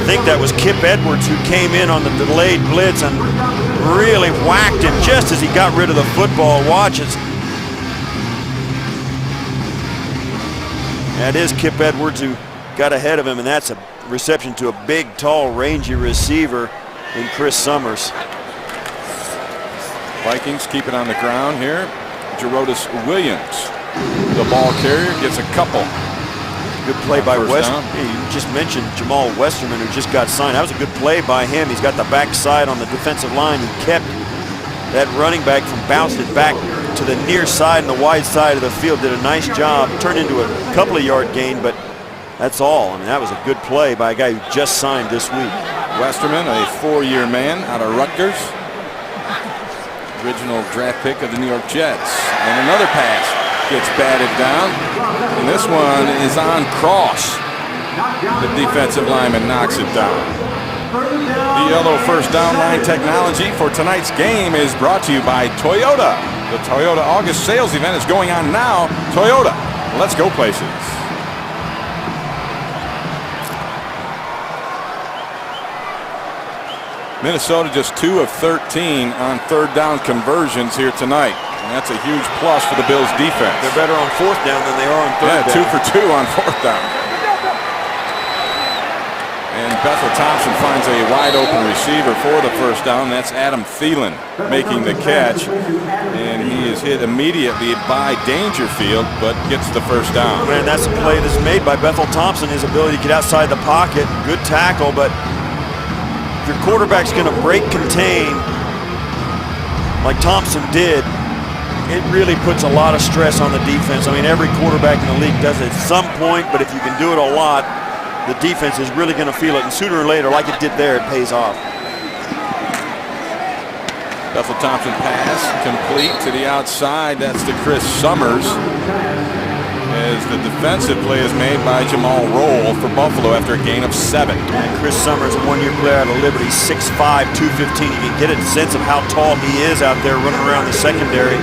think that was Kip Edwards who came in on the delayed blitz and really whacked him just as he got rid of the football. Watch it. That is Kip Edwards who got ahead of him, and that's a reception to a big, tall, rangy receiver in Chris Summers. Vikings keep it on the ground here. Gerodis Williams, the ball carrier, gets a couple. Good play by Westerman. You just mentioned Jamal Westerman, who just got signed. That was a good play by him. He's got the backside on the defensive line. He kept that running back from bouncing it back to the near side and the wide side of the field. Did a nice job. Turned into a couple of yard gain, but that's all. I mean, that was a good play by a guy who just signed this week. Westerman, a 4-year man out of Rutgers. Original draft pick of the New York Jets. And another pass gets batted down. And this one is on Cross. The defensive lineman knocks it down. The yellow first down line technology for tonight's game is brought to you by Toyota. The Toyota August sales event is going on now. Toyota, let's go places. Minnesota just 2 of 13 on third down conversions here tonight. And that's a huge plus for the Bills defense. They're better on fourth down than they are on third down. 2 for 2 on fourth down. And Bethel Thompson finds a wide open receiver for the first down. That's Adam Thielen making the catch. And he is hit immediately by Dangerfield, but gets the first down. Man, that's a play that's made by Bethel Thompson. His ability to get outside the pocket. Good tackle, but if your quarterback's going to break contain like Thompson did, it really puts a lot of stress on the defense. I mean, every quarterback in the league does it at some point, but if you can do it a lot, the defense is really going to feel it, and sooner or later, like it did there, it pays off. Bethel Thompson pass complete to the outside. That's to Chris Summers. As the defensive play is made by Jamal Roll for Buffalo after a gain of 7. And Chris Summers, a one-year player out of Liberty, 6'5", 215. You can get a sense of how tall he is out there running around the secondary.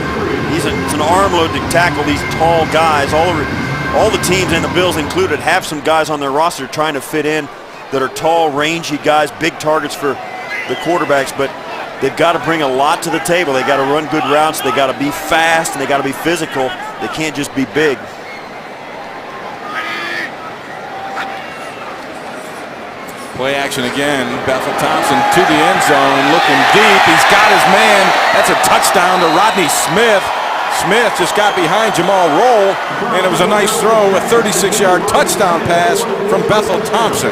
It's an arm load to tackle these tall guys. All the teams, and the Bills included, have some guys on their roster trying to fit in that are tall, rangy guys, big targets for the quarterbacks, but they've got to bring a lot to the table. They got to run good routes, they got to be fast, and they got to be physical. They can't just be big. Play action again. Bethel Thompson to the end zone, looking deep. He's got his man. That's a touchdown to Rodney Smith. Smith just got behind Jamal Roll, and it was a nice throw, a 36-yard touchdown pass from Bethel Thompson.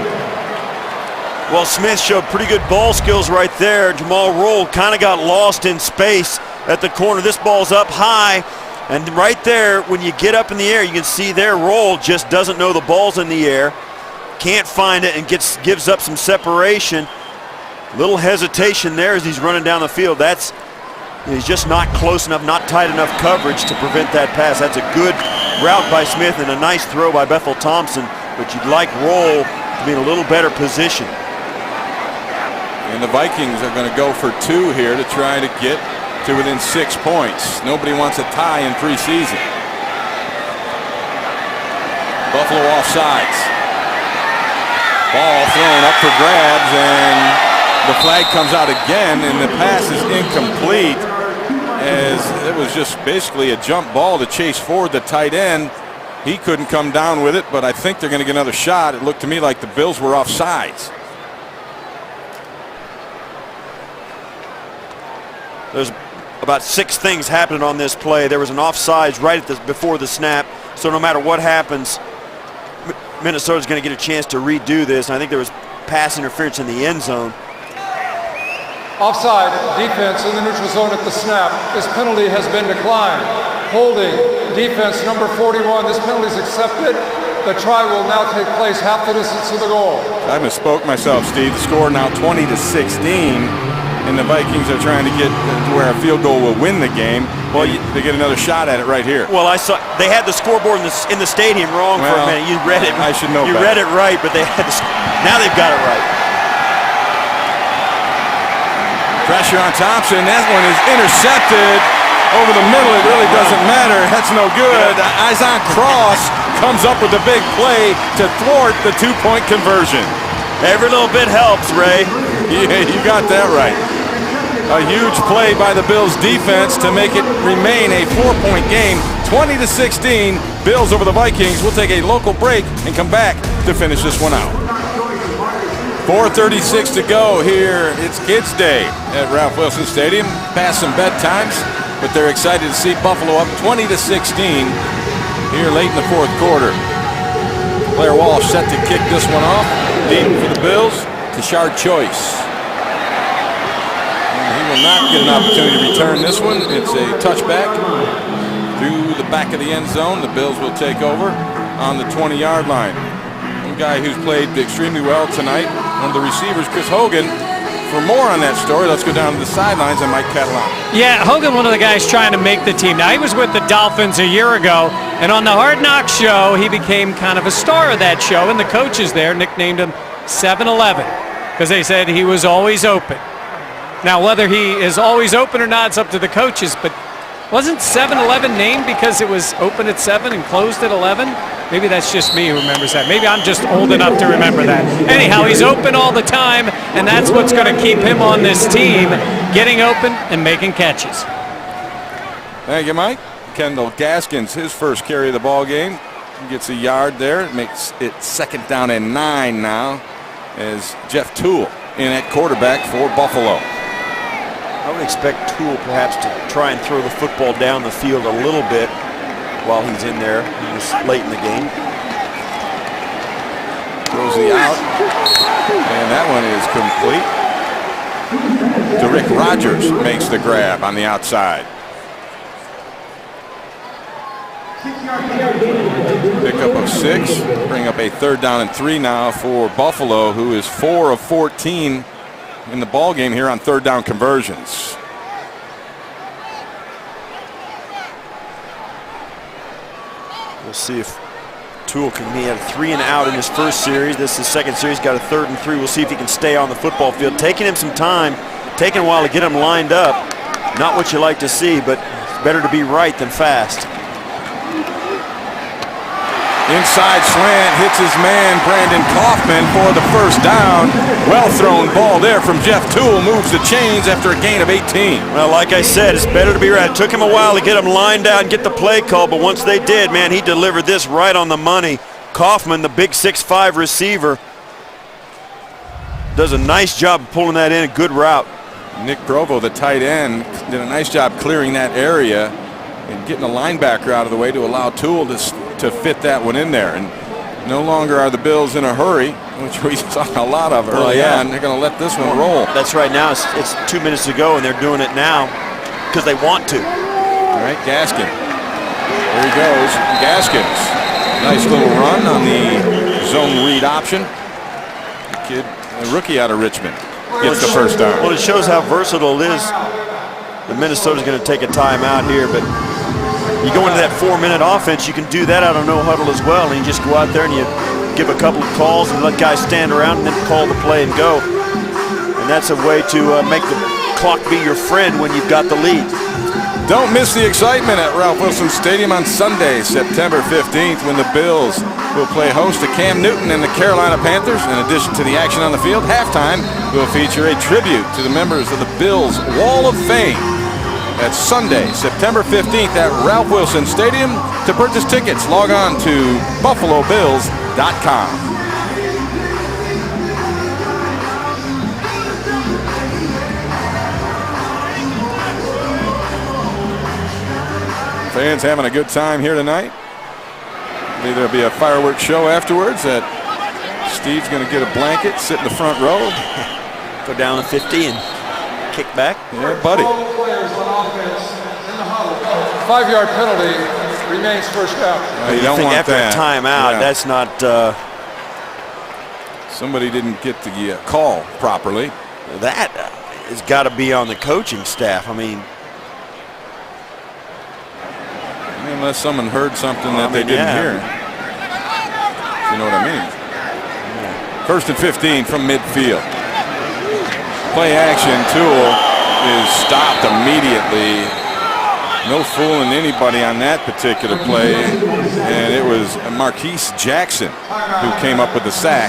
Well, Smith showed pretty good ball skills right there. Jamal Roll kind of got lost in space at the corner. This ball's up high, and right there, when you get up in the air, you can see there Roll just doesn't know the ball's in the air, can't find it, and gives up some separation. Little hesitation there as he's running down the field. He's just not close enough, not tight enough coverage to prevent that pass. That's a good route by Smith and a nice throw by Bethel Thompson, but you'd like Roll to be in a little better position. And the Vikings are going to go for 2 here to try to get to within 6 points. Nobody wants a tie in preseason. Buffalo offsides. Ball thrown up for grabs, and the flag comes out again, and the pass is incomplete, as it was just basically a jump ball to chase forward the tight end. He couldn't come down with it, but I think they're going to get another shot. It looked to me like the Bills were offsides. There's about 6 things happening on this play. There was an offsides right at before the snap. So no matter what happens, Minnesota's going to get a chance to redo this. And I think there was pass interference in the end zone. Offside defense in the neutral zone at the snap. This penalty has been declined. Holding defense number 41. This penalty is accepted. The try will now take place half the distance to the goal. I misspoke myself, Steve. The score now 20-16, and the Vikings are trying to get to where a field goal will win the game. Well, they get another shot at it right here. Well, I saw they had the scoreboard in the stadium wrong for a minute. You read it. I should know. You read it right, but they had now they've got it right. Pressure on Thompson. That one is intercepted over the middle. It really doesn't matter. That's no good. Isaac Cross comes up with a big play to thwart the 2-point conversion. Every little bit helps, Ray. Yeah, you got that right. A huge play by the Bills defense to make it remain a 4-point game. 20-16. Bills over the Vikings. We'll take a local break and come back to finish this one out. 4:36 to go here. It's Kids Day at Ralph Wilson Stadium. Past some bedtimes, but they're excited to see Buffalo up 20-16 here late in the 4th quarter. Blair Walsh set to kick this one off. Deep for the Bills. Tashard Choice. And he will not get an opportunity to return this one. It's a touchback through the back of the end zone. The Bills will take over on the 20-yard line. One guy who's played extremely well tonight, one of the receivers, Chris Hogan. For more on that story, let's go down to the sidelines and Mike Catalano. Yeah, Hogan, one of the guys trying to make the team. Now, he was with the Dolphins a year ago, and on the Hard Knocks show, he became kind of a star of that show, and the coaches there nicknamed him 7-Eleven because they said he was always open. Now, whether he is always open or not, it's up to the coaches, but wasn't 7-Eleven named because it was open at 7 and closed at 11? Maybe that's just me who remembers that. Maybe I'm just old enough to remember that. Anyhow, he's open all the time, and that's what's going to keep him on this team, getting open and making catches. Thank you, Mike. Kendall Gaskins, his first carry of the ball game. He gets a yard there. It makes it 2nd down and 9 now as Jeff Toole in at quarterback for Buffalo. I would expect Toole perhaps to try and throw the football down the field a little bit while he's in there this late in the game. Throws the out, and that one is complete. To Rick Rogers makes the grab on the outside. Pickup of 6, bring up a 3rd down and 3 now for Buffalo, who is 4 of 14 in the ball game here on 3rd down conversions. We'll see if Toole can. He had a 3 and out in his first series. This is his 2nd series. Got a 3rd and 3. We'll see if he can stay on the football field. Taking him some time, taking a while to get him lined up. Not what you like to see, but it's better to be right than fast. Inside slant, hits his man Brandon Kaufman for the 1st down. Well thrown ball there from Jeff Toole. Moves the chains after a gain of 18. Well, like I said, it's better to be right. It took him a while to get him lined out and get the play call, but once they did, man, he delivered this right on the money. Kaufman, the big 6'5" receiver, does a nice job of pulling that in. A good route. Nick Provo, the tight end, did a nice job clearing that area and getting the linebacker out of the way to allow Toole to fit that one in there. And no longer are the Bills in a hurry, which we saw a lot of early on. They're going to let this one roll. That's right. Now it's 2 minutes to go, and they're doing it now because they want to. All right, Gaskin. There he goes. Gaskins. Nice little run on the zone read option. The kid, a rookie out of Richmond, gets the 1st down. Well, it shows how versatile it is. The Minnesota's going to take a timeout here, but you go into that 4-minute offense, you can do that out of no huddle as well, and you just go out there and you give a couple of calls and let guys stand around and then call the play and go. And that's a way to make the clock be your friend when you've got the lead. Don't miss the excitement at Ralph Wilson Stadium on Sunday, September 15th, when the Bills will play host to Cam Newton and the Carolina Panthers. In addition to the action on the field, halftime will feature a tribute to the members of the Bills Wall of Fame. That's Sunday, September 15th at Ralph Wilson Stadium. To purchase tickets, log on to BuffaloBills.com. Fans having a good time here tonight. Maybe there'll be a fireworks show afterwards that Steve's going to get a blanket, sit in the front row. Go down to 50 and kick back. Yeah, buddy. 5-yard penalty, remains first down. You don't want after that. a timeout, Yeah. that's not... Somebody didn't get the call properly. that has got to be on the coaching staff. I mean... Unless someone heard something that they didn't hear. You know what I mean? First and 15 from midfield. Play action tool is stopped immediately. No fooling anybody on that particular play. And it was Marquise Jackson who came up with the sack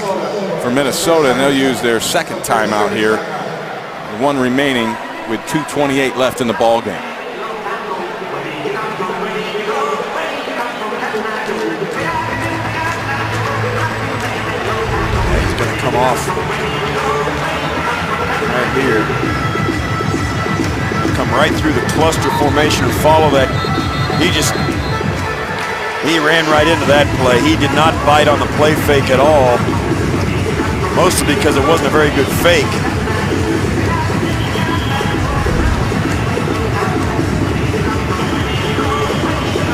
for Minnesota, and they'll use their second timeout here. One remaining with 2:28 left in the ball game. Come off right here. Come right through the cluster formation and follow that. He ran right into that play. He did not bite on the play fake at all. Mostly because it wasn't a very good fake.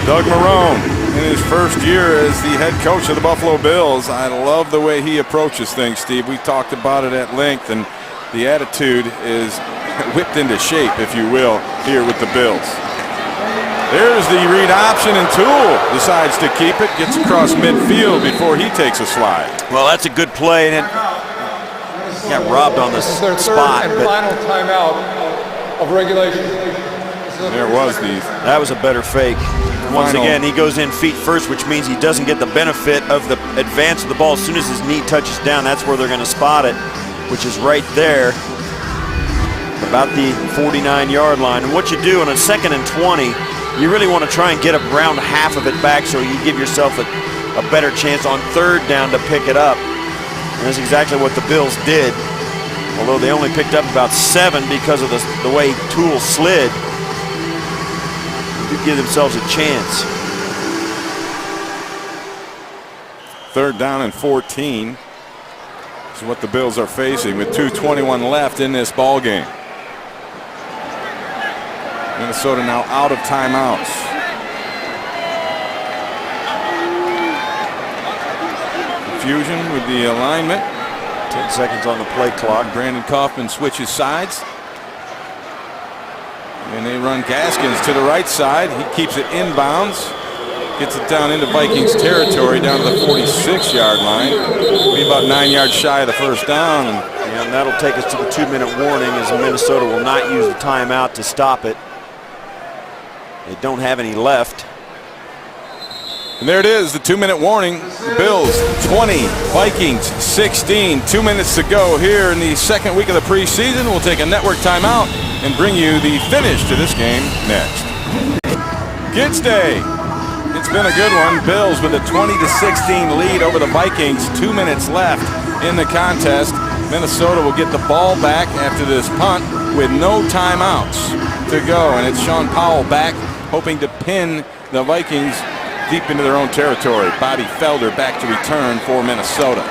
Doug Marrone, in his first year as the head coach of the Buffalo Bills. I love the way he approaches things, Steve. We talked about it at length, and the attitude is whipped into shape, if you will, here with the Bills. There's the read option, and Toole decides to keep it, gets across midfield before he takes a slide. Well, that's a good play, and it got robbed on the This is their spot. third and But final timeout of regulation. There was the that was a better fake. Once Final. again, he goes in feet first, which means he doesn't get the benefit of the advance of the ball. As soon as his knee touches down, that's where they're going to spot it, which is right there, about the 49-yard line. And what you do on a 2nd and 20, you really want to try and get around half of it back so you give yourself a better chance on 3rd down to pick it up. And that's exactly what the Bills did, although they only picked up about 7 because of the way Toole slid. Give themselves a chance. 3rd down and 14 is what the Bills are facing with 2:21 left in this ball game. Minnesota now out of timeouts. Confusion with the alignment. 10 seconds on the play clock. Brandon Kaufman switches sides. And they run Gaskins to the right side. He keeps it inbounds. Gets it down into Vikings territory, down to the 46-yard line. Be about 9 yards shy of the first down. And that'll take us to the 2-minute warning, as Minnesota will not use the timeout to stop it. They don't have any left. And there it is, the 2-minute warning. Bills 20, Vikings 16. 2 minutes to go here in the second week of the preseason. We'll take a network timeout and bring you the finish to this game next. Kids Day. It's been a good one. Bills with a 20-16 lead over the Vikings. 2 minutes left in the contest. Minnesota will get the ball back after this punt with no timeouts to go. And it's Sean Powell back, hoping to pin the Vikings deep into their own territory. Bobby Felder back to return for Minnesota.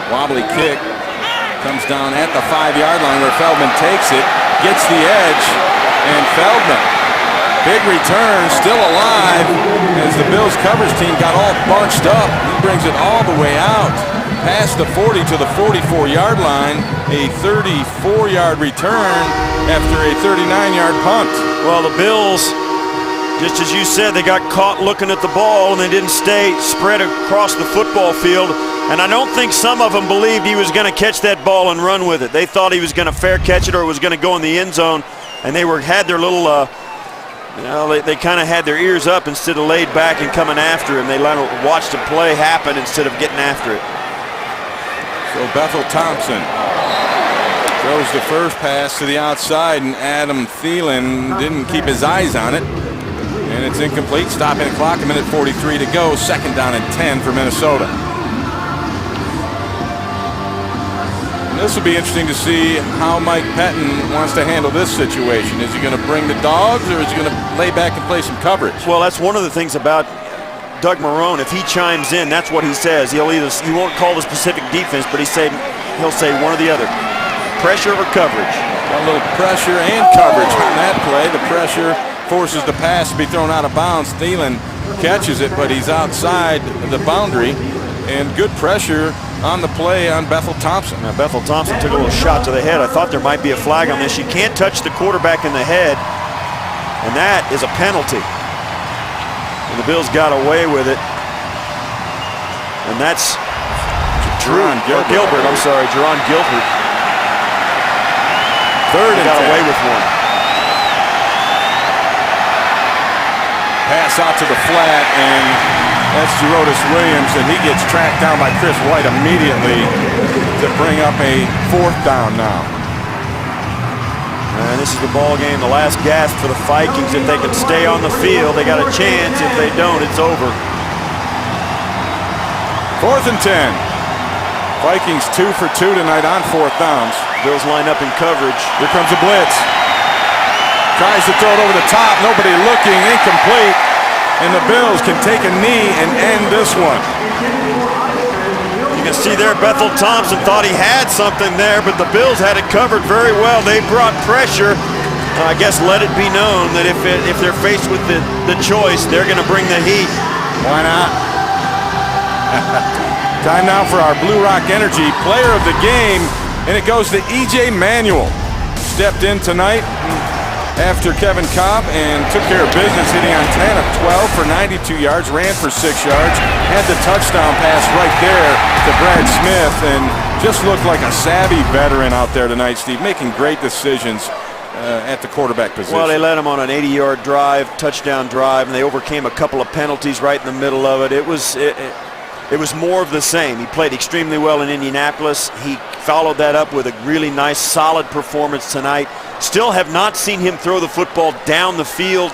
Wobbly kick comes down at the 5-yard line where Feldman takes it, gets the edge, and Feldman, big return, still alive as the Bills coverage team got all bunched up. He brings it all the way out, past the 40 to the 44-yard line, a 34-yard return after a 39-yard punt. Well, the Bills, just as you said, they got caught looking at the ball and they didn't stay spread across the football field. And I don't think some of them believed he was going to catch that ball and run with it. They thought he was going to fair catch it or it was going to go in the end zone. And they had their little, they kind of had their ears up instead of laid back and coming after him. They watched the play happen instead of getting after it. So Bethel Thompson Throws the first pass to the outside, and Adam Thielen didn't keep his eyes on it. And it's incomplete. Stopping the clock, 1:43 to go. 2nd down and 10 for Minnesota. And this will be interesting to see how Mike Pettine wants to handle this situation. Is he going to bring the dogs, or is he going to lay back and play some coverage? Well, that's one of the things about Doug Marrone. If he chimes in, that's what he says. He won't call the specific defense, but he'll say one or the other. Pressure or coverage. A little pressure and coverage on that play. The pressure forces the pass to be thrown out of bounds. Thielen catches it, but he's outside the boundary. And good pressure on the play on Bethel Thompson. Now, Bethel Thompson took a little shot to the head. I thought there might be a flag on this. You can't touch the quarterback in the head, and that is a penalty. And the Bills got away with it. And that's Jerron Gilbert. I'm sorry, Jerron Gilbert. 3rd and got 10. away with one. Pass out to the flat, and that's Gerodis Williams, and he gets tracked down by Chris White immediately to bring up a 4th down now. And this is the ball game, the last gasp for the Vikings. If they can stay on the field, they got a chance. If they don't, it's over. 4th and 10. Vikings 2 for 2 tonight on 4th downs. Bills line up in coverage. Here comes a blitz. Tries to throw it over the top. Nobody looking. Incomplete. And the Bills can take a knee and end this one. You can see there Bethel Thompson thought he had something there, but the Bills had it covered very well. They brought pressure. I guess let it be known that if they're faced with the choice, they're going to bring the heat. Why not? Time now for our Blue Rock Energy Player of the Game, and it goes to E.J. Manuel. Stepped in tonight after Kevin Cobb and took care of business, hitting on 10 of 12 for 92 yards, ran for 6 yards, had the touchdown pass right there to Brad Smith, and just looked like a savvy veteran out there tonight, Steve, making great decisions at the quarterback position. Well, they led him on an 80-yard drive, touchdown drive, and they overcame a couple of penalties right in the middle of it. It was more of the same. He played extremely well in Indianapolis. He followed that up with a really nice, solid performance tonight. Still have not seen him throw the football down the field,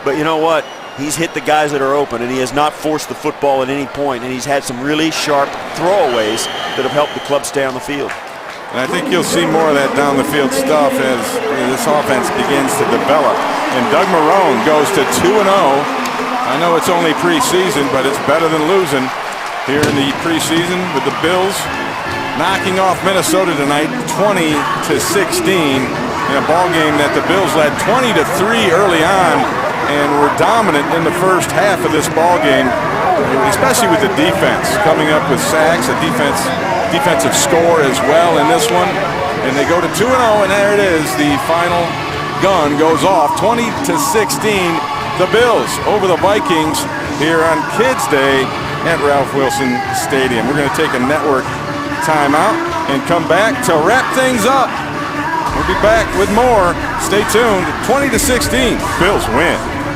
but you know what? He's hit the guys that are open, and he has not forced the football at any point, and he's had some really sharp throwaways that have helped the club stay on the field. And I think you'll see more of that down the field stuff as this offense begins to develop. And Doug Marrone goes to 2-0. I know it's only preseason, but it's better than losing here in the preseason with the Bills knocking off Minnesota tonight 20-16 in a ball game that the Bills led 20-3 early on and were dominant in the first half of this ball game, especially with the defense coming up with sacks, a defensive score as well in this one. And they go to 2-0, and there it is. The final gun goes off 20-16. The Bills over the Vikings here on Kids Day at Ralph Wilson Stadium. We're going to take a network timeout and come back to wrap things up. We'll be back with more. Stay tuned. 20-16. Bills win.